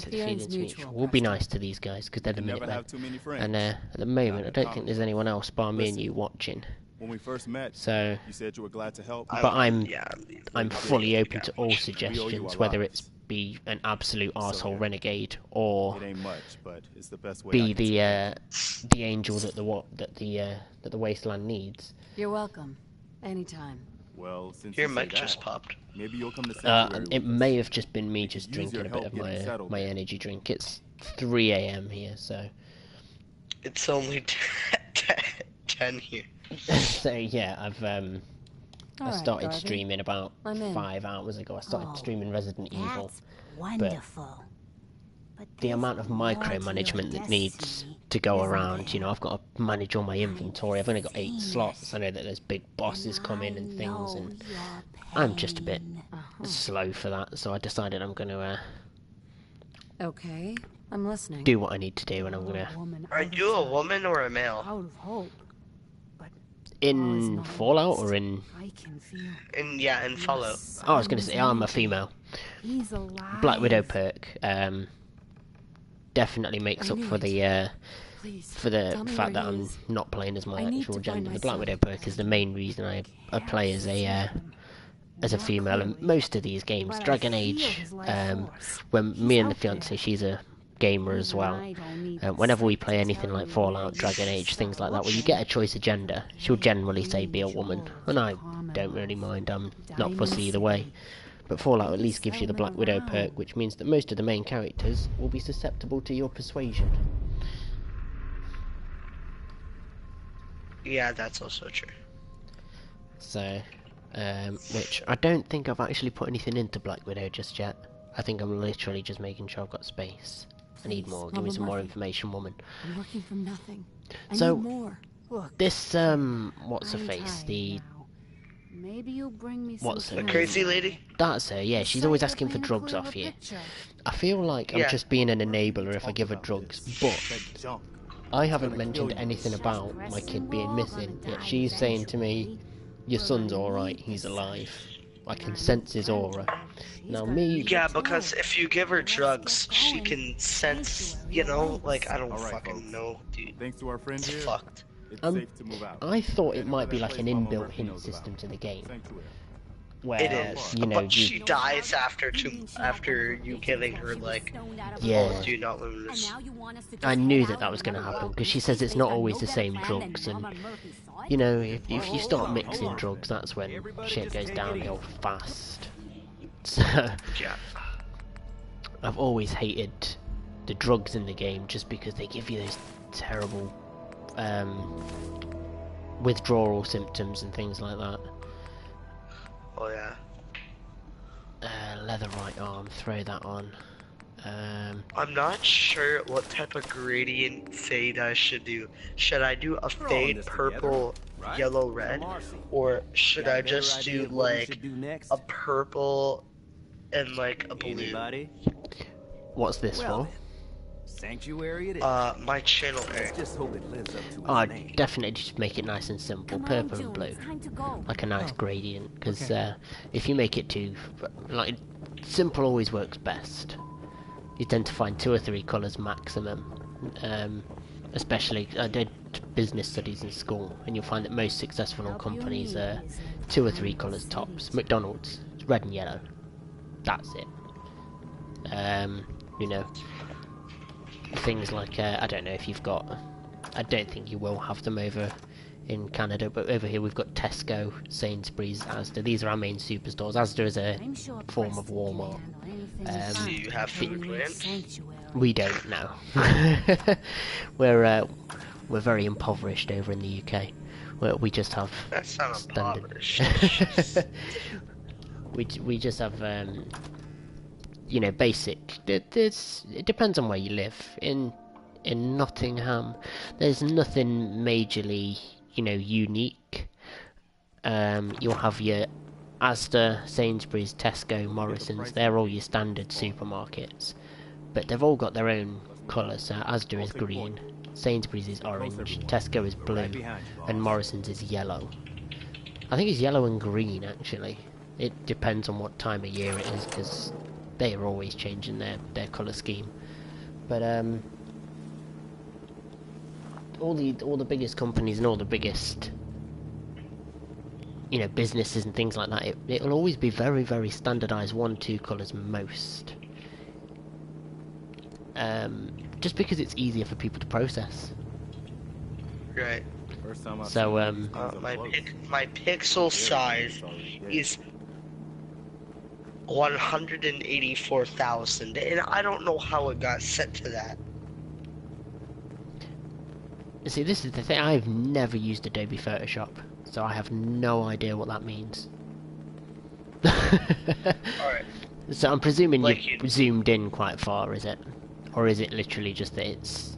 feelings mutual. We'll be nice to these guys because they're the Minutemen. And at the moment, I don't think there's anyone else bar me and you watching. When we first met, so you said you were glad to help. But I'm fully open to all suggestions, whether it's be an absolute arsehole renegade or it ain't much, but it's the best way be the angel that the wasteland needs. You're welcome. Anytime. Well, since your mic just popped. Maybe you'll come to it may have just been me just drinking a bit of my energy drink. It's 3 AM here, so it's only 10 here. So yeah, I started streaming about 5 hours ago. I started streaming Resident Evil. Wonderful. the amount of micromanagement that needs to go around. You know, I've got to manage all my inventory. I've only got 8 slots. I know that there's big bosses coming and things, and I'm just a bit slow for that. So I decided I'm going to Okay, I'm listening. do what I need to do, and I'm going to... Are you a woman or a male? Out of hope. In Fallout or in... In Fallout. Oh, I was going to say, I'm a female. He's alive. Black Widow perk definitely makes up for the fact that I'm not playing as my actual gender. The Black Widow perk is the main reason I play as a female in most of these games. Dragon Age, when me and the fiance, she's a gamer as well. Whenever we play anything like Fallout, Dragon Age, things like that, where you get a choice of gender, she'll generally say be a woman, and I don't really mind. I'm not fussy either way. But Fallout at least gives you the Black Widow perk, which means that most of the main characters will be susceptible to your persuasion. Yeah, that's also true. So, which I don't think I've actually put anything into Black Widow just yet. I think I'm literally just making sure I've got space. I need more. Give me some more information, woman. I'm looking for nothing. I So, need more. Look, this, what's her face? The... maybe you'll bring me What's some her? The crazy lady? That's her, yeah. She's always asking for drugs off you. I feel like I'm just being an enabler if I give her drugs, but I haven't mentioned anything about my kid being missing, yet she's saying to me, your son's alright, he's alive. I can sense his aura. Now me... Yeah, because if you give her drugs, she can sense, you know, like, I don't fucking know, dude. Thanks to our friend it's here, fucked. it's safe to move out. I thought it might be like an inbuilt hint system to the game. Where, It is, you know, but she dies after you giving her, like, yeah. oh, do not lose. I knew that was going to happen, because she says it's not always the same drugs, and, you know, if you start mixing drugs, that's when shit goes downhill fast. So, yeah. I've always hated the drugs in the game, just because they give you those terrible withdrawal symptoms and things like that. Oh yeah. Leather right arm, throw that on. I'm not sure what type of gradient fade I should do. Should I do a fade purple, yellow, red? Or should I just do like a purple and like a blue? What's this for? Sanctuary it is. My channel A. Just hope it lives up to Oh, definitely just make it nice and simple, purple and blue, like a nice gradient. Because if you make it too, like, simple always works best. You tend to find 2 or 3 colours maximum. Especially, I did business studies in school, and you'll find that most successful companies are 2 or 3 colours tops. McDonald's, it's red and yellow. That's it. You know. Things like, I don't know if you've got, I don't think you will have them over in Canada, but over here we've got Tesco, Sainsbury's, Asda. These are our main superstores. Asda is a form of Walmart. Do you have Foodland? We don't know. We're very impoverished over in the UK. We just have That's not standard. impoverished. we just have you know, basic. It depends on where you live. In Nottingham, there's nothing majorly, you know, unique. You'll have your Asda, Sainsbury's, Tesco, Morrison's. They're all your standard supermarkets, but they've all got their own colours. So Asda is green, Sainsbury's is orange, Tesco is blue, and Morrison's is yellow. I think it's yellow and green actually. It depends on what time of year it is, because they are always changing their colour scheme. But all the biggest companies and all the biggest, you know, businesses and things like that, it'll always be very, very standardised, 1-2 colours most. Just because it's easier for people to process. Right. So my pixel size is 184,000, and I don't know how it got set to that. See, this is the thing. I've never used Adobe Photoshop, so I have no idea what that means. Alright. So I'm presuming like you've zoomed in quite far, is it? Or is it literally just that it's...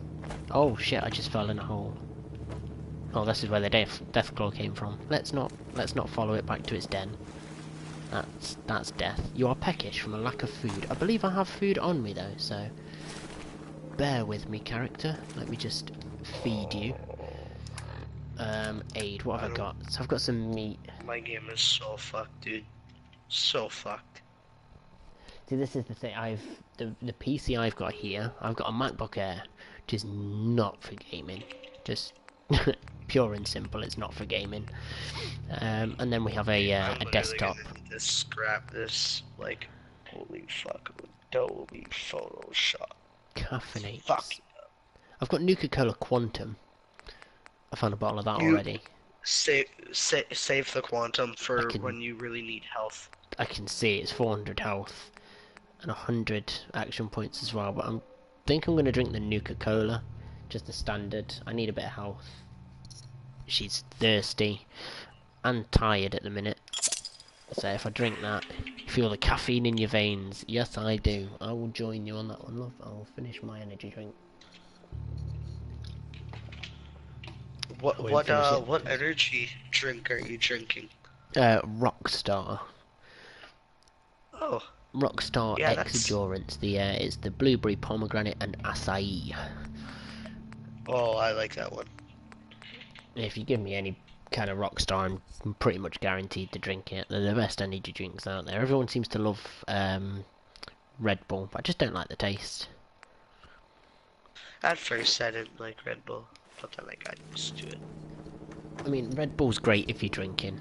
Oh shit, I just fell in a hole. Oh, this is where the Deathclaw came from. Let's not follow it back to its den. That's death. You are peckish from a lack of food. I believe I have food on me though, so bear with me, character. Let me just feed you. Aid. What have I got? So I've got some meat. My game is so fucked, dude. So fucked. See, this is the thing. The PC I've got here. I've got a MacBook Air, which is not for gaming. Just pure and simple. It's not for gaming. And then we have a desktop. This scrap this, like, holy fuck, Adobe Photoshop. Caffeinate. Fuck. I've got Nuka-Cola Quantum. I found a bottle of that already. Save the Quantum for when you really need health. I can see it's 400 health and 100 action points as well, but I think I'm going to drink the Nuka-Cola, just the standard. I need a bit of health. She's thirsty and tired at the minute, so if I drink that, you feel the caffeine in your veins. Yes, I do. I will join you on that one, love. I'll finish my energy drink. What energy drink are you drinking? Rockstar. Oh. Rockstar X Endurance. It's the blueberry, pomegranate, and acai. Oh, I like that one. If you give me any kind of Rockstar, I'm pretty much guaranteed to drink it. They're the best energy drinks out there. Everyone seems to love Red Bull, but I just don't like the taste. At first, I didn't like Red Bull, but then I got used to it. I mean, Red Bull's great if you're drinking.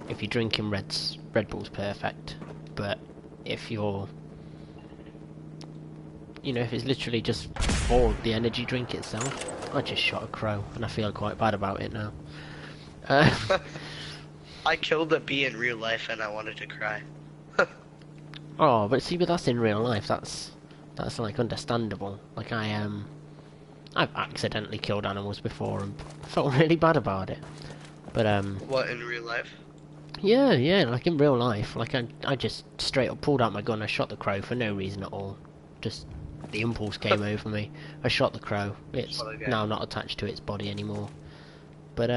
If you're drinking Red Bull's perfect. But if you're... You know, if it's literally just for the energy drink itself... I just shot a crow, and I feel quite bad about it now. I killed a bee in real life, and I wanted to cry. Oh, but see, but that's in real life. That's like understandable. Like I've accidentally killed animals before and felt really bad about it. But What, in real life? Yeah, like in real life. Like I just straight up pulled out my gun. I shot the crow for no reason at all. Just the impulse came over me. I shot the crow. It's now not attached to its body anymore. But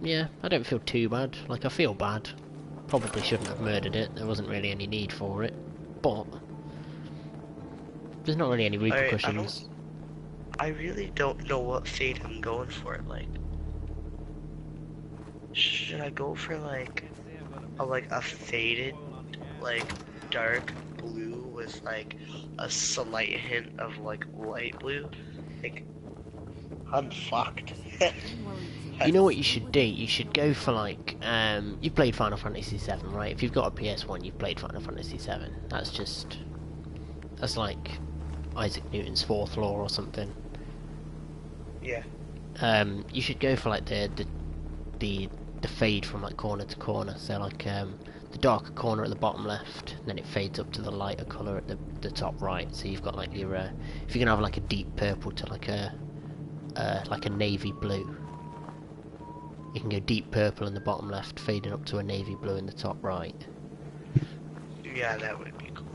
yeah, I don't feel too bad. Like I feel bad. Probably shouldn't have murdered it. There wasn't really any need for it. But there's not really any repercussions. I really don't know what fade I'm going for. Like, should I go for like a faded, like dark blue with like a slight hint of like light blue? Like, I'm fucked. You know what you should do? You should go for like, you've played Final Fantasy VII, right? If you've got a PS1, you've played Final Fantasy VII. That's like Isaac Newton's fourth law or something. Yeah. You should go for like the fade from like corner to corner. So like the darker corner at the bottom left, and then it fades up to the lighter colour at the top right. So you've got like your if you're gonna have like a deep purple to like a navy blue. You can go deep purple in the bottom left, fading up to a navy blue in the top right. Yeah, that would be cool.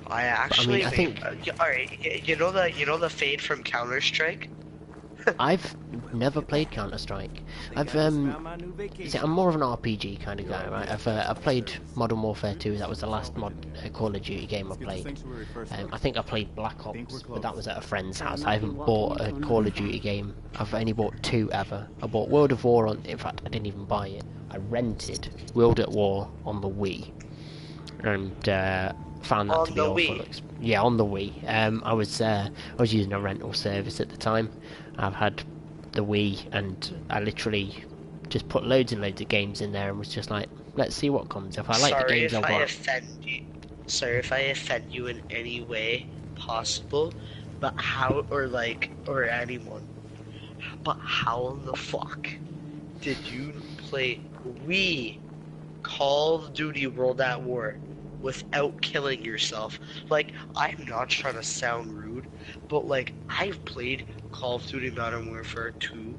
I think alright, you know the fade from Counter-Strike? I've never played Counter-Strike. I'm more of an RPG kind of guy, right? I've played Modern Warfare 2. That was the last Call of Duty game I played. I think I played Black Ops, but that was at a friend's house. I haven't bought a Call of Duty game. I've only bought 2 ever. I bought World of War in fact, I didn't even buy it. I rented World at War on the Wii, and found that to be awful. Yeah, on the Wii. I was using a rental service at the time. I've had the Wii, and I literally just put loads and loads of games in there and was just like, let's see what comes. If I like the games I want. Sorry if I offend you in any way possible, but how, or anyone, but how in the fuck did you play Wii Call of Duty World at War without killing yourself? Like, I'm not trying to sound rude, but like, I've played Call of Duty Modern Warfare 2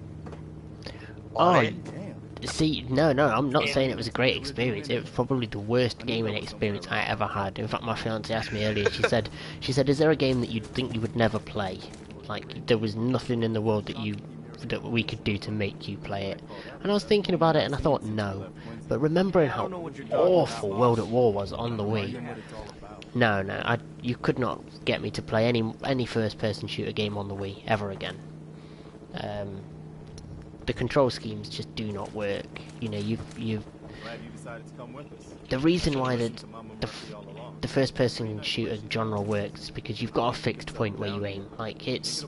on it, See, no, I'm not saying it was a great experience. It was probably the worst gaming experience I ever had. In fact, my fiance asked me earlier. She said, "Is there a game that you'd think you would never play? Like there was nothing in the world that we could do to make you play it." And I was thinking about it, and I thought no. But remembering how awful World at War was on the Wii, no, you could not get me to play any first-person shooter game on the Wii ever again. The control schemes just do not work. You know, you've Glad you decided to come with us. the reason why the first-person shooter genre works is because you've got a fixed point where you aim. Like it's,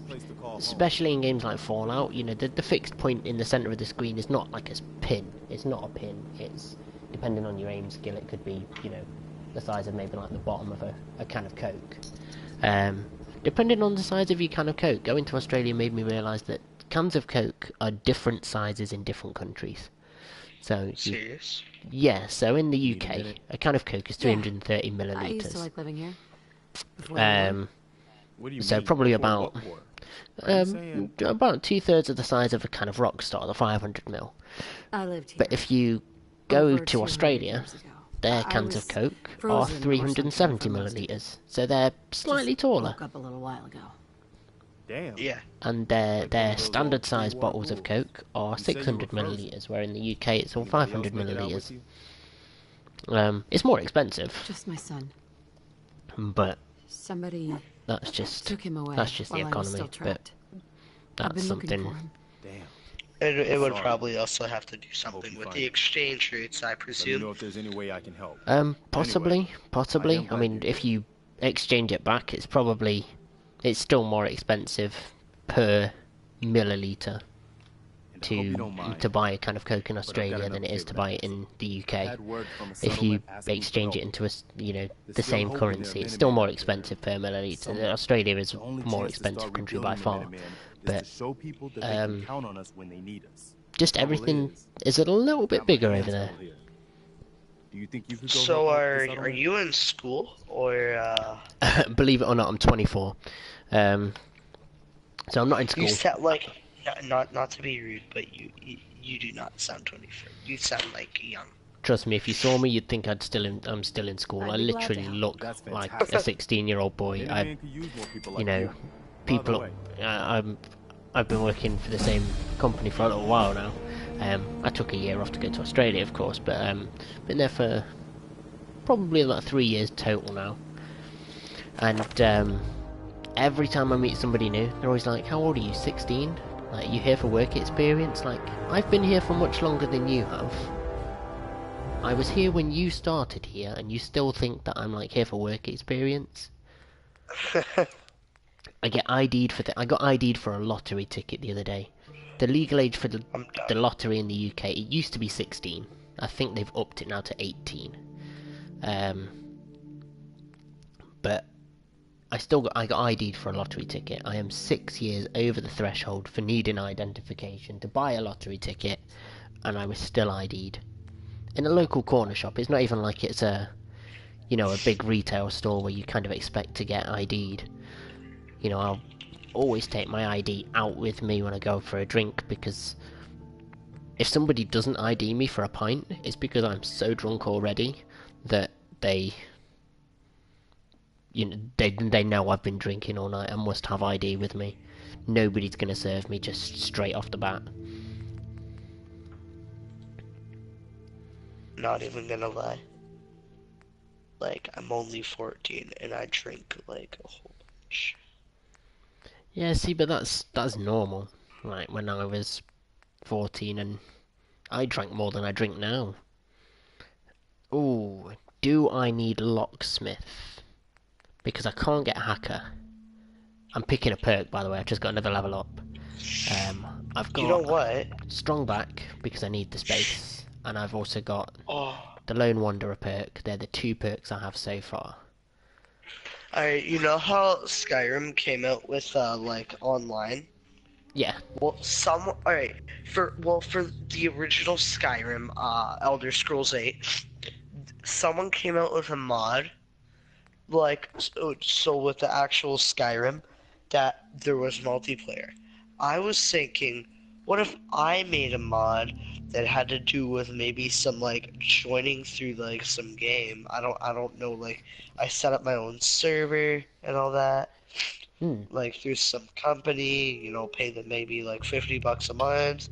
especially in games like Fallout, you know, the fixed point in the center of the screen is not like a pin. It's not a pin. It's depending on your aim skill. It could be, you know, the size of maybe like the bottom of a can of Coke. Depending on the size of your can of Coke, going to Australia made me realise that cans of Coke are different sizes in different countries. So serious? Yeah, so in the UK, a can of Coke is 330 milliliters. I used to like living here. So probably about about 2/3 of the size of a can of Rockstar, the 500 ml. I lived here. But if you go to Australia, their cans of Coke are 370 milliliters, so they're slightly taller. Woke up a little while ago. Damn. Yeah. And their standard size bottles of Coke are 600 milliliters, where in the UK it's all 500 milliliters. It's more expensive. Just my son. But somebody that's just took him away. That's just the economy. But that's something. It would probably also have to do something with the exchange rates, I presume. Let me know if there's any way I can help. Possibly. I mean, if you exchange it back, it's still more expensive per milliliter to buy a can of Coke in Australia than it is to buy it in the UK. If you exchange it into the same currency, it's still more expensive per milliliter. Australia is a more expensive country by far. But just everything is a little bit bigger over there. So are you in school or? Believe it or not, I'm 24. So I'm not in school. You sound like not to be rude, but you do not sound 24. You sound like young. Trust me, if you saw me, you'd think I'm still in school. I literally look like a 16-year-old boy. I've been working for the same company for a little while now. I took a year off to go to Australia, of course, but been there for probably about 3 years total now. And every time I meet somebody new, they're always like, "How old are you? 16? Like, you here for work experience?" Like, I've been here for much longer than you have. I was here when you started here, and you still think that I'm like here for work experience. I got ID'd for a lottery ticket the other day. The legal age for the lottery in the UK, it used to be 16. I think they've upped it now to 18. But I got ID'd for a lottery ticket. I am 6 years over the threshold for needing identification to buy a lottery ticket, and I was still ID'd. In a local corner shop. It's not even like it's a big retail store where you kind of expect to get ID'd. I'll always take my ID out with me when I go for a drink, because if somebody doesn't ID me for a pint, it's because I'm so drunk already that they know I've been drinking all night and must have ID with me. Nobody's gonna serve me just straight off the bat. Not even gonna lie. Like, I'm only 14 and I drink like a whole bunch. Yeah, see, but that's normal. Like, when I was 14 and I drank more than I drink now. Ooh, do I need locksmith? Because I can't get hacker. I'm picking a perk, by the way. I've just got another level up. I've got, you know what? Strong back, because I need the space. And I've also got the Lone Wanderer perk. They're the 2 perks I have so far. Alright, you know how Skyrim came out with, like, online? Yeah. Well, alright, for the original Skyrim, Elder Scrolls 8, someone came out with a mod, like, so with the actual Skyrim, that there was multiplayer. I was thinking, What if I made a mod that had to do with maybe some like joining through like some game? I don't know. Like I set up my own server and all that. Like through some company, you know, pay them maybe like $50 a month.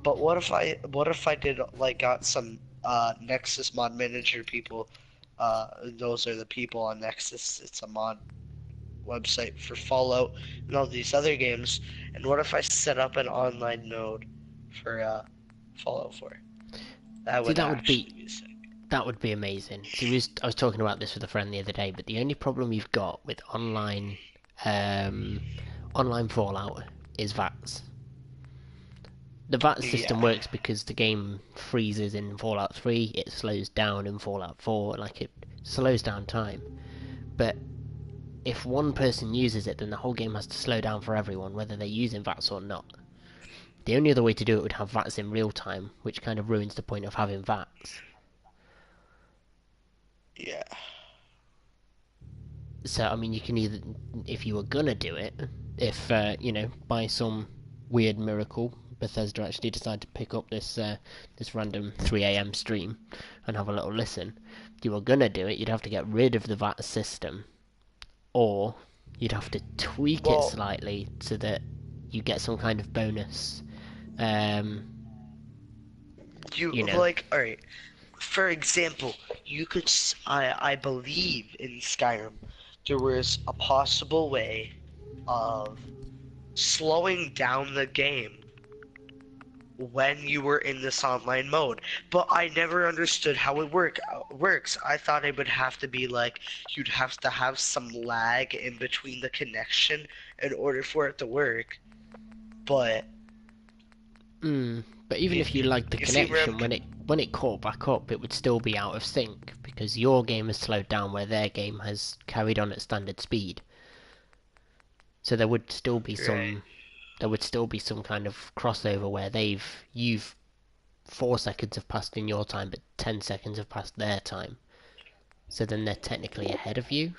But what if I did like got some Nexus mod manager people? Those are the people on Nexus. It's a mod website for Fallout and all these other games. And what if I set up an online node for Fallout 4? That would be sick. That would be amazing. See, I was talking about this with a friend the other day, but the only problem you've got with online Fallout is VATS. The VATS system works because the game freezes in Fallout 3, it slows down in Fallout 4, like it slows down time. But if one person uses it, then the whole game has to slow down for everyone, whether they're using VATS or not. The only other way to do it would have VATS in real time, which kind of ruins the point of having VATS. Yeah. So, I mean, you can either, if you were gonna do it, if, you know, by some weird miracle, Bethesda actually decide to pick up this this random 3 AM stream and have a little listen, if you were gonna do it, you'd have to get rid of the VATS system, or you'd have to tweak it slightly so that you get some kind of bonus. You know. Like, alright, for example, you could, I believe in Skyrim, there was a possible way of slowing down the game when you were in this online mode, but I never understood how it works. I thought it would have to be like, you'd have to have some lag in between the connection in order for it to work, but... But even if you lagged the connection, when it caught back up, it would still be out of sync, because your game has slowed down where their game has carried on at standard speed. So there would still be some kind of crossover where you've 4 seconds have passed in your time, but 10 seconds have passed their time. So then they're technically ahead of you.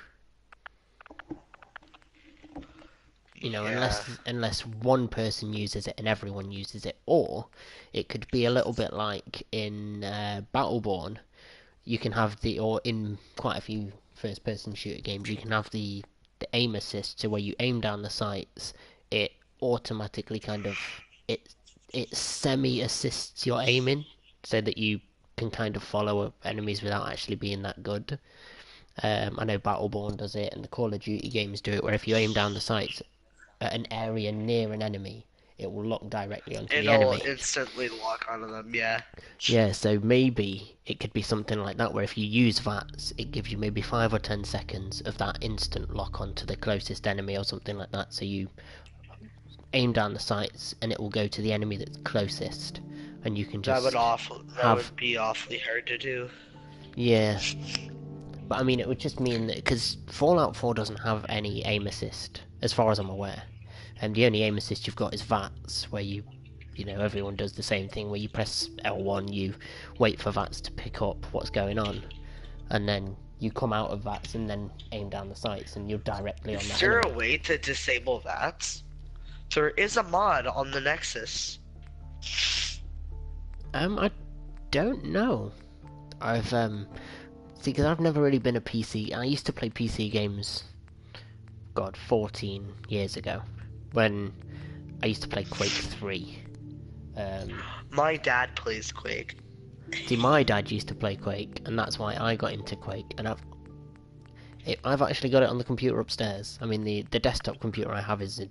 You know, unless one person uses it and everyone uses it, or it could be a little bit like in Battleborn. You can have or in quite a few first-person shooter games, you can have the aim assist, so where you aim down the sights, it automatically kind of it semi-assists your aiming, so that you can kind of follow enemies without actually being that good. I know Battleborn does it, and the Call of Duty games do it, where if you aim down the sights at an area near an enemy, it will lock directly onto the enemy. It'll instantly lock onto them, yeah. Yeah, so maybe it could be something like that, where if you use VATS, it gives you maybe 5 or 10 seconds of that instant lock onto the closest enemy or something like that, so you aim down the sights and it will go to the enemy that's closest, and you can just that would be awfully hard to do. Yeah. But I mean, it would just mean that, because Fallout 4 doesn't have any aim assist, as far as I'm aware. And the only aim assist you've got is VATS, where you know, everyone does the same thing, where you press L1, you wait for VATS to pick up what's going on, and then you come out of VATS and then aim down the sights, and you're directly on that. Is there a way to disable VATS? There is a mod on the Nexus. I don't know. See, because I've never really been a PC. I used to play PC games, 14 years ago, when I used to play Quake 3. My dad plays Quake. See, my dad used to play Quake, and that's why I got into Quake, and I've actually got it on the computer upstairs. I mean, the desktop computer I have is an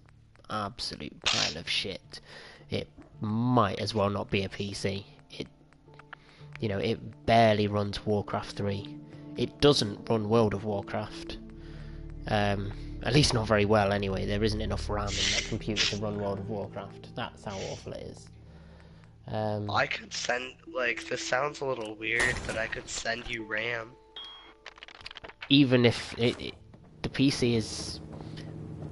absolute pile of shit. It might as well not be a PC. It barely runs Warcraft 3. It doesn't run World of Warcraft. At least not very well anyway. There isn't enough RAM in that computer to run World of Warcraft. That's how awful it is. I could send, this sounds a little weird, but I could send you RAM. Even if the PC is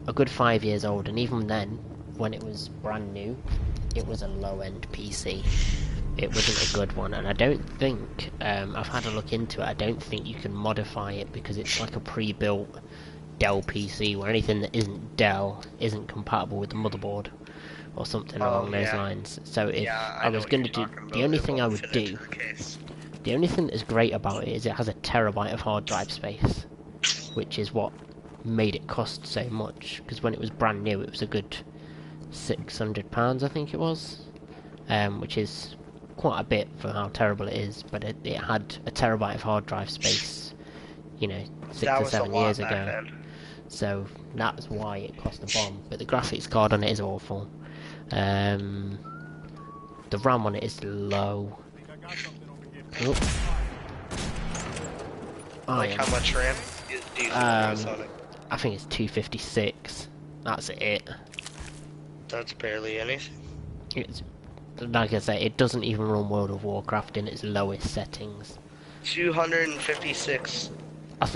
a good 5 years old, and even then, when it was brand new, it was a low-end PC. It wasn't a good one, and I don't think, I've had a look into it, I don't think you can modify it, because it's like a pre-built Dell PC, where anything that isn't Dell isn't compatible with the motherboard, or something along those lines. So if I was going to do, the only thing I would do, the only thing that's great about it is it has a terabyte of hard drive space, which is what made it cost so much. Because when it was brand new, it was a good £600, I think it was, which is quite a bit for how terrible it is. But it had a terabyte of hard drive space, you know, 6 or 7 years ago. So that's why it cost a bomb. But the graphics card on it is awful. The RAM on it is low. Like how much RAM do you use on it? I think it's 256. That's it. That's barely anything. It's, like I say, it doesn't even run World of Warcraft in its lowest settings. 256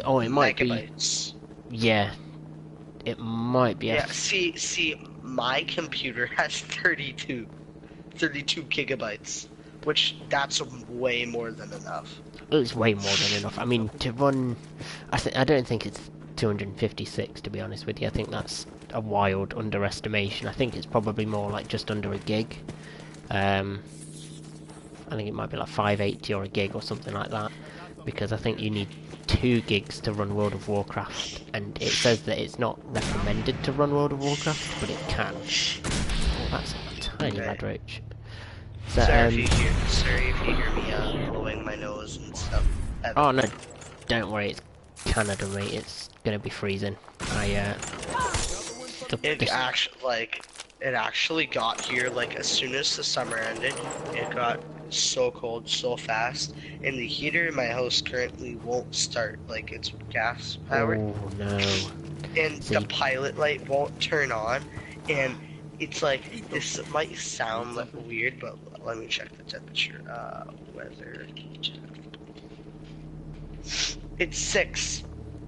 oh, it might megabytes. Be. Yeah. It might be. Yeah, see, my computer has 32 gigabytes, which that's way more than enough. It's way more than enough. I mean, to run, I don't think it's 256, to be honest with you. I think that's a wild underestimation. I think it's probably more like just under a gig. I think it might be like 580 or a gig or something like that, because I think you need 2 gigs to run World of Warcraft, and it says that it's not recommended to run World of Warcraft, but it can. Oh, that's a tiny red roach. So, sorry if you hear me blowing my nose and stuff. Oh no, don't worry, it's Canada, mate. It's gonna be freezing. It actually got here like as soon as the summer ended. It got so cold so fast, and the heater in my house currently won't start. Like, it's gas powered. Oh no. And the pilot light won't turn on, and it's like, this might sound like weird, but let me check the temperature. Weather. It's 6,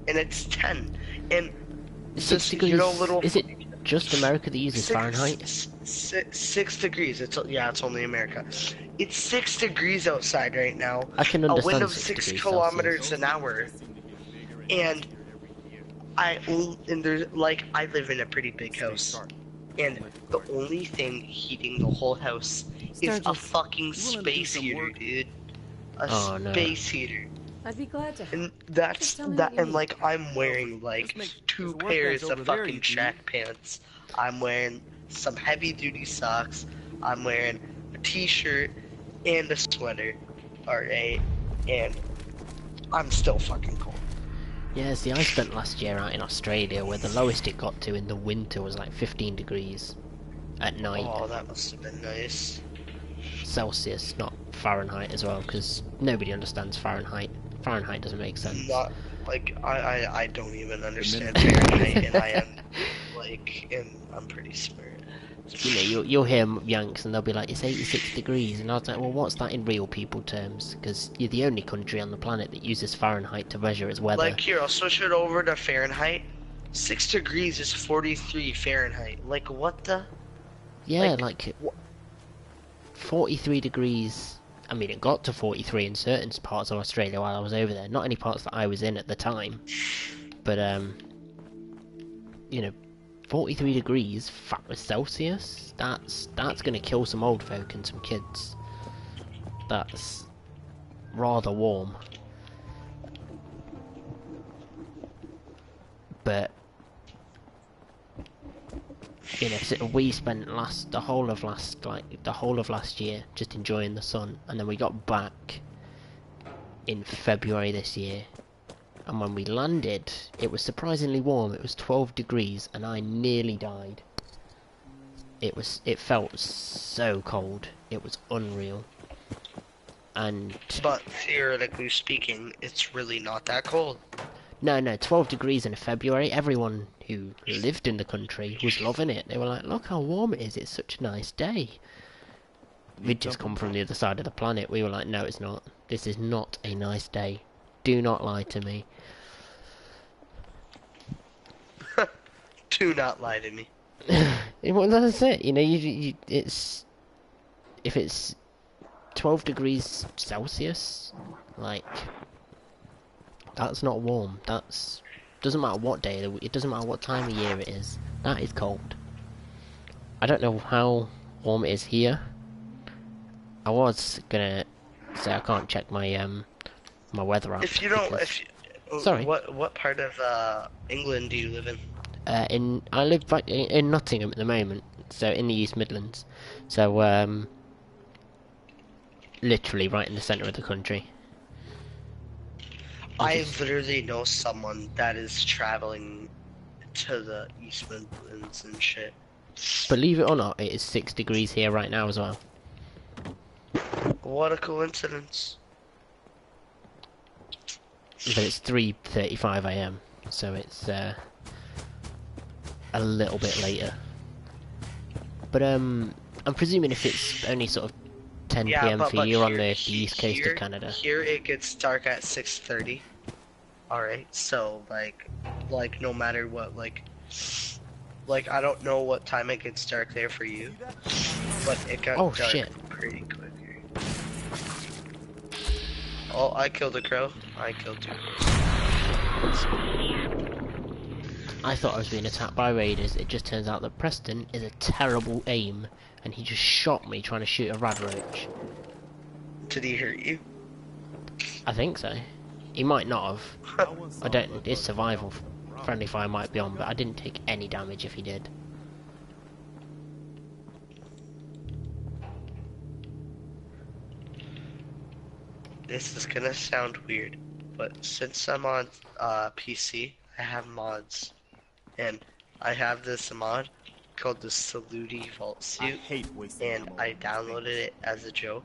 and it's 10, and 6 degrees. You know, is it just America that uses Fahrenheit? 6 degrees. It's only America. It's 6 degrees outside right now. I can understand. A wind of 6 kilometers an hour, and I live in a pretty big house, and the only thing heating the whole house is a fucking space heater, dude. A space heater. I'd be glad to. And that's that, and like I'm wearing like 2 pairs of fucking track pants. I'm wearing some heavy duty socks. I'm wearing a t-shirt and a sweater, and I'm still fucking cold. Yeah, see, I spent last year out in Australia, where the lowest it got to in the winter was like 15 degrees at night. Oh, that must have been nice. Celsius, not Fahrenheit as well, because nobody understands Fahrenheit. Fahrenheit doesn't make sense. Not like I don't even understand Fahrenheit, and I am and I'm pretty smart. You know, you'll hear Yanks and they'll be like, it's 86 degrees, and I was like, well, what's that in real people terms? Because you're the only country on the planet that uses Fahrenheit to measure its weather. Like, here, I'll switch it over to Fahrenheit. 6 degrees is 43 Fahrenheit. Like, what the? Yeah, like 43 degrees. I mean, it got to 43 in certain parts of Australia while I was over there. Not any parts that I was in at the time. But, you know, 43 degrees Celsius, that's gonna kill some old folk and some kids. That's rather warm. But you know, so we spent the whole of last year just enjoying the sun, and then we got back in February this year. And when we landed, it was surprisingly warm. It was 12 degrees, and I nearly died. It felt so cold. It was unreal. But theoretically speaking, it's really not that cold. No, 12 degrees in February. Everyone who lived in the country was loving it. They were like, look how warm it is. It's such a nice day. We'd just come from the other side of the planet. We were like, no, it's not. This is not a nice day. Do not lie to me. Do not lie to me. Well, that's it. You know, it's if it's 12 degrees Celsius, like that's not warm. Doesn't matter what day. It doesn't matter what time of year it is. That is cold. I don't know how warm it is here. I was gonna say I can't check my my weather app. If you don't, because... Sorry. What part of England do you live in? I live right in Nottingham at the moment, so in the East Midlands. So literally right in the centre of the country. I literally know someone that is traveling to the East Midlands and shit. Believe it or not, it is 6 degrees here right now as well. What a coincidence. But it's 3:35 AM, so it's a little bit later. But I'm presuming if it's only sort of 10 PM for you on the east coast of Canada. Here it gets dark at 6:30. Alright, so like no matter what, like I don't know what time it gets dark there for you, but it got dark pretty quick here. Oh, I killed a crow. I killed 2 crows. I thought I was being attacked by raiders. It just turns out that Preston is a terrible aim, and he just shot me trying to shoot a rad roach. Did he hurt you? I think so. He might not have. I don't. His survival friendly fire might be on, but I didn't take any damage if he did. This is gonna sound weird, but since I'm on PC, I have mods, and I have this mod called the Saluti Vault Suit, and I downloaded it as a joke,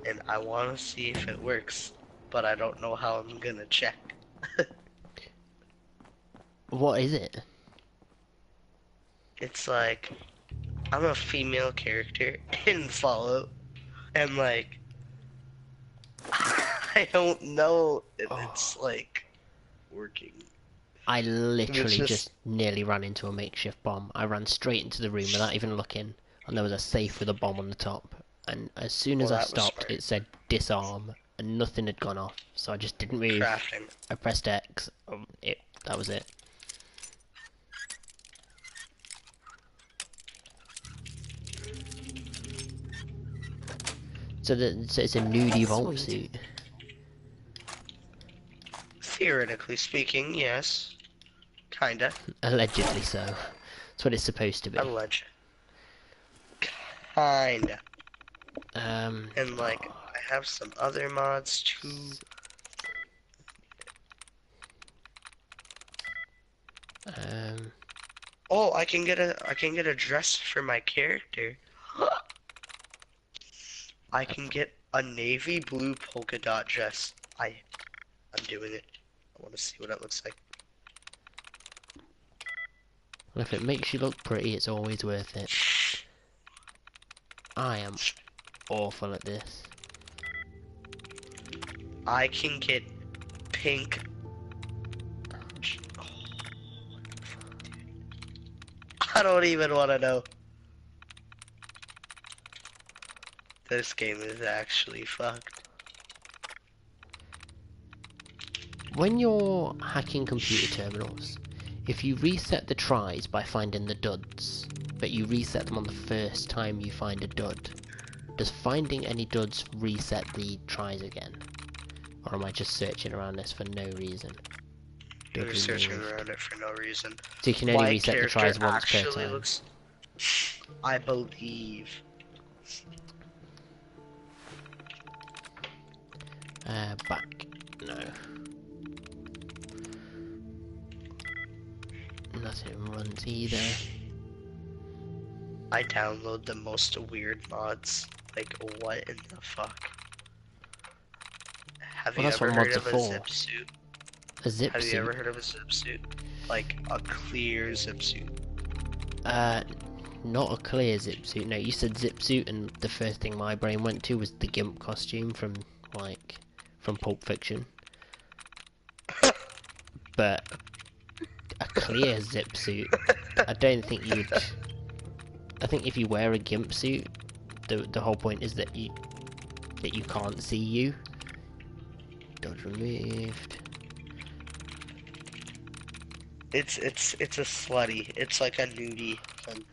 and I want to see if it works, but I don't know how I'm gonna check. What is it? It's like, I'm a female character in Fallout, and like, I don't know if it's like working. I literally just nearly ran into a makeshift bomb. I ran straight into the room without even looking, and there was a safe with a bomb on the top. And as soon as I stopped, it said disarm, and nothing had gone off. So I just didn't move. Crafting. I pressed X. That was it. So it's a nudie vault suit. Theoretically speaking, yes. Kinda. Allegedly so. That's what it's supposed to be. Alleged. Kinda. And like, I have some other mods too. Oh, I can get a dress for my character. I can get a navy blue polka dot dress. I'm doing it. I want to see what it looks like. Well, if it makes you look pretty, it's always worth it. I am awful at this. I can get pink. Oh, I don't even want to know. This game is actually fucked. When you're hacking computer terminals, if you reset the tries by finding the duds, but you reset them on the first time you find a dud, does finding any duds reset the tries again? Or am I just searching around this for no reason? You're searching around it for no reason. So you can only reset the tries once per time. I believe. Back. No. Nothing runs either. I download the most weird mods. Like, what in the fuck? Have you ever heard of a zip suit? A zip suit? Have you ever heard of a zip suit? Like, a clear zip suit. Not a clear zip suit. No, you said zip suit, and the first thing my brain went to was the GIMP costume from, like, from Pulp Fiction. But a clear zip suit, I don't think you'd... I think if you wear a GIMP suit, the whole point is that you can't see you. Dodge removed. It's a slutty. It's like a nudie thing.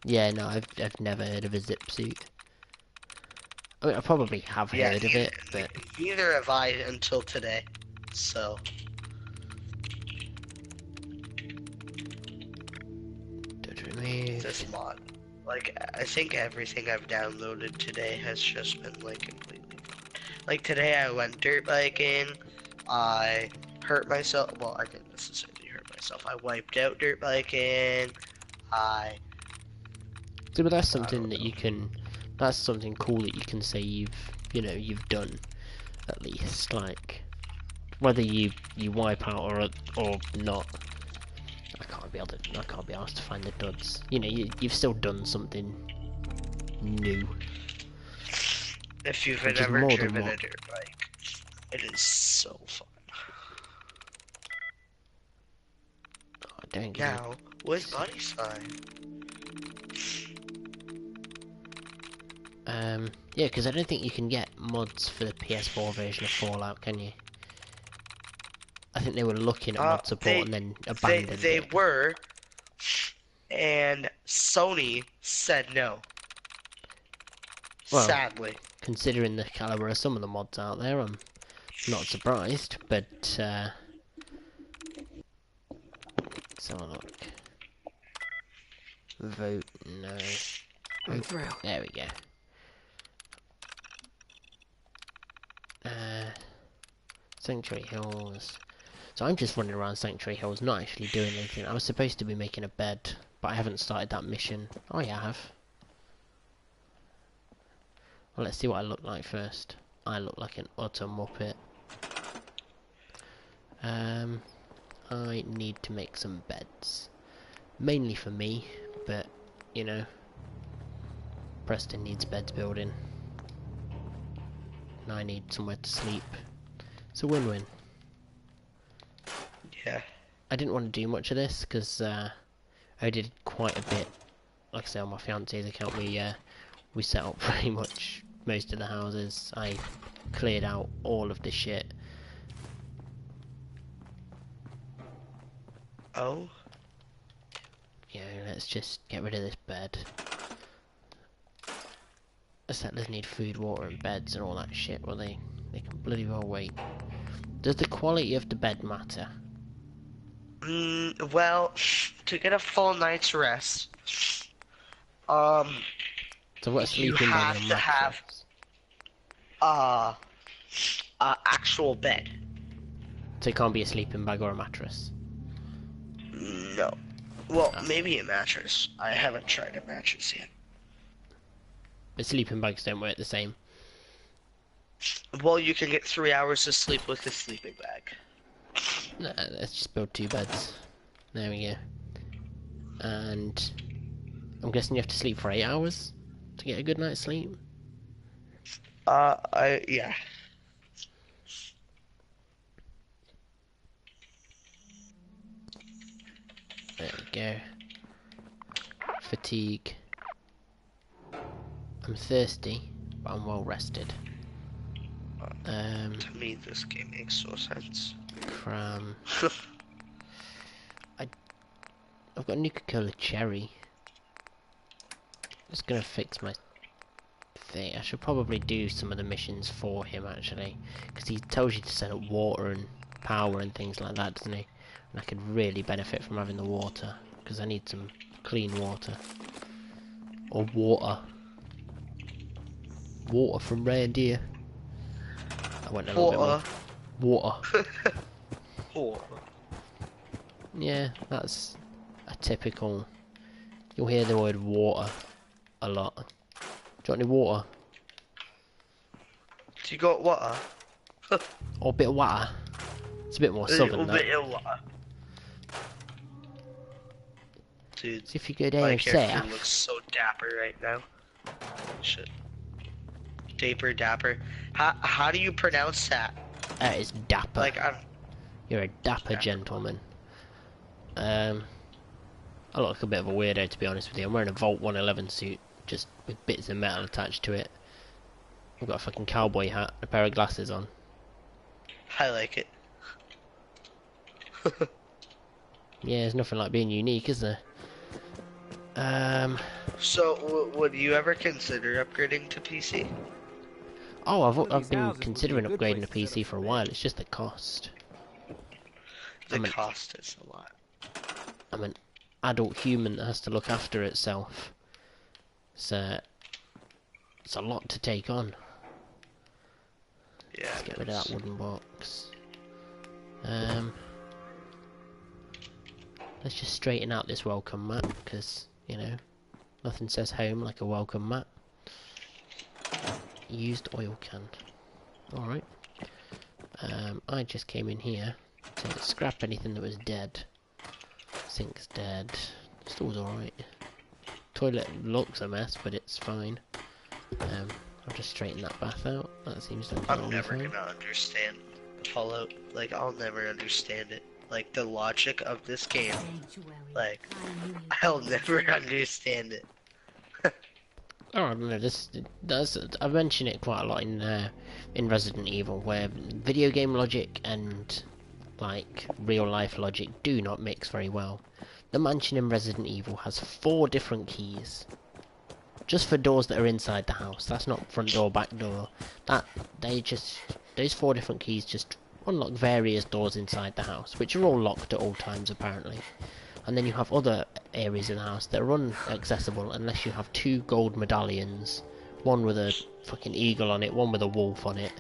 Yeah, no, I've never heard of a zip suit. I mean, I probably have heard of it, but neither have I until today. So. This mod. Like, I think everything I've downloaded today has just been, like, completely fun. Like, today I went dirt biking, I hurt myself, well, I didn't necessarily hurt myself, I wiped out dirt biking, See, but that's something that you can, that's something cool that you can say you've done, at least, like, whether you wipe out or not. I can't be asked to find the duds. You know, you've still done something new. If you've ever driven a dirt bike, it is so fun. Oh, dang it. Now, with Buddy Sign. Yeah, because I don't think you can get mods for the PS4 version of Fallout, can you? I think they were looking at mod support and then abandoned it. They were, and Sony said no. Well, sadly. Considering the caliber of some of the mods out there, I'm not surprised, but let's have a look. Vote no. I'm through. There we go. Sanctuary Hills. So I'm just running around Sanctuary Hills, not actually doing anything. I was supposed to be making a bed, but I haven't started that mission. Oh yeah, I have. Well, let's see what I look like first. I look like an utter muppet. I need to make some beds. Mainly for me, but, you know, Preston needs beds building. And I need somewhere to sleep. It's a win-win. Yeah. I didn't want to do much of this, because I did quite a bit. Like I say, on my fiance's account, we set up pretty much most of the houses. I cleared out all of the shit. Oh? Yeah, let's just get rid of this bed. The settlers need food, water and beds and all that shit, well they can bloody well wait. Does the quality of the bed matter? Well, to get a full night's rest, so what, a sleeping you bag have and a to mattress? have actual bed. So it can't be a sleeping bag or a mattress? No. Well, maybe a mattress. I haven't tried a mattress yet. But sleeping bags don't work the same. Well, you can get 3 hours of sleep with a sleeping bag. Nah, let's just build 2 beds. There we go. And I'm guessing you have to sleep for 8 hours to get a good night's sleep? Yeah. There we go. Fatigue. I'm thirsty, but I'm well rested. To me, this game makes no sense. Cram. I've got a Nuka-Cola Cherry. Just gonna fix my thing. I should probably do some of the missions for him actually, because he tells you to set up water and power and things like that, doesn't he? And I could really benefit from having the water, because I need some clean water. Or water. Water from reindeer. I went a little bit more. Water. Water. Yeah, that's a typical. You'll hear the word water a lot. Do you want any water? Do you got water? Or a bit of water. It's a bit more southern, A bit of water. Dude, see if you go down my and character looks so dapper right now. Shit. Dapper. How do you pronounce that? It's dapper. Like You're a dapper gentleman. I look like a bit of a weirdo, to be honest with you. I'm wearing a Vault 111 suit, just with bits of metal attached to it. I've got a fucking cowboy hat, a pair of glasses on. I like it. Yeah, there's nothing like being unique, is there? So, would you ever consider upgrading to PC? Oh, I've been considering upgrading to PC for a while. It's just the cost. The cost is a lot. I'm an adult human that has to look after itself. So it's a lot to take on. Yeah. Let's get rid of that wooden box. Let's just straighten out this welcome mat, because, you know, nothing says home like a welcome mat. Used oil can. Alright. I just came in here to scrap anything that was dead. Sink's dead. Stool's alright. Toilet looks a mess, but it's fine. I'll just straighten that bath out. That seems like I'm never gonna understand Fallout. Like, I'll never understand it. Like, the logic of this game. Like, I'll never understand it. Oh, I don't know. I mention it quite a lot in Resident Evil, where video game logic and like real life logic do not mix very well. The mansion in Resident Evil has 4 different keys, just for doors that are inside the house. That's not front door, back door. Those 4 different keys just unlock various doors inside the house, which are all locked at all times apparently. And then you have other areas in the house that are inaccessible unless you have 2 gold medallions, one with a fucking eagle on it, one with a wolf on it,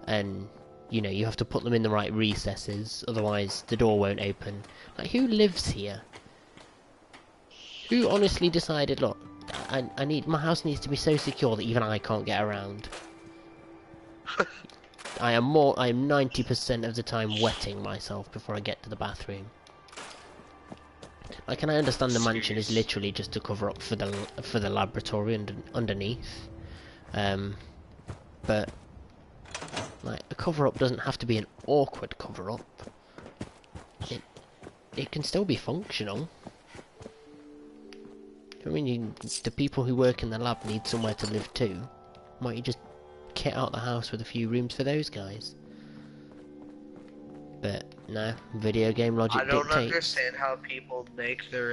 and you know, you have to put them in the right recesses, otherwise the door won't open. Like, who lives here? Who honestly decided, look, my house needs to be so secure that even I can't get around? I am 90% of the time wetting myself before I get to the bathroom. Like, can I understand the mansion is literally just to cover up for the laboratory underneath, but like, a cover-up doesn't have to be an awkward cover-up. It can still be functional. I mean, the people who work in the lab need somewhere to live too. Why don't you just kit out the house with a few rooms for those guys? But no, video game logic I don't dictates. understand how people make their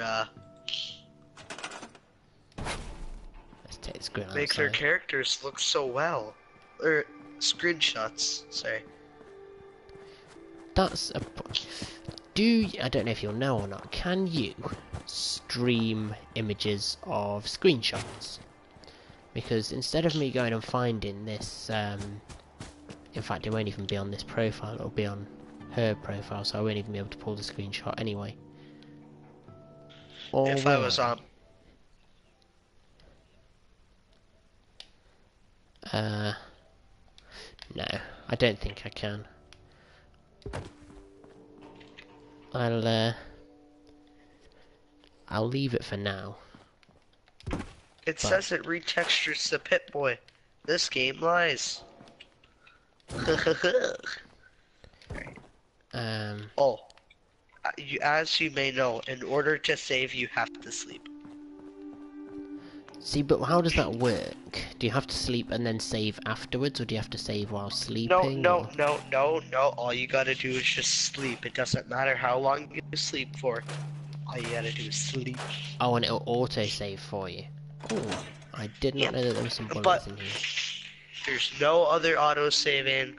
Let's take the screen make outside. their characters look so well, or screenshots. Sorry. That's a. I don't know if you'll know or not. Can you stream images of screenshots? Because instead of me going and finding this, in fact, it won't even be on this profile. It'll be on her profile, so I won't even be able to pull the screenshot anyway. Or if I was on. No, I don't think I can. I'll leave it for now. It says it retextures the Pip-Boy. This game lies. Oh, as you may know, in order to save, you have to sleep. See, but how does that work? Do you have to sleep and then save afterwards, or do you have to save while sleeping? No. All you gotta do is just sleep. It doesn't matter how long you sleep for. All you gotta do is sleep. Oh, and it'll auto-save for you. Oh, I did not know that there was some bullets in here. There's no other auto-saving.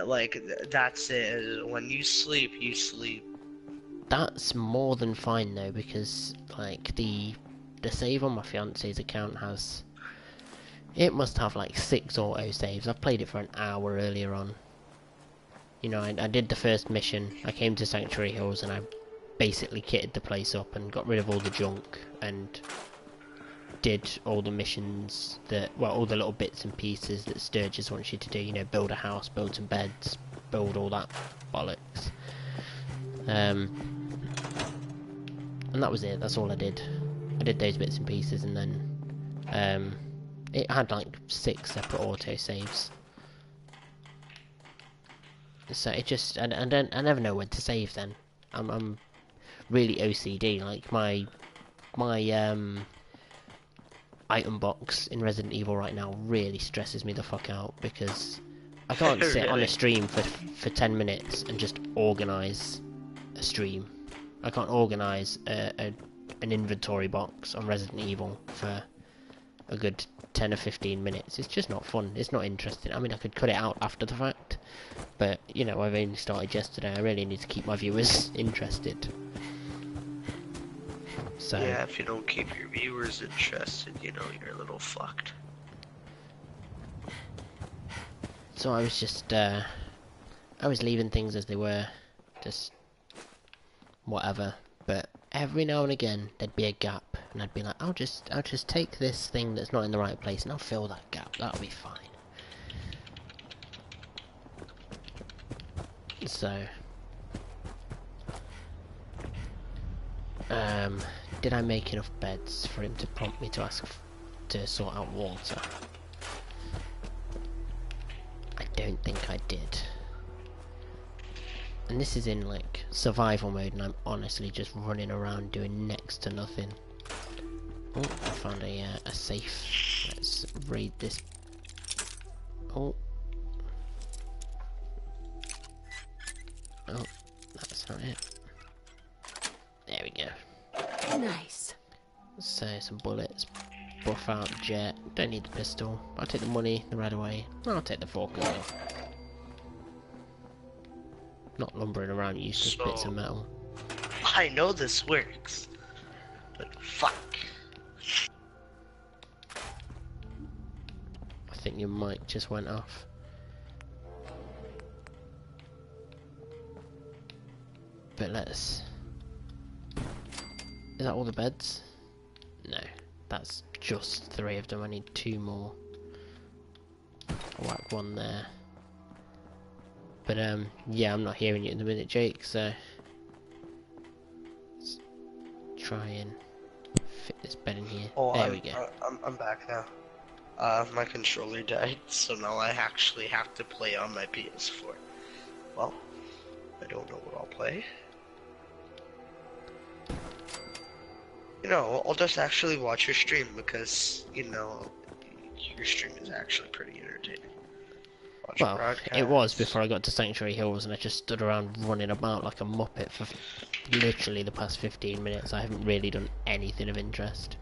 Like, that's it. When you sleep, you sleep. That's more than fine, though, because, like, the save on my fiance's account has... It must have, like, 6 auto-saves. I've played it for an hour earlier on. You know, I did the first mission. I came to Sanctuary Hills, and I basically kitted the place up and got rid of all the junk, and did all the missions that, well, all the little bits and pieces that Sturgis wants you to do, you know, build a house, build some beds, build all that bollocks. And that was it, that's all I did. I did those bits and pieces, and then, it had like 6 separate auto-saves. So it just, I never know when to save then. I'm really OCD, like my item box in Resident Evil right now really stresses me the fuck out, because I can't sit on a stream for 10 minutes and just organise a stream. I can't organise a an inventory box on Resident Evil for a good 10 or 15 minutes. It's just not fun. It's not interesting. I mean, I could cut it out after the fact, but you know, I've only started yesterday. I really need to keep my viewers interested. So yeah, if you don't keep your viewers interested, you know, you're a little fucked. So I was just I was leaving things as they were, just whatever, but every now and again there'd be a gap and I'd be like, I'll just take this thing that's not in the right place and I'll fill that gap. That'll be fine. So did I make enough beds for him to prompt me to ask to sort out water? I don't think I did. And this is in like survival mode and I'm honestly just running around doing next to nothing. Oh, I found a safe. Let's raid this. Oh. Oh, that's not it. There we go. Nice. So, some bullets. Buff out jet. Don't need the pistol. I'll take the money, the right away. I'll take the fork as well. Not lumbering around useless bits of metal. I know this works, but fuck. I think your mic just went off. But let's... Is that all the beds? No, that's just 3 of them. I need 2 more. I'll whack 1 there. But yeah, I'm not hearing you in the minute, Jake, so let's try and fit this bed in here. Oh, there we go. I'm back now. My controller died, so now I actually have to play on my PS4. Well, I don't know what I'll play. You know, I'll just actually watch your stream because, you know, your stream is actually pretty entertaining. Well, it was before I got to Sanctuary Hills and I just stood around running about like a muppet for literally the past 15 minutes. I haven't really done anything of interest.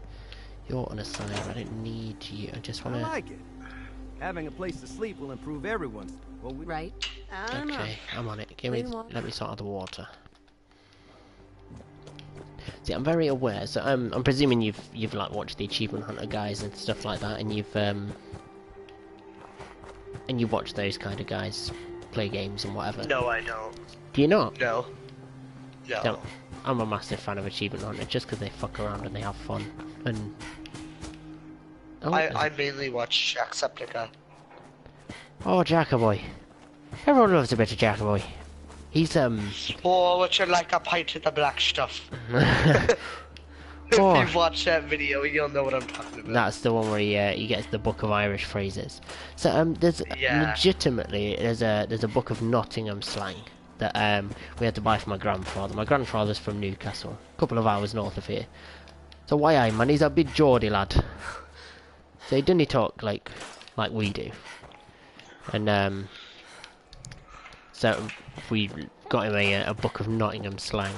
You're on a side, I don't need you, I just want to... I like it. Having a place to sleep will improve everyone's... Well, right. Okay, I'm on it. Give me, let me sort out the water. See, I'm very aware, so I'm presuming you've like watched the Achievement Hunter guys and stuff like that, and you watch those kind of guys play games and whatever. No, I don't. Do you not? No. No. Don't. I'm a massive fan of Achievement Hunter just because they fuck around and they have fun. And oh, I mainly watch Jacksepticeye. Oh, Jackaboy. Everyone loves a bit of Jackaboy. He's Oh, would you like a pint of the black stuff? Oh. If you've watched that video, you'll know what I'm talking about. That's the one where he gets the book of Irish phrases. So there's legitimately there's a book of Nottingham slang that we had to buy for my grandfather. My grandfather's from Newcastle, a couple of hours north of here. So why aye man, he's a big Geordie lad. So he doesn't talk like we do. And so we got him a book of Nottingham slang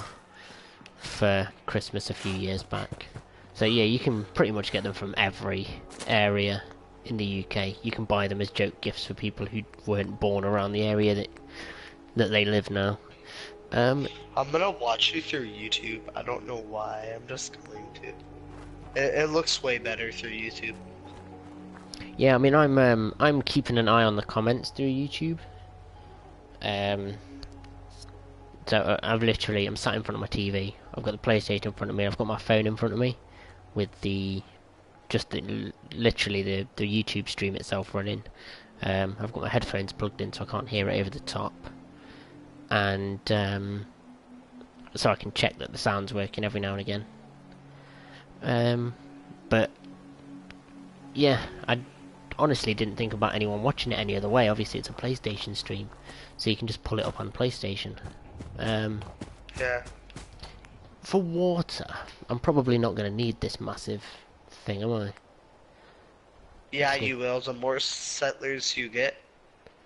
for Christmas a few years back. So yeah, you can pretty much get them from every area in the UK. You can buy them as joke gifts for people who weren't born around the area that they live now. I'm gonna watch you through YouTube. I don't know why. I'm just going to. It looks way better through YouTube. Yeah, I mean I'm keeping an eye on the comments through YouTube. So I'm sat in front of my TV. I've got the PlayStation in front of me. I've got my phone in front of me, with literally the YouTube stream itself running. I've got my headphones plugged in so I can't hear it over the top, and so I can check that the sound's working every now and again. But yeah, I honestly didn't think about anyone watching it any other way. Obviously, it's a PlayStation stream, so you can just pull it up on PlayStation. Yeah. For water, I'm probably not going to need this massive thing, am I? Yeah, you will. The more settlers you get,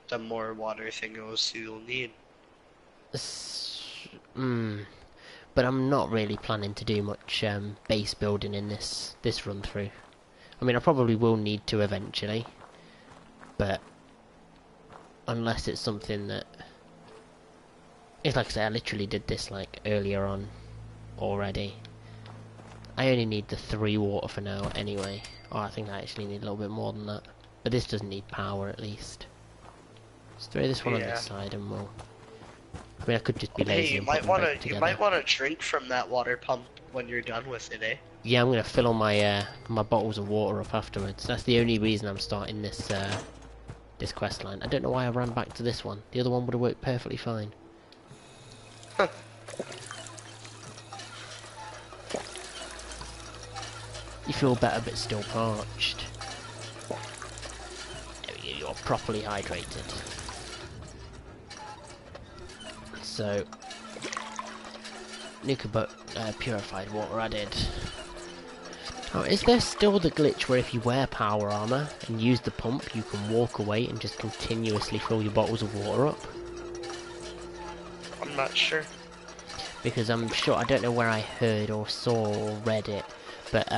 the more water thingos you'll need. but I'm not really planning to do much base building in this run through. I mean, I probably will need to eventually, but unless it's something that... It's like I say, I literally did this like earlier on already. I only need the 3 water for now anyway. Oh, I think I actually need a little bit more than that. But this doesn't need power at least. Let's throw this one on this side and we'll... I mean, I could just be lazy Hey, and put them both together. you might want to drink from that water pump when you're done with it, eh? Yeah, I'm gonna fill all my my bottles of water up afterwards. That's the only reason I'm starting this this quest line. I don't know why I ran back to this one. The other one would have worked perfectly fine. You feel better, but still parched. There we go. You're properly hydrated. So, nuclear purified water added. Oh, is there still the glitch where if you wear power armor and use the pump, you can walk away and just continuously fill your bottles of water up? I'm not sure. Because I'm sure, I don't know where I heard or saw or read it, but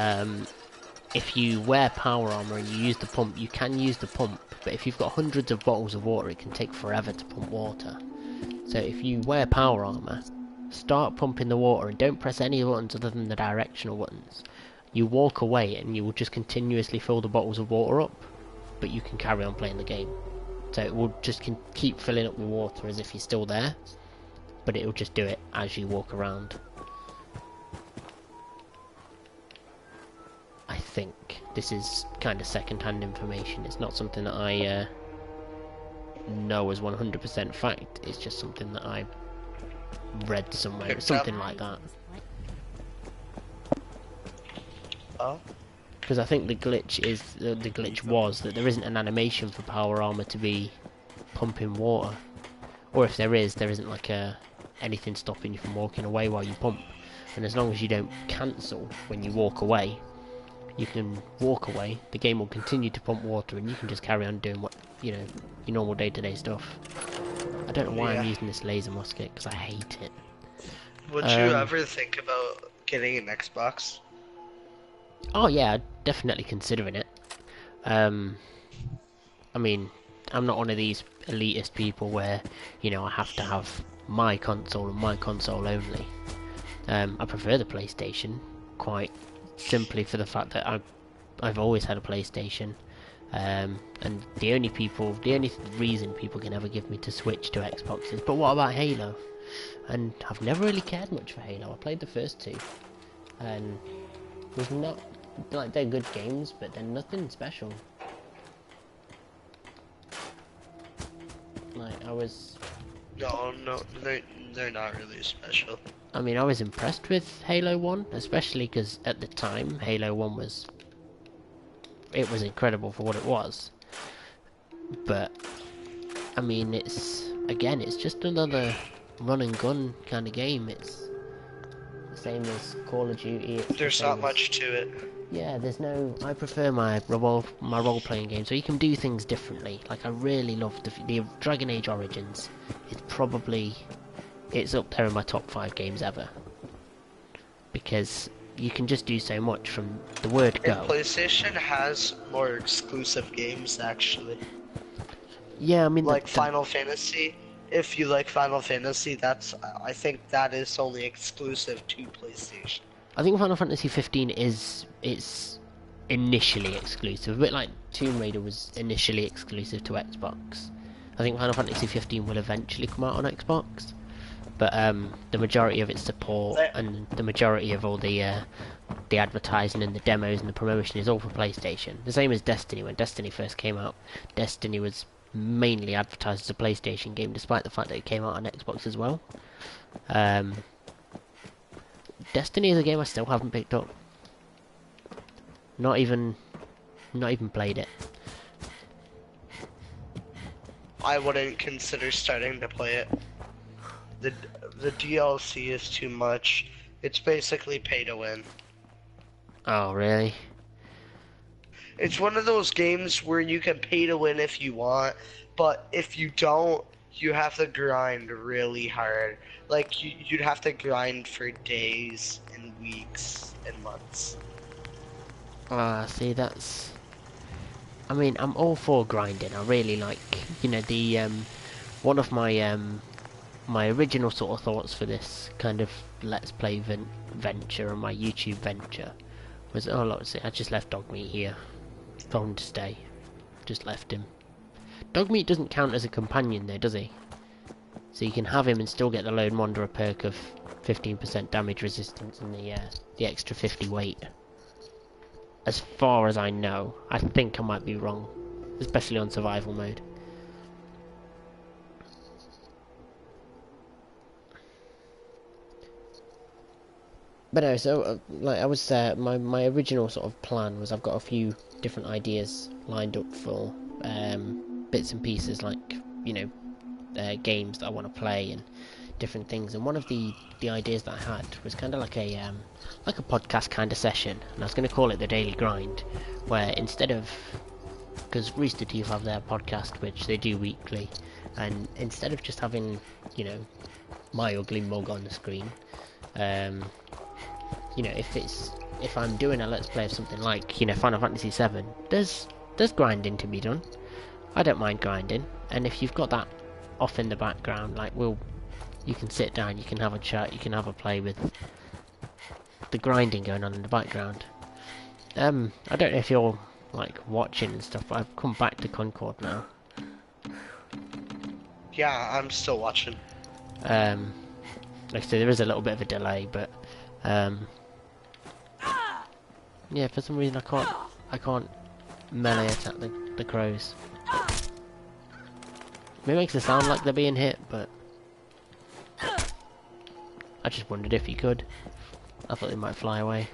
if you wear power armor and you use the pump, you can use the pump, but if you've got hundreds of bottles of water, it can take forever to pump water. So if you wear power armor, start pumping the water and don't press any buttons other than the directional buttons. You walk away and you will just continuously fill the bottles of water up, but you can carry on playing the game. So it will just keep filling up with water as if you're still there, but it will just do it as you walk around. I think this is kind of second-hand information. It's not something that I know as 100% fact. It's just something that I read somewhere, something like that. Oh. Because I think the glitch is the glitch was that there isn't an animation for power armor to be pumping water, or if there is, there isn't like anything stopping you from walking away while you pump. And as long as you don't cancel when you walk away, you can walk away. The game will continue to pump water, and you can just carry on doing what your normal day-to-day stuff. I don't know why I'm using this laser musket because I hate it. Would you ever think about getting an Xbox? Oh yeah, I'm definitely considering it. I mean, I'm not one of these elitist people where, I have to have my console and my console only. I prefer the PlayStation, quite simply for the fact that I've always had a PlayStation. And the only reason people can ever give me to switch to Xbox is, but what about Halo? And I've never really cared much for Halo. I played the first 2, and was not like, they're good games, but they're nothing special. Like I was. No, they're not really special. I mean, I was impressed with Halo 1, especially because at the time Halo 1 was incredible for what it was. But I mean, it's just another run and gun kind of game. It's the same as Call of Duty. There's not much to it. Yeah, there's no. I prefer my role-playing games, so you can do things differently. Like I really love the Dragon Age Origins. It's up there in my top 5 games ever, because you can just do so much from the word go. And PlayStation has more exclusive games actually. Yeah, I mean like Final Fantasy. If you like Final Fantasy, I think that is only exclusive to PlayStation. I think Final Fantasy 15 it's initially exclusive, a bit like Tomb Raider was initially exclusive to Xbox. I think Final Fantasy 15 will eventually come out on Xbox, but the majority of its support and the majority of all the advertising and the demos and the promotion is all for PlayStation. The same as Destiny. When Destiny first came out, Destiny was mainly advertised as a PlayStation game, despite the fact that it came out on Xbox as well. Destiny is a game I still haven't picked up. Not even played it. I wouldn't consider starting to play it. The DLC is too much. It's basically pay to win. Oh, really? It's one of those games where you can pay to win if you want, but if you don't, you have to grind really hard. Like, you'd have to grind for days and weeks and months. See, that's... I mean, I'm all for grinding. I really like, you know, the, one of my, my original sort of thoughts for this kind of Let's Play venture and my YouTube venture was, oh look, see, I just left Dogmeat here. Told him to stay. Just left him. Dogmeat doesn't count as a companion though, does he? So you can have him and still get the Lone Wanderer perk of 15% damage resistance and the extra 50 weight. As far as I know. I think I might be wrong. Especially on survival mode. But no, so like I was my original sort of plan was I've got a few different ideas lined up for bits and pieces, like, you know, games that I want to play and different things. And one of the ideas that I had was kind of like a podcast kind of session, and I was going to call it the Daily Grind, where instead of, because Rooster Teeth have their podcast which they do weekly, and instead of just having, you know, my ugly mug on the screen, you know, if I'm doing a Let's Play of something like, you know, Final Fantasy VII, there's grinding to be done. I don't mind grinding, and if you've got that off in the background, like, you can sit down, you can have a chat, you can have a play with the grinding going on in the background. I don't know if you're like watching and stuff, but I've come back to Concord now. Yeah, I'm still watching. Like I say, there is a little bit of a delay, but yeah, for some reason I can't melee attack the crows. It makes it sound like they're being hit, but I just wondered if you could. I thought they might fly away.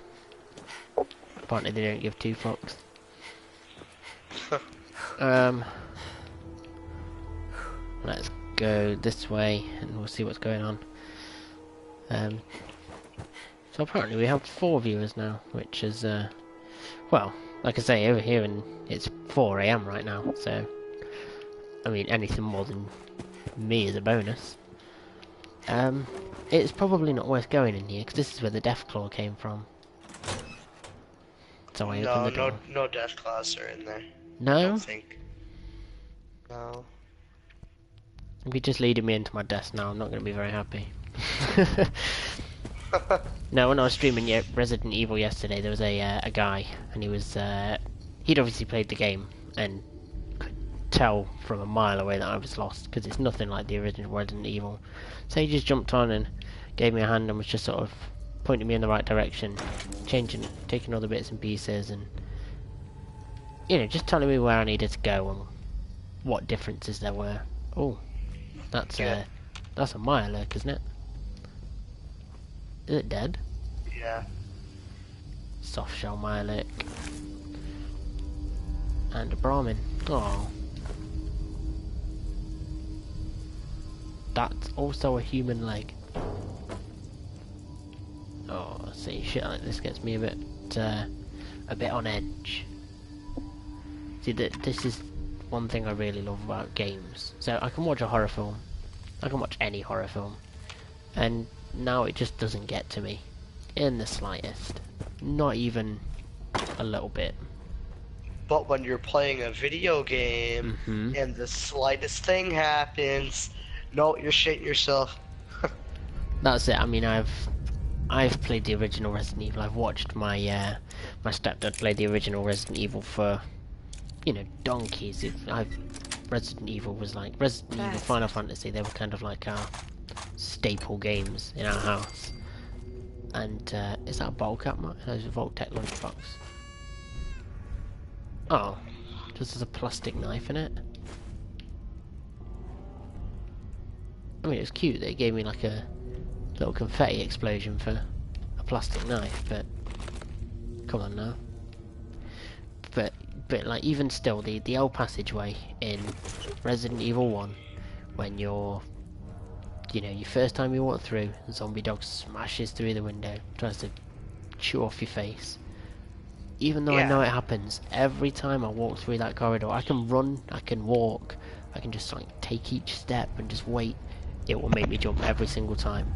Apparently they don't give two fucks. Let's go this way and we'll see what's going on. So apparently we have 4 viewers now, which is well, like I say, over here and it's 4 AM right now, so I mean anything more than me is a bonus. It's probably not worth going in here because this is where the Deathclaw came from. So I open the door. No Deathclaws are in there. No? I don't think. No. If you're just leading me into my death now, I'm not going to be very happy. No, when I was streaming Resident Evil yesterday, there was a guy, and he was he'd obviously played the game and could tell from a mile away that I was lost because it's nothing like the original Resident Evil. So he just jumped on and gave me a hand and was just sort of pointing me in the right direction, taking all the bits and pieces, and you know, just telling me where I needed to go and what differences there were. Oh, that's a Mirelurk, isn't it? Is it dead? Yeah. Soft shell Mirelurk. And a Brahmin. Oh. That's also a human leg. Oh, see, shit like this gets me a bit on edge. See, this is one thing I really love about games. So I can watch a horror film. I can watch any horror film. And now it just doesn't get to me. In the slightest. Not even a little bit. But when you're playing a video game, and the slightest thing happens, no, you're shitting yourself. That's it. I mean, I've played the original Resident Evil. I've watched my my stepdad play the original Resident Evil for, you know, donkeys. Resident Evil was like Resident Evil, Final Fantasy. They were kind of like our staple games in our house. And is that a bottle cap? No, it's a Voltec lunchbox. Oh, just as a plastic knife in it. I mean, it was cute. They gave me like a little confetti explosion for a plastic knife, but come on now. But like, even still, the old passageway in Resident Evil 1, when you're, you know, your first time you walk through, the zombie dog smashes through the window, tries to chew off your face. Even though I know it happens, every time I walk through that corridor, I can run, I can walk, I can just like take each step and just wait, it will make me jump every single time.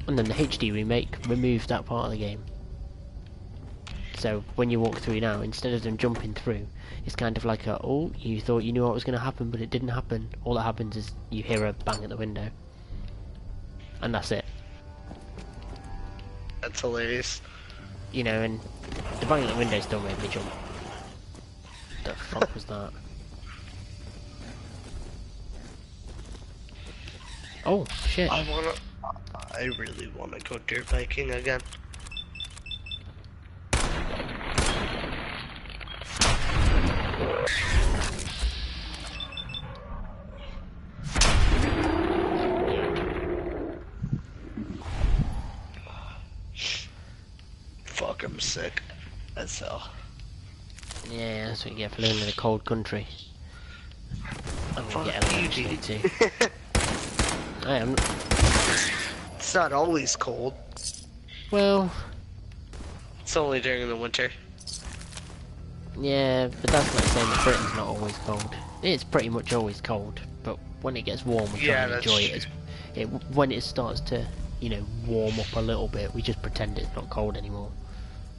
And then the HD remake removed that part of the game. So when you walk through now, instead of them jumping through, it's kind of like a, oh, you thought you knew what was going to happen, but it didn't happen. All that happens is you hear a bang at the window. And that's it. That's hilarious. You know, and the bang at the window still made me jump. The fuck was that? Oh, shit. I really wanna go dirt biking again. Fuck, I'm sick. That's hell. Yeah, that's what you get for living in a cold country. I'm gonna get electricity too. I am. It's not always cold. Well, it's only during the winter. Yeah, but that's like saying that Britain's not always cold. It's pretty much always cold, but when it gets warm, we try and enjoy it. When it starts to, you know, warm up a little bit, we just pretend it's not cold anymore.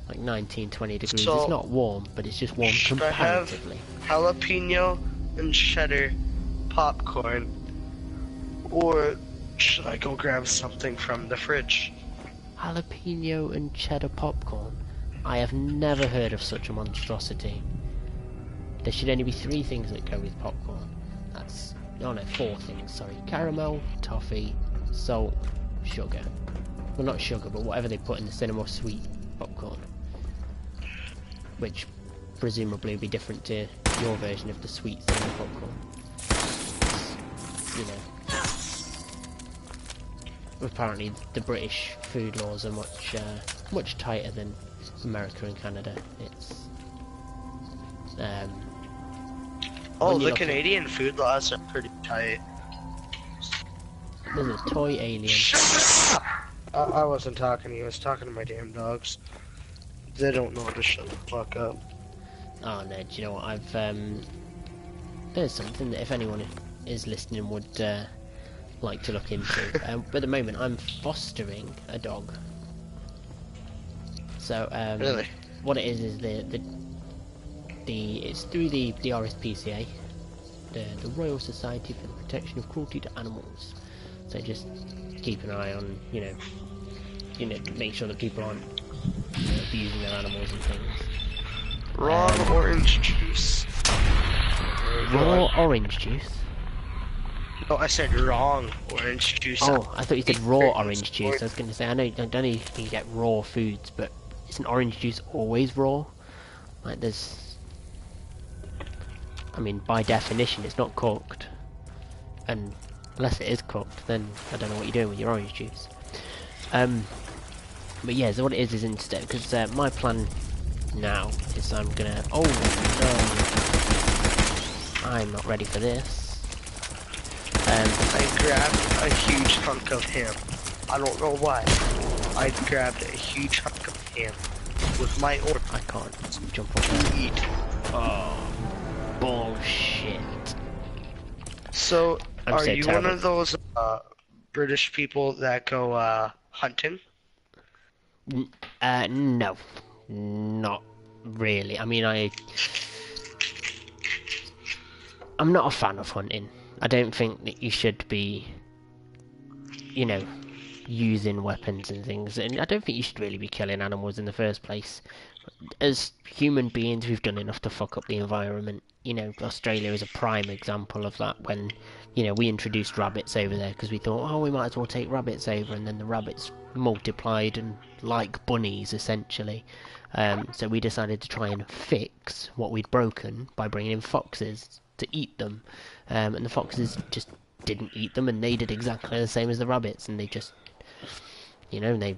Like 19, 20 degrees. So, it's not warm, but it's just warm comparatively. I have jalapeno and cheddar popcorn, or should I go grab something from the fridge? Jalapeno and cheddar popcorn? I have never heard of such a monstrosity. There should only be 3 things that go with popcorn. That's... oh no, 4 things, sorry. Caramel, toffee, salt, sugar. Well, not sugar, but whatever they put in the cinema sweet popcorn. Which presumably would be different to your version of the sweet cinema popcorn. You know. Apparently the British food laws are much tighter than America and Canada. It's oh, the Canadian food laws are pretty tight. There's a toy alien. Shut up! I wasn't talking to you, I was talking to my damn dogs. They don't know to shut the fuck up. Oh no, do you know what, I've there's something that if anyone is listening would like to look into. But at the moment I'm fostering a dog. So really? What it is it's through the RSPCA, the Royal Society for the Protection of Cruelty to Animals. So just keep an eye on, you know, make sure that people aren't abusing their animals and things. Raw orange juice. Raw orange juice? Oh, I said wrong orange juice. Oh, I thought you said raw orange juice. I was going to say, I don't know if you can get raw foods, but isn't orange juice always raw? Like there's... I mean, by definition, it's not cooked. And unless it is cooked, then I don't know what you're doing with your orange juice. But yeah, so what it is instead, because my plan now is I'm gonna... oh no! I'm not ready for this. I grabbed a huge hunk of ham. I don't know why. I grabbed a huge hunk of ham with my order. I can't jump on that. Eat. Oh, bullshit. So, are you terrible. one of those British people that go hunting? No. Not really. I mean, I'm not a fan of hunting. I don't think that you should be, you know, using weapons and things, and I don't think you should really be killing animals in the first place. As human beings, we've done enough to fuck up the environment. You know, Australia is a prime example of that when, you know, we introduced rabbits over there because we thought, oh, we might as well take rabbits over, and then the rabbits multiplied and like bunnies, essentially. So we decided to try and fix what we'd broken by bringing in foxes to eat them. And the foxes just didn't eat them, and they did exactly the same as the rabbits, and they just, you know, they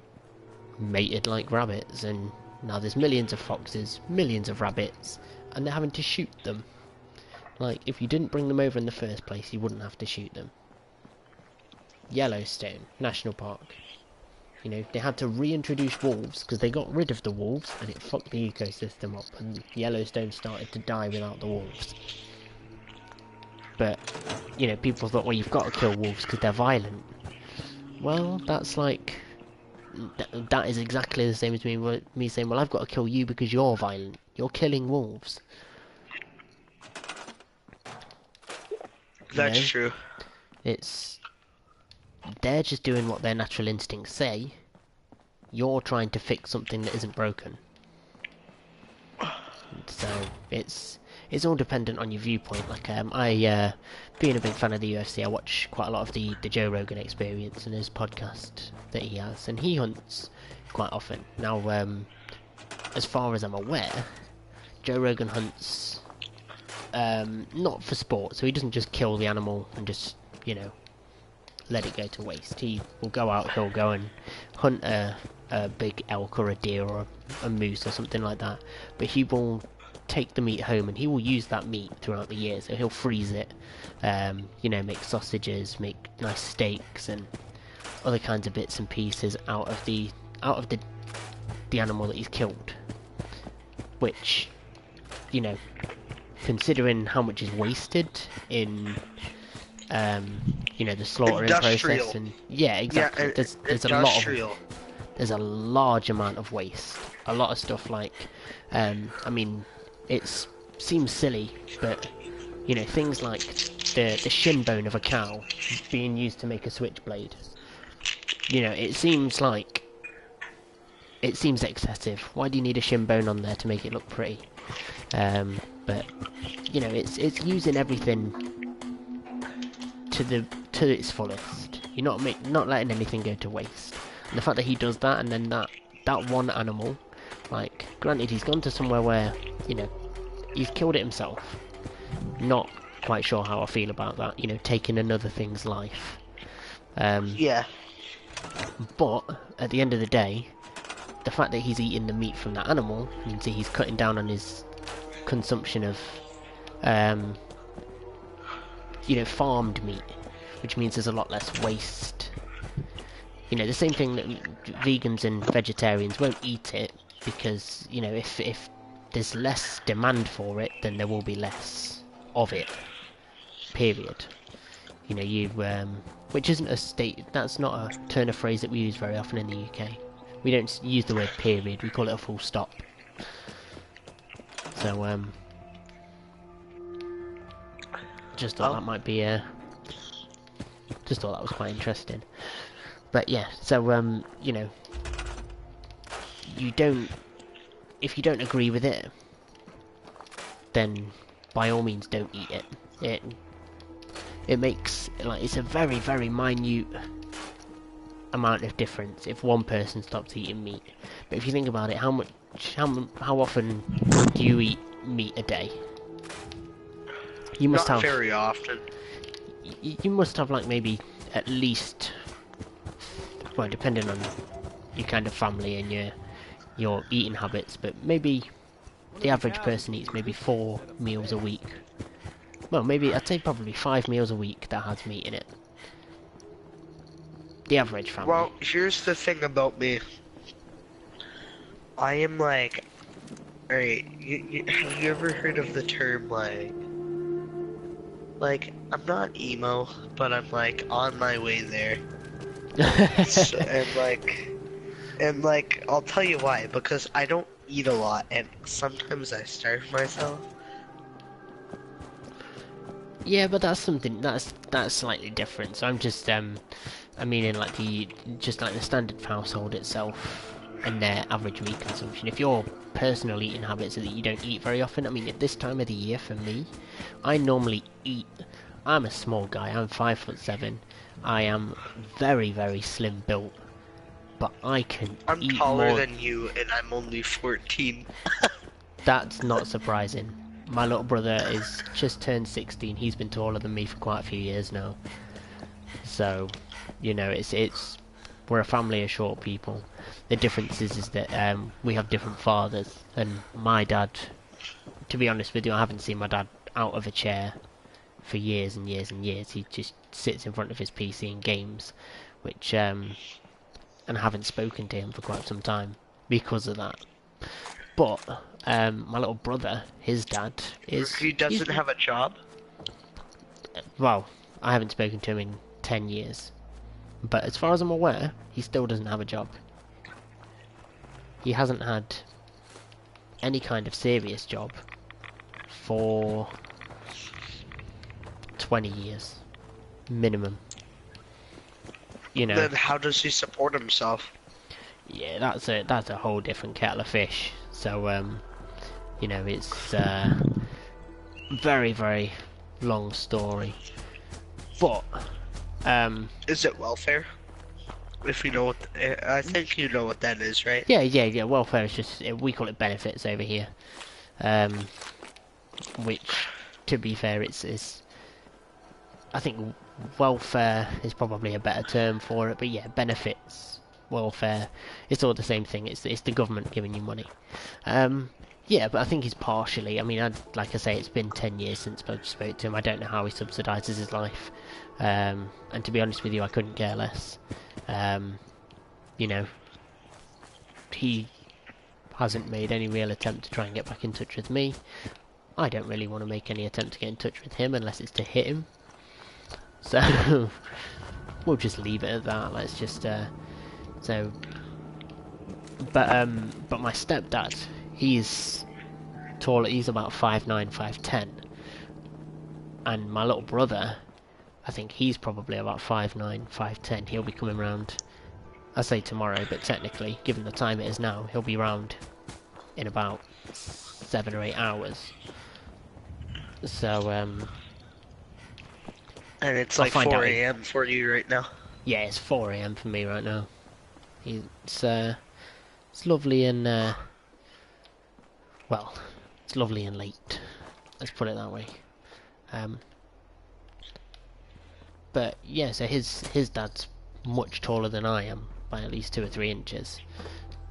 mated like rabbits, and now there's millions of foxes, millions of rabbits, and they're having to shoot them. Like, if you didn't bring them over in the first place, you wouldn't have to shoot them. Yellowstone National Park. You know, they had to reintroduce wolves, because they got rid of the wolves, and it fucked the ecosystem up, and Yellowstone started to die without the wolves. But, you know, people thought, well, you've got to kill wolves because they're violent. Well, that's like... that is exactly the same as me saying, well, I've got to kill you because you're violent. You're killing wolves. That's true. It's... they're just doing what their natural instincts say. You're trying to fix something that isn't broken. So, it's all dependent on your viewpoint. Like, being a big fan of the UFC, I watch quite a lot of the Joe Rogan Experience and his podcast that he has, and he hunts quite often. Now, as far as I'm aware, Joe Rogan hunts not for sport, so he doesn't just kill the animal and just, you know, let it go to waste. He will go out, he'll go and hunt a big elk or a deer or a moose or something like that, but he will take the meat home and he will use that meat throughout the year. So he'll freeze it, you know, make sausages, make nice steaks and other kinds of bits and pieces out of the animal that he's killed, which, you know, considering how much is wasted in you know, the slaughtering process, and yeah, exactly. Yeah, there's a large amount of waste. A lot of stuff like, I mean, it seems silly, but you know, things like the shin bone of a cow being used to make a switchblade. You know, it seems excessive. Why do you need a shin bone on there to make it look pretty? But you know, it's using everything to its fullest. You're not letting anything go to waste. And the fact that he does that, and then that one animal, like, granted he's gone to somewhere where, you know, he's killed it himself. Not quite sure how I feel about that, you know, taking another thing's life. Yeah. But at the end of the day, the fact that he's eating the meat from that animal means that he's cutting down on his consumption of you know, farmed meat, which means there's a lot less waste. You know, the same thing that vegans and vegetarians won't eat it because, you know, if there's less demand for it, then there will be less of it. Period. You know, which isn't that's not a turn of phrase that we use very often in the UK. We don't use the word period, we call it a full stop. So, just thought that might be just thought that was quite interesting. But yeah, so you know, if you don't agree with it, then by all means don't eat it. It makes, like, it's a very, very minute amount of difference if one person stops eating meat. But if you think about it, how often do you eat meat a day? You must Not have very often. You must have, like, maybe at least, well, depending on your kind of family and your eating habits, but maybe the average person eats maybe 4 meals a week. Well, maybe I'd say probably 5 meals a week that has meat in it. The average family. Well, here's the thing about me. I am like, alright, have you ever heard of the term like, I'm not emo, but I'm like on my way there. and like, I'll tell you why, because I don't eat a lot, and sometimes I starve myself. Yeah, but that's something that's slightly different. So I'm just I mean, in like the standard household itself and their average meat consumption. If your personal eating habits are that you don't eat very often, I mean, at this time of the year for me, I normally eat. I'm a small guy. I'm 5'7". I am very, very slim built, but I can I'm eat taller more. than you, and I'm only 14. That's not surprising. My little brother is just turned 16. He's been taller than me for quite a few years now. So, you know, it's we're a family of short people. The difference is that we have different fathers, and my dad, to be honest with you, I haven't seen my dad out of a chair for years and years and years. He just sits in front of his PC and games, which and I haven't spoken to him for quite some time because of that. But my little brother, his dad is... He doesn't have a job? well, I haven't spoken to him in 10 years. But as far as I'm aware, he still doesn't have a job. He hasn't had any kind of serious job for 20 years. Minimum. You know. Then how does he support himself? Yeah, that's a whole different kettle of fish. So, you know, it's very, very long story. But, is it welfare? If you know what, I think you know what that is, right? Yeah. Welfare is just, we call it benefits over here. Which, to be fair, it's I think welfare is probably a better term for it. But yeah, benefits, welfare, it's all the same thing. It's the government giving you money. Yeah, but I think he's partially. I mean, like I say, it's been 10 years since I spoke to him. I don't know how he subsidises his life. And to be honest with you, I couldn't care less. You know, he hasn't made any real attempt to try and get back in touch with me. I don't really want to make any attempt to get in touch with him unless it's to hit him. So, we'll just leave it at that. Let's just, but my stepdad, he's taller, he's about 5'9", 5'10". And my little brother, I think he's probably about 5'9", 5'10". He'll be coming round, I say tomorrow, but technically, given the time it is now, he'll be round in about 7 or 8 hours. So, and it's like 4 AM for you right now? Yeah, it's 4 AM for me right now. It's lovely and, well, it's lovely and late. Let's put it that way. But, yeah, so his dad's much taller than I am, by at least 2 or 3 inches.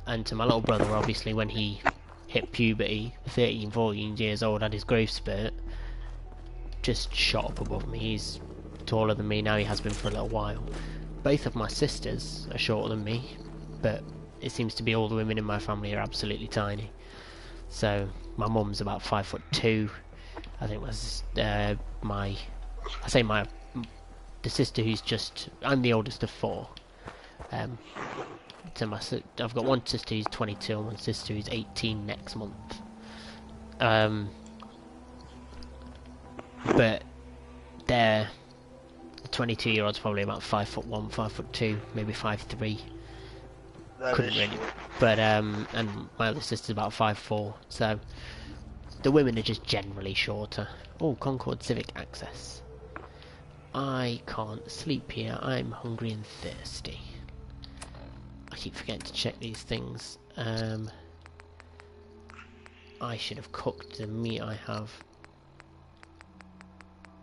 And to my little brother, obviously, when he hit puberty, 13, 14 years old, had his growth spurt, just shot up above me. He's taller than me now, he has been for a little while. Both of my sisters are shorter than me, but it seems to be all the women in my family are absolutely tiny. So, my mum's about 5'2". I think that's the sister who's just, I'm the oldest of 4. So I've got one sister who's 22 and one sister who's 18 next month. But they're 22-year-old's probably about 5'1", 5'2", maybe 5'3". Couldn't really, but and my other sister's about 5'4". So the women are just generally shorter. Oh, Concord Civic Access. I can't sleep here. I'm hungry and thirsty. I keep forgetting to check these things. I should have cooked the meat I have.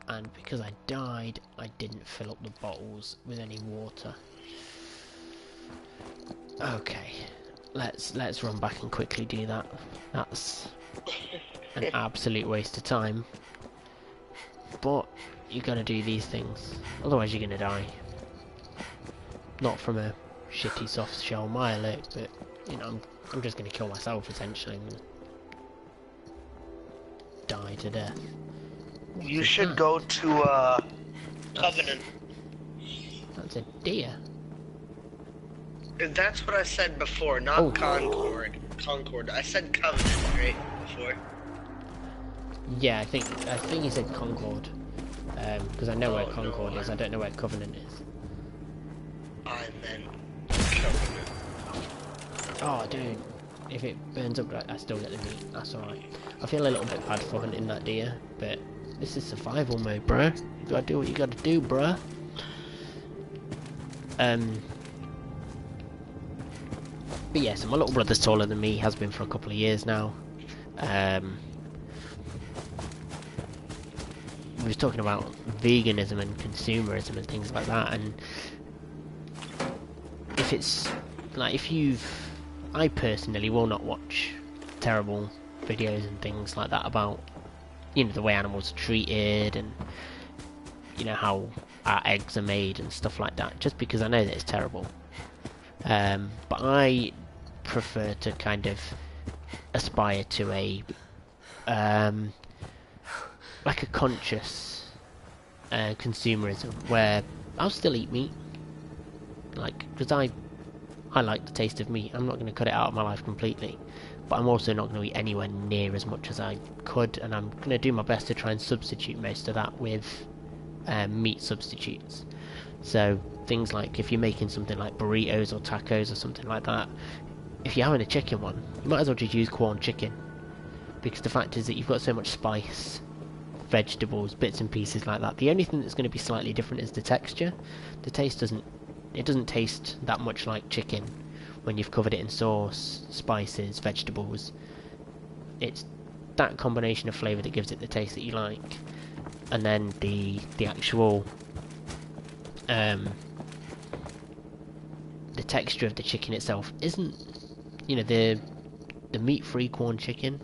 And because I died, I didn't fill up the bottles with any water. Okay, let's run back and quickly do that. That's an absolute waste of time. But you gotta do these things, otherwise you're gonna die. Not from a shitty soft shell alert, but you know, I'm just gonna kill myself essentially. I'm gonna die to death. You should go to Covenant. That's a deer. That's what I said before, not Concord. Concord. I said Covenant, right? Before. Yeah, I think he said Concord. Because I know where Concord is. I don't know where Covenant is. I meant Covenant. Oh, dude. If it burns up, I still get the meat. That's alright. I feel a little bit bad for hunting that deer, but this is survival mode, bruh. You gotta do what you gotta do, bruh. But yeah, so my little brother's taller than me, has been for a couple of years now. We was talking about veganism and consumerism and things like that, and if it's like, I personally will not watch terrible videos and things like that about, you know, the way animals are treated and, you know, how our eggs are made and stuff like that, just because I know that it's terrible. But I prefer to kind of aspire to a like a conscious consumerism, where I'll still eat meat, like, because I like the taste of meat. I'm not going to cut it out of my life completely, but I'm also not going to eat anywhere near as much as I could, and I'm going to do my best to try and substitute most of that with meat substitutes. So things like if you're making something like burritos or tacos or something like that, if you're having a chicken one, you might as well just use corn chicken, because the fact is that you've got so much spice, vegetables, bits and pieces like that. The only thing that's going to be slightly different is the texture. The taste doesn't taste that much like chicken when you've covered it in sauce, spices, vegetables. It's that combination of flavour that gives it the taste that you like. And then the actual the texture of the chicken itself isn't, you know, the meat-free corn chicken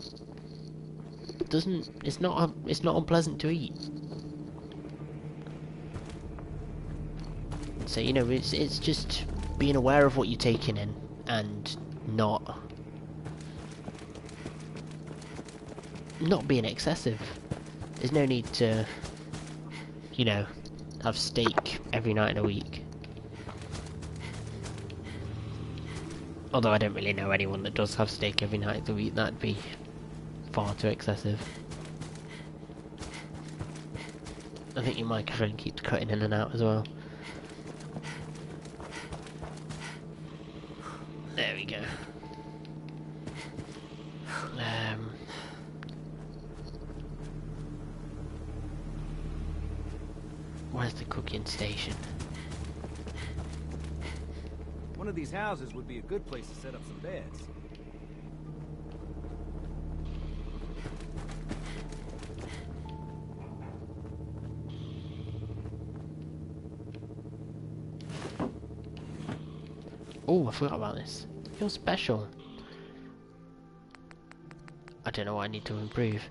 it's not unpleasant to eat. So, you know, it's just being aware of what you're taking in and not being excessive. There's no need to, you know, have steak every night in a week. Although I don't really know anyone that does have steak every night of the week. That'd be far too excessive. I think your microphone keeps cutting in and out as well. There we go. Where's the cooking station? One of these houses would be a good place to set up some beds. Oh, I forgot about this. You're special. I don't know what I need to improve.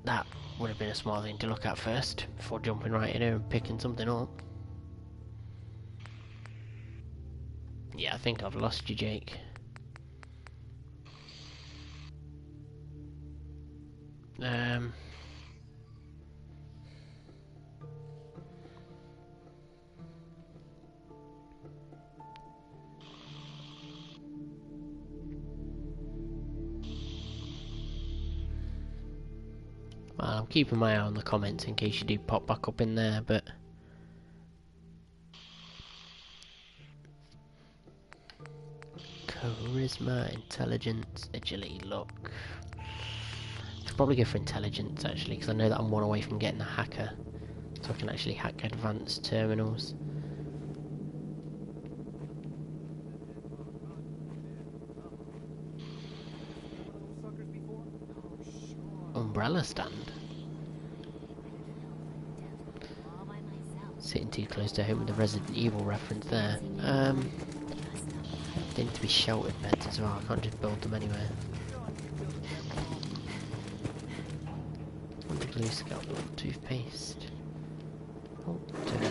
That would have been a smart thing to look at first, before jumping right in here and picking something up. Yeah, I think I've lost you, Jake. Well, I'm keeping my eye on the comments in case you do pop back up in there, but charisma, intelligence, agility, luck. Should probably go for intelligence actually, because I know that I'm one away from getting a hacker, so I can actually hack advanced terminals. Umbrella stand. Sitting too close to home with the Resident Evil reference there. They need to be sheltered beds as well. I can't just build them anywhere. The glue scalpel, toothpaste. Oh,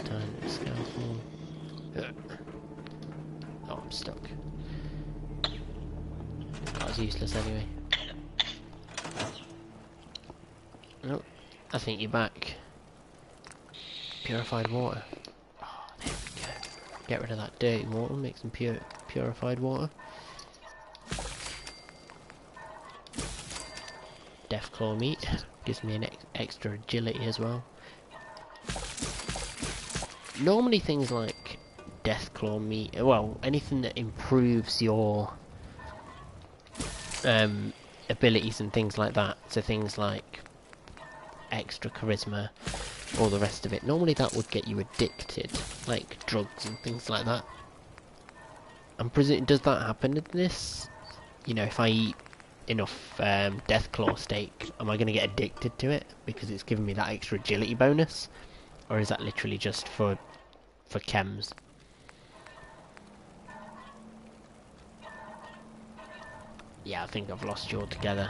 turn scalpel. Oh, I'm stuck. That was useless anyway. Oh, I think you're back. Purified water. Oh, there we go. Get rid of that dirty water, make some purified water. Deathclaw meat gives me an extra agility as well. Normally things like Deathclaw meat, well, anything that improves your abilities and things like that, so things like extra charisma, all the rest of it, normally that would get you addicted, like drugs and things like that. I'm presuming, does that happen in this? You know, if I eat enough Deathclaw steak, am I going to get addicted to it because it's giving me that extra agility bonus? Or is that literally just for chems? Yeah, I think I've lost you altogether.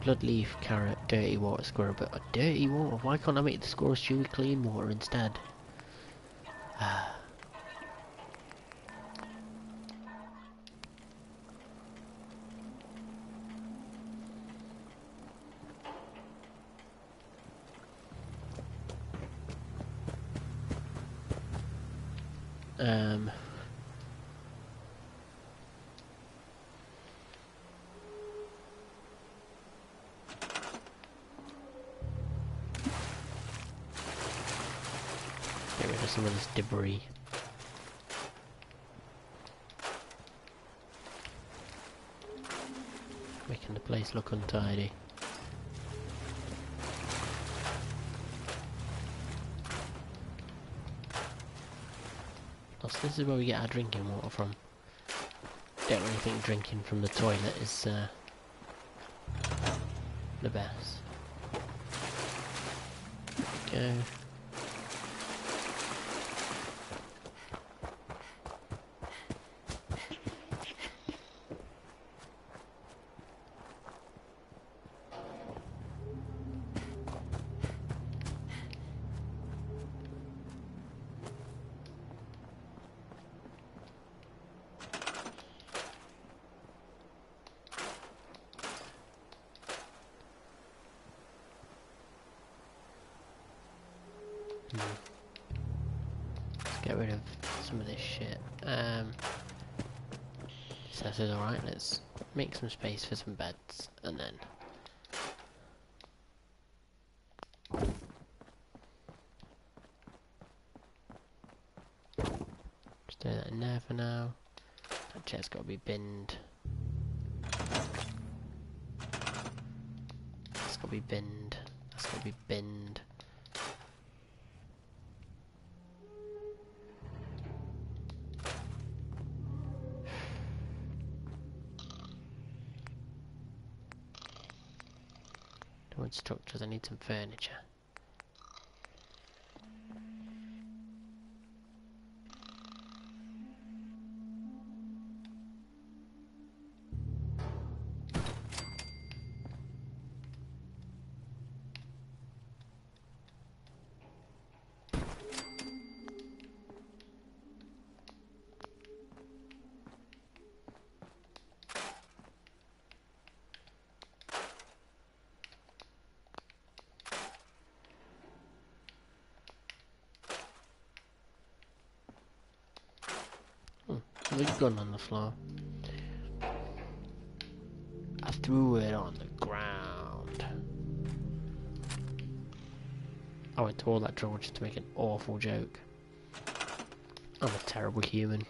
Bloodleaf, carrot, dirty water, squirrel, but dirty water? Why can't I make the squirrel stew with clean water instead? Get rid of some of this debris. Making the place look untidy. Plus, this is where we get our drinking water from. Don't really think drinking from the toilet is the best. Go. Let's get rid of some of this shit. So this is alright, let's make some space for some beds, and then just do that in there for now. That chair's got to be binned. That's got to be binned. That's got to be binned. Wood structures, I need some furniture. There's a gun on the floor. I threw it on the ground. I went to all that trouble just to make an awful joke. I'm a terrible human.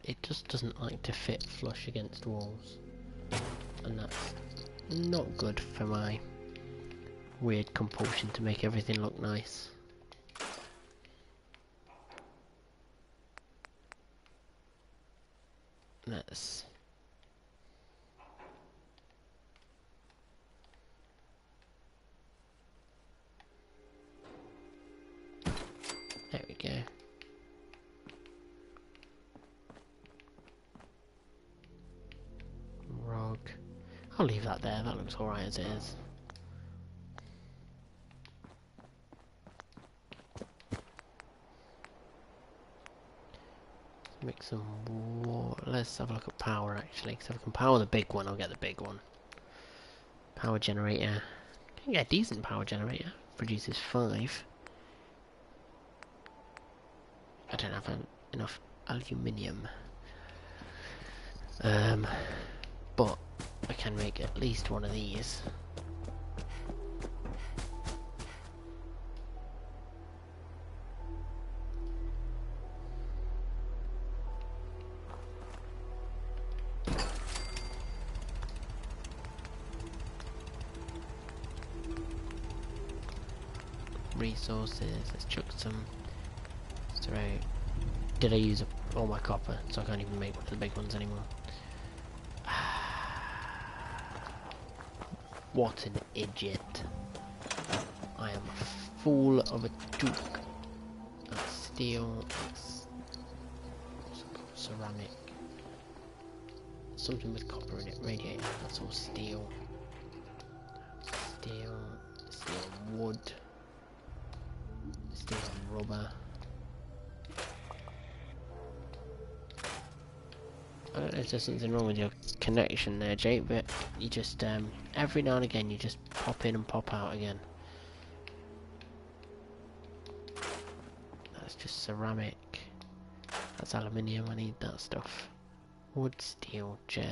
It just doesn't like to fit flush against walls, and that's not good for my weird compulsion to make everything look nice. Let's there we go. Rug. I'll leave that there, that looks alright as it is. Make some water. Let's have a look at power actually, because if I can power the big one, I'll get the big one. Power generator. I can get a decent power generator. Produces 5. I don't have enough aluminium. But I can make at least one of these. Resources, let's chuck some straight. Did I use all my copper, so I can't even make one of the big ones anymore. What an idiot. I am a fool of a duke. That's steel, that's ceramic. Something with copper in it, radiator, that's all steel. rubber. I don't know if there's something wrong with your connection there, Jake, but you just, every now and again you just pop in and pop out again. That's just ceramic. That's aluminium, I need that stuff. Wood, steel, chair.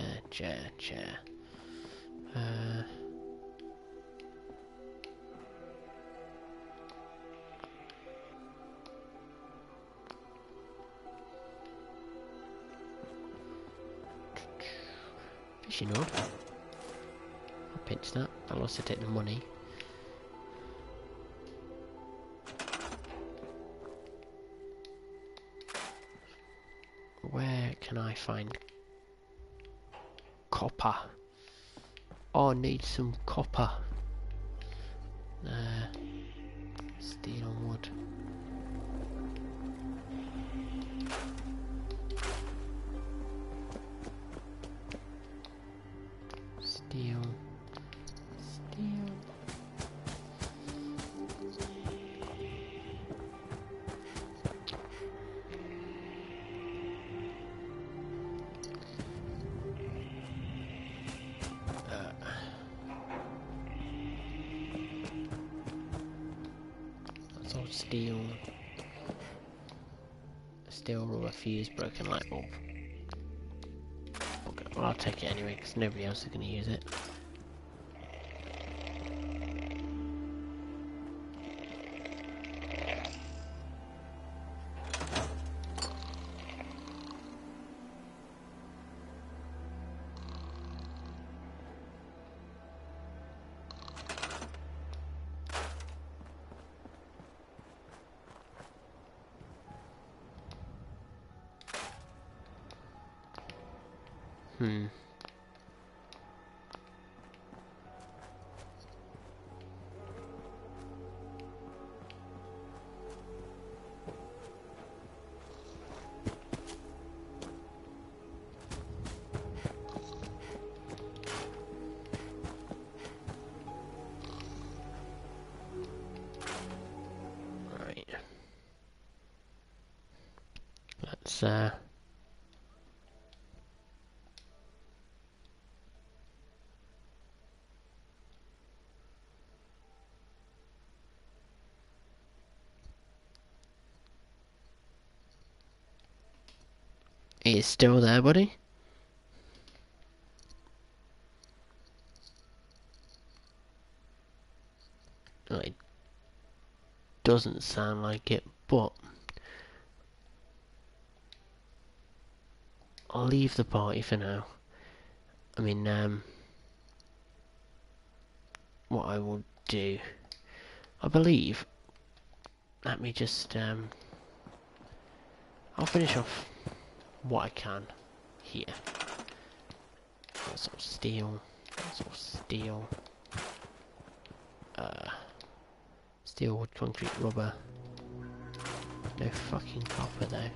Fishing rod. I'll pinch that. I'll also take the money. Where can I find copper? Oh, I need some copper. Steel and wood. Steel. That's all steel. Steel, rubber, fuse, broken light bulb. Okay, well I'll take it anyway because nobody else is going to use it. Right. Let's It's still there, buddy? Well, it doesn't sound like it, but I'll leave the party for now. I mean, what I will do, I believe, let me just, I'll finish off what I can here. That's all steel, steel, steel, wood, concrete, rubber. No fucking copper though.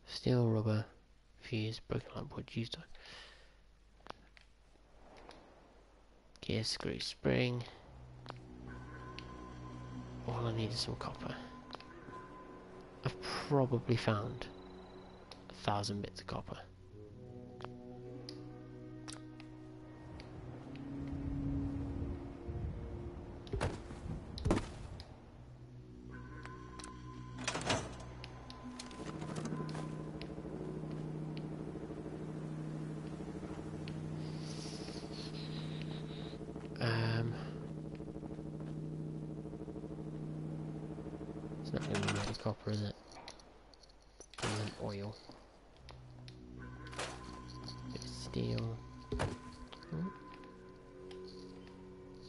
Steel, rubber, fuse, broken light bulb, used. Gear, screw, spring. All I need is some copper. I've probably found 1,000 bits of copper. It's not going to be really copper, is it? And then oil. Bit of steel.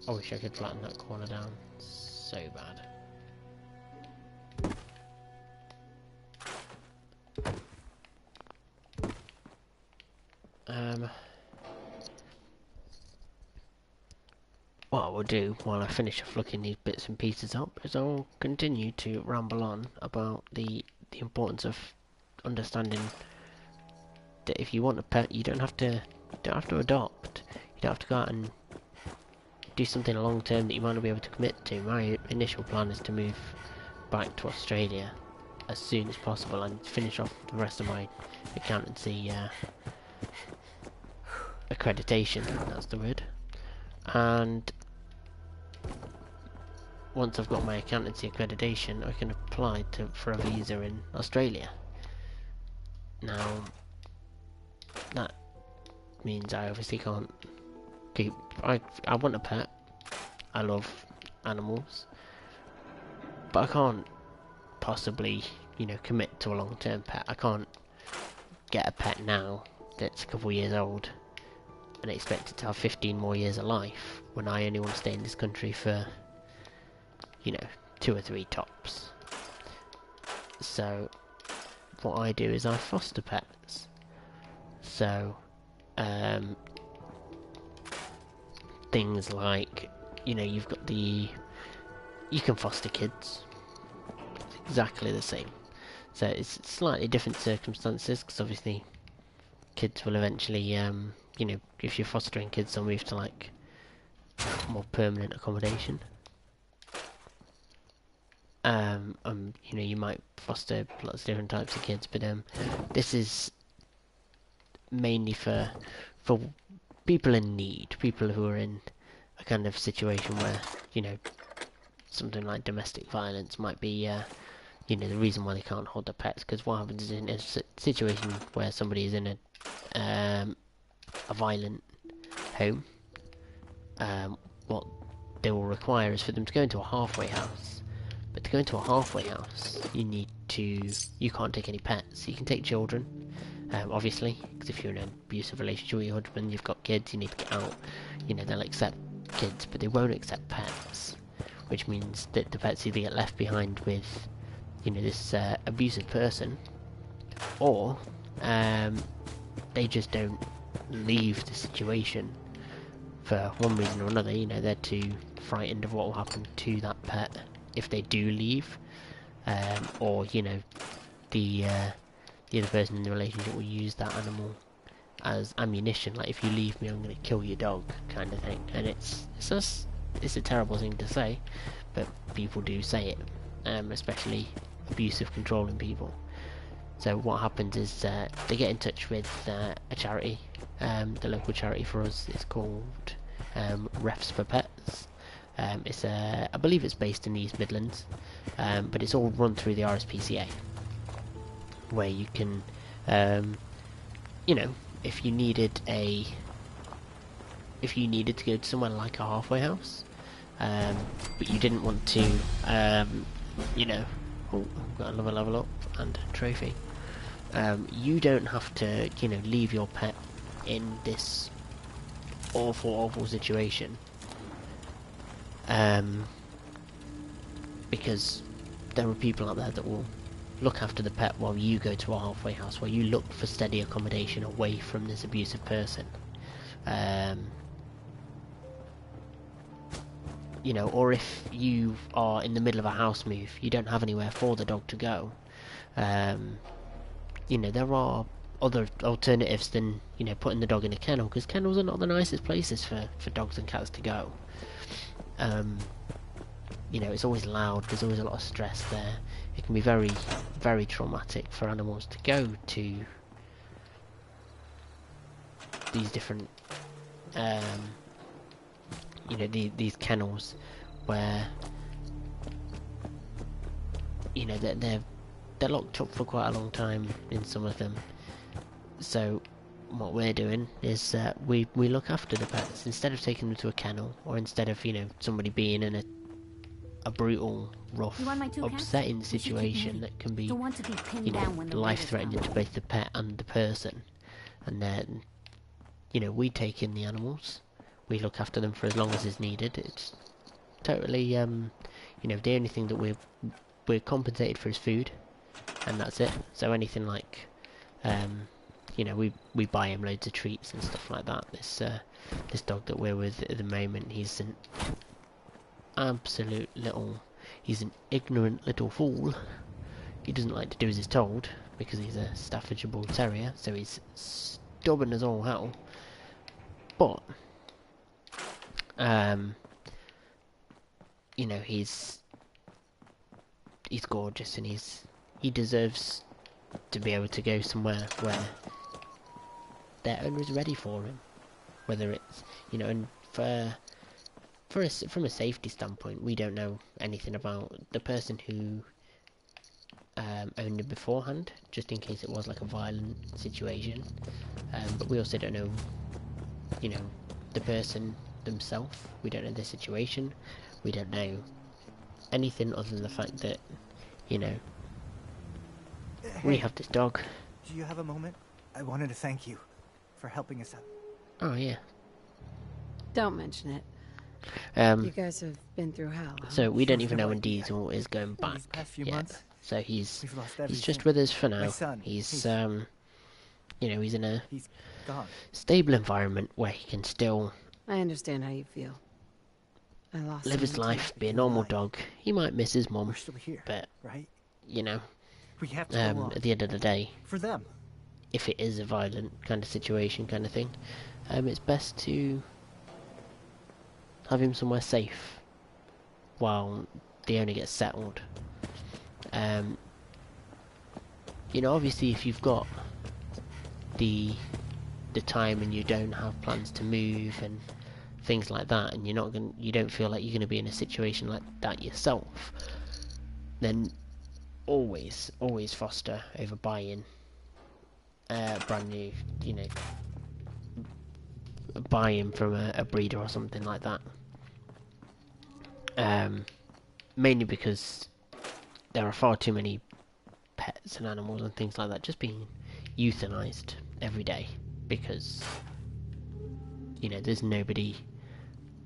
I wish I could flatten that corner down. So bad. What I will do while I finish off looking these bits and pieces up is I'll continue to ramble on about the importance of understanding that if you want a pet, you don't have to adopt. You don't have to go out and do something long term that you might not be able to commit to. My initial plan is to move back to Australia as soon as possible and finish off the rest of my accountancy accreditation, that's the word. And once I've got my accountancy accreditation, I can apply for a visa in Australia. Now, that means I obviously can't keep... I want a pet. I love animals. But I can't possibly, you know, commit to a long-term pet. I can't get a pet now that's a couple years old and expect it to have 15 more years of life when I only want to stay in this country for, you know, 2 or 3 tops. So what I do is I foster pets. So things like, you know, you can foster kids. It's exactly the same. So it's slightly different circumstances, because obviously kids will eventually, you know, if you're fostering kids, they'll move to like more permanent accommodation. You know, you might foster lots of different types of kids, but this is mainly for people in need, people who are in a kind of situation where, you know, something like domestic violence might be, you know, the reason why they can't hold their pets. Because what happens is, in a situation where somebody is in a violent home, what they will require is for them to go into a halfway house. But to go into a halfway house, you can't take any pets. You can take children, obviously, because if you're in an abusive relationship with your husband, you've got kids, you need to get out. You know, they'll accept kids, but they won't accept pets, which means that the pets either get left behind with, you know, this abusive person, or they just don't leave the situation for one reason or another. You know, they're too frightened of what will happen to that pet if they do leave, or, you know, the other person in the relationship will use that animal as ammunition, like, if you leave me I'm going to kill your dog, kind of thing. And it's a terrible thing to say, but people do say it, especially abusive, controlling people. So what happens is they get in touch with a charity. The local charity for us is called Refs for Pets. I believe it's based in the East Midlands, but it's all run through the RSPCA, where you can, you know, if you needed to go to somewhere like a halfway house, but you didn't want to, you know, oh, I've got another level up and a trophy. You don't have to, you know, leave your pet in this awful situation, because there are people out there that will look after the pet while you go to a halfway house, while you look for steady accommodation away from this abusive person. You know, or if you are in the middle of a house move, you don't have anywhere for the dog to go. You know, there are other alternatives than, you know, putting the dog in a kennel, because kennels are not the nicest places for dogs and cats to go. You know, it's always loud, there's always a lot of stress there. It can be very, very traumatic for animals to go to these different, you know, these kennels where, you know, they're locked up for quite a long time in some of them. So what we're doing is we look after the pets instead of taking them to a kennel, or instead of, you know, somebody being in a brutal, rough, upsetting situation that can be, you know, life-threatening to both the pet and the person. And then, you know, we take in the animals, we look after them for as long as is needed. It's totally, you know, the only thing that we're compensated for is food, and that's it. So anything like, you know, we buy him loads of treats and stuff like that. This dog that we're with at the moment, he's an absolute little, he's an ignorant little fool. he doesn't like to do as he's told, because he's a Staffordshire Bull Terrier, so he's stubborn as all hell. But, you know, he's gorgeous, and he deserves to be able to go somewhere where their owner is ready for him. Whether it's, you know, and from a safety standpoint, we don't know anything about the person who owned him beforehand, just in case it was like a violent situation. But we also don't know, you know, the person themselves. We don't know their situation. We don't know anything other than the fact that, you know, we have this dog. Do you have a moment? I wanted to thank you for helping us out. Oh yeah. Don't mention it. You guys have been through hell. Huh? So we don't even know when Diesel is going back yet. So he's just with us for now. He's you know, he's in a stable environment where he can still I understand how you feel. I lost live his life, be a normal dog. He might miss his mum, but you know, we have to at the end of the day, for them, if it is a violent kind of situation, kind of thing, it's best to have him somewhere safe while the owner gets settled. You know, obviously, if you've got the time and you don't have plans to move and things like that, and you don't feel like you're gonna be in a situation like that yourself, then always foster over buying brand new, you know, buying from a breeder or something like that. Mainly because there are far too many pets and animals and things like that just being euthanized every day because, you know, there's nobody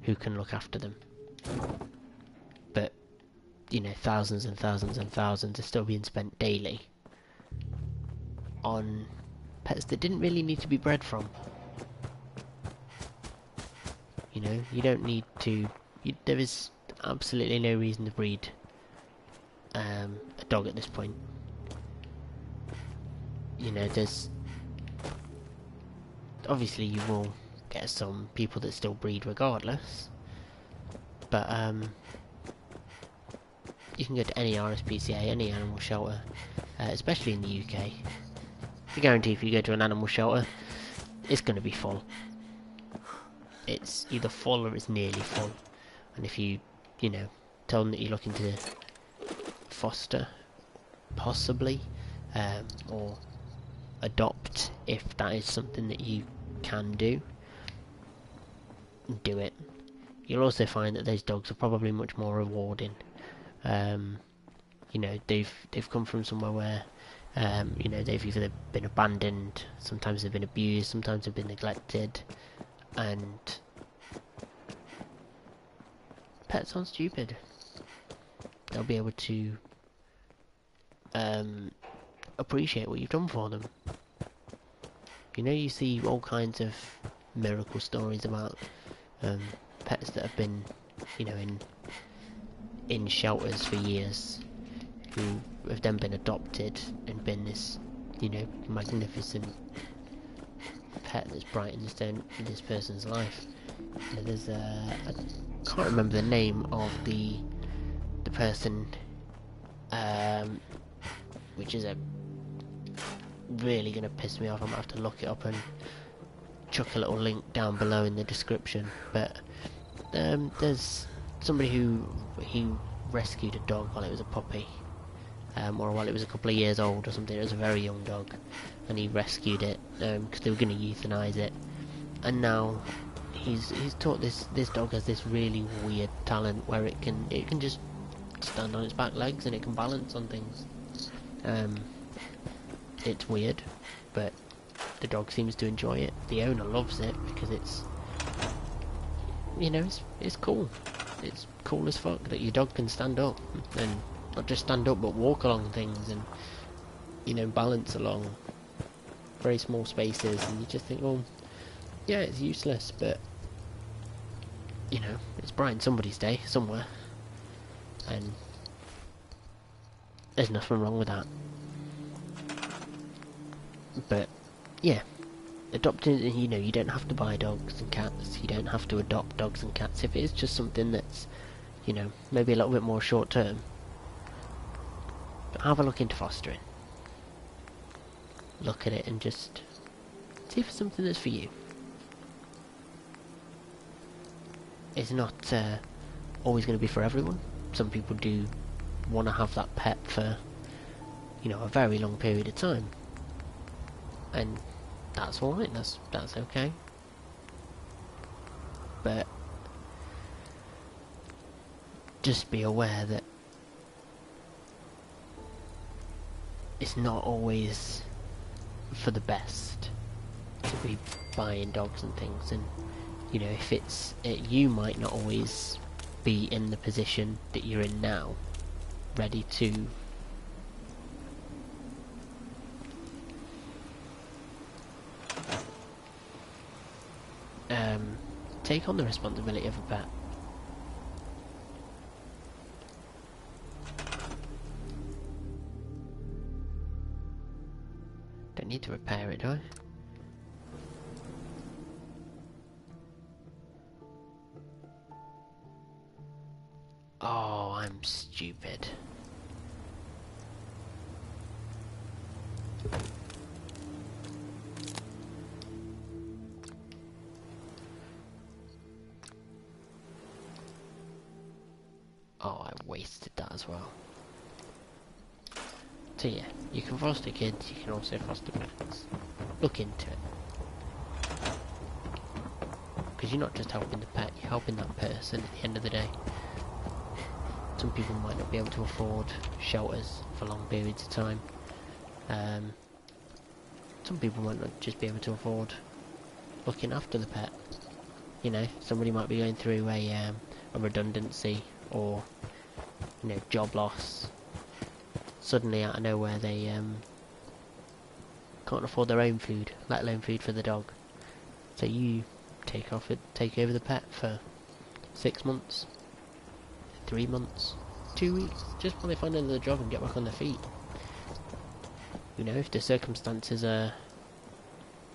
who can look after them. But, you know, thousands and thousands and thousands are still being spent daily on pets that didn't really need to be bred from. You know, you don't need to... there is absolutely no reason to breed a dog at this point. You know, there's... obviously you will get some people that still breed regardless. But, you can go to any RSPCA, any animal shelter, especially in the UK. I guarantee if you go to an animal shelter, it's going to be full. It's either full or it's nearly full. And if you know, tell them that you're looking to foster, possibly, or adopt, if that is something that you can do it. You'll also find that those dogs are probably much more rewarding. You know, they've come from somewhere where, you know, they've either been abandoned, sometimes they've been abused, sometimes they've been neglected, and pets aren't stupid. They'll be able to appreciate what you've done for them. You know, you see all kinds of miracle stories about pets that have been, you know, in shelters for years, who have then been adopted and been this, you know, magnificent pet that's brightened this person's life. You know, there's I can't remember the name of the person, which is really gonna piss me off. I'm gonna have to look it up and chuck a little link down below in the description. But there's somebody who rescued a dog while it was a puppy, or while it was a couple of years old or something. It was a very young dog, and he rescued it because they were going to euthanize it. And now he's taught this dog has this really weird talent where it can just stand on its back legs and it can balance on things. It's weird, but the dog seems to enjoy it. The owner loves it because it's, you know, it's cool. It's cool as fuck that your dog can stand up, and not just stand up but walk along things and, you know, balance along very small spaces. And you just think, well, yeah, it's useless, but, you know, it's brightened somebody's day somewhere. And there's nothing wrong with that. But yeah, adopting, you know, you don't have to buy dogs and cats, you don't have to adopt dogs and cats. If it is just something that's, you know, maybe a little bit more short term, have a look into fostering. Look at it and just see if it's something that's for you. It's not always going to be for everyone. Some people do want to have that pet for, you know, a very long period of time, and that's alright, that's okay. But just be aware that it's not always for the best to be buying dogs and things, and you know, if it's you might not always be in the position that you're in now, ready to take on the responsibility of a pet. Don't need to repair it, do I? Oh, I'm stupid. Oh, I wasted that as well. So yeah, you can foster kids, you can also foster pets. Look into it. Because you're not just helping the pet, you're helping that person at the end of the day. Some people might not be able to afford shelters for long periods of time. Some people might not just be able to afford looking after the pet. You know, somebody might be going through a redundancy, or, you know, job loss. Suddenly out of nowhere they can't afford their own food, let alone food for the dog. So you take over the pet for 6 months, 3 months, 2 weeks, just while they find another job and get back on their feet. You know, if the circumstances are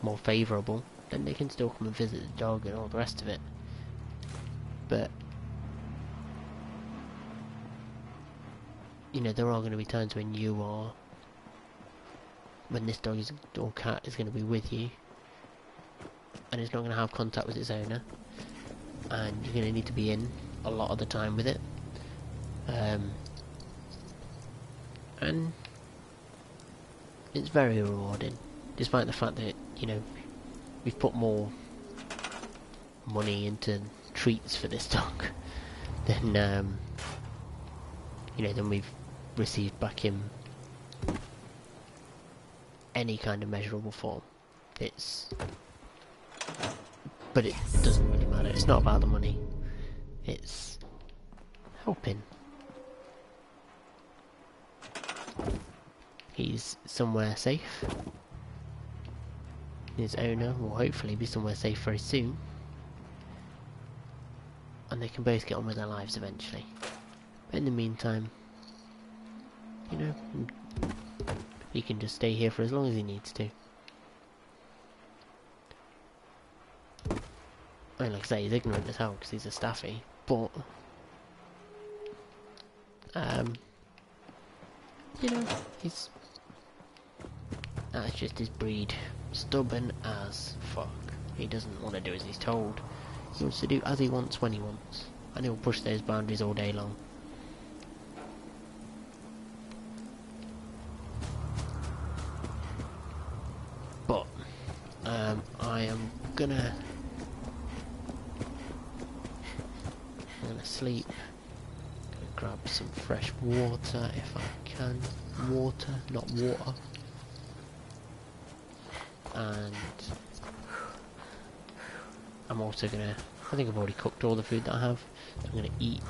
more favourable, then they can still come and visit the dog and all the rest of it. But you know, there are going to be times when when this dog or cat is going to be with you, and it's not going to have contact with its owner, and you're going to need to be in a lot of the time with it. And it's very rewarding, despite the fact that, you know, we've put more money into treats for this dog than you know, than we've received back in any kind of measurable form. But it doesn't really matter. It's not about the money. It's helping. He's somewhere safe. His owner will hopefully be somewhere safe very soon. And they can both get on with their lives eventually. But in the meantime, you know, he can just stay here for as long as he needs to. I mean, like I say, he's ignorant as hell because he's a staffy, but you know, that's just his breed. Stubborn as fuck. He doesn't want to do as he's told. He wants to do as he wants when he wants, and he'll push those boundaries all day long. But I am gonna sleep. Gonna grab some fresh water if I can. Water, not water. And I'm also gonna, I think I've already cooked all the food that I have. I'm gonna eat,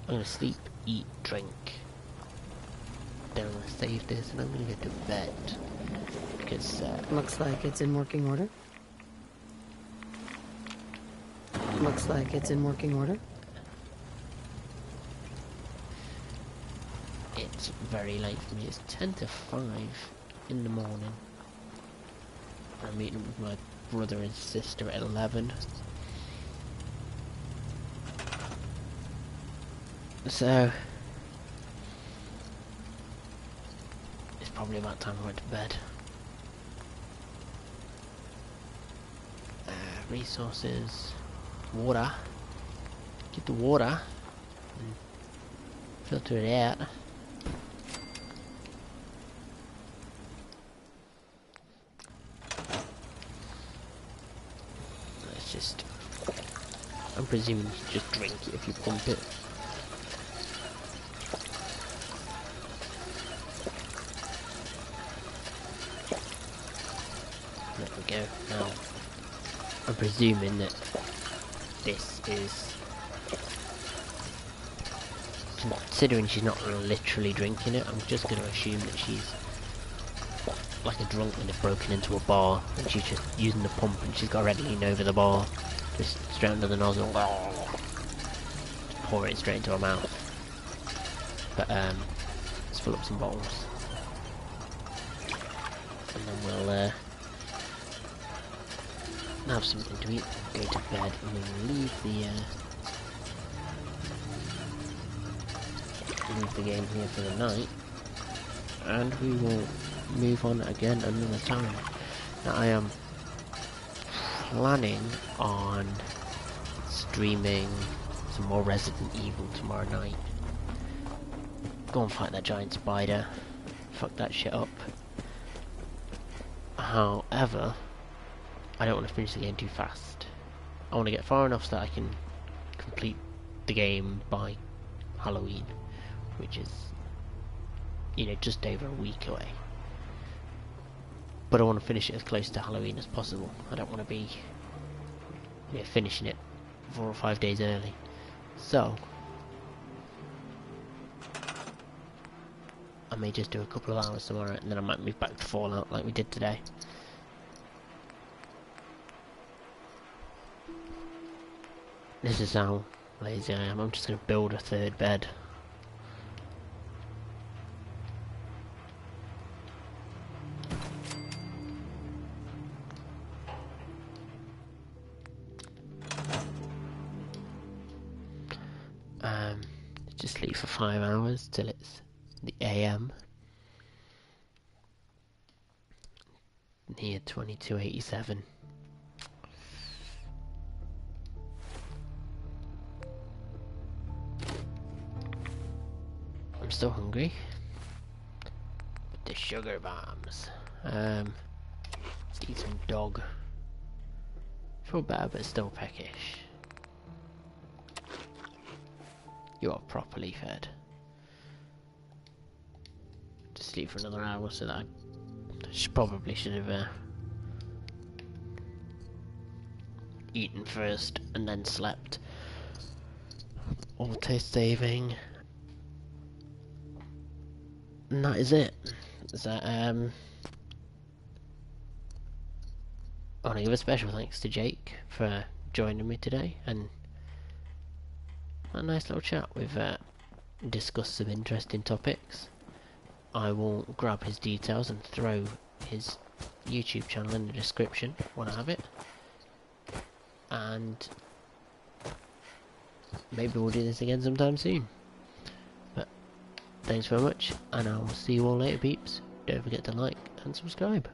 I'm gonna sleep, eat, drink. Then I'm gonna save this and I'm gonna go to bed. Because looks like it's in working order. Looks like it's in working order. It's very late for me. It's 10 to 5 in the morning. I'm meeting up with my brother and sister at 11. So it's probably about time I went to bed. Resources, water. Get the water and filter it out. Let's just, I'm presuming you just drink it if you pump it. There we go. Now I'm presuming that this is, considering she's not literally drinking it, I'm just going to assume that she's like a drunk and has broken into a bar and she's just using the pump and she's got a red lean over the bar, just straight under the nozzle, just pour it straight into her mouth. But let's fill up some bottles and then we'll have something to eat, go to bed, and then leave the game here for the night, and we will move on again another time. Now I am planning on streaming some more Resident Evil tomorrow night. Go and fight that giant spider, fuck that shit up. However, I don't want to finish the game too fast. I want to get far enough so that I can complete the game by Halloween, which is, you know, just over a week away. But I want to finish it as close to Halloween as possible. I don't want to be, you know, finishing it 4 or 5 days early. So I may just do a couple of hours tomorrow, and then I might move back to Fallout like we did today. This is how lazy I am. I'm just going to build a third bed. Just sleep for 5 hours till it's the AM. Near 2287. I'm still hungry. But the sugar bombs. Let's eat some dog. Feel better, but still peckish. You are properly fed. Just sleep for another hour, so that I probably should have eaten first and then slept. Auto saving. And that is it. So, I want to give a special thanks to Jake for joining me today and a nice little chat. We've discussed some interesting topics. I will grab his details and throw his YouTube channel in the description when I have it. And maybe we'll do this again sometime soon. But thanks very much, and I will see you all later, peeps. Don't forget to like and subscribe.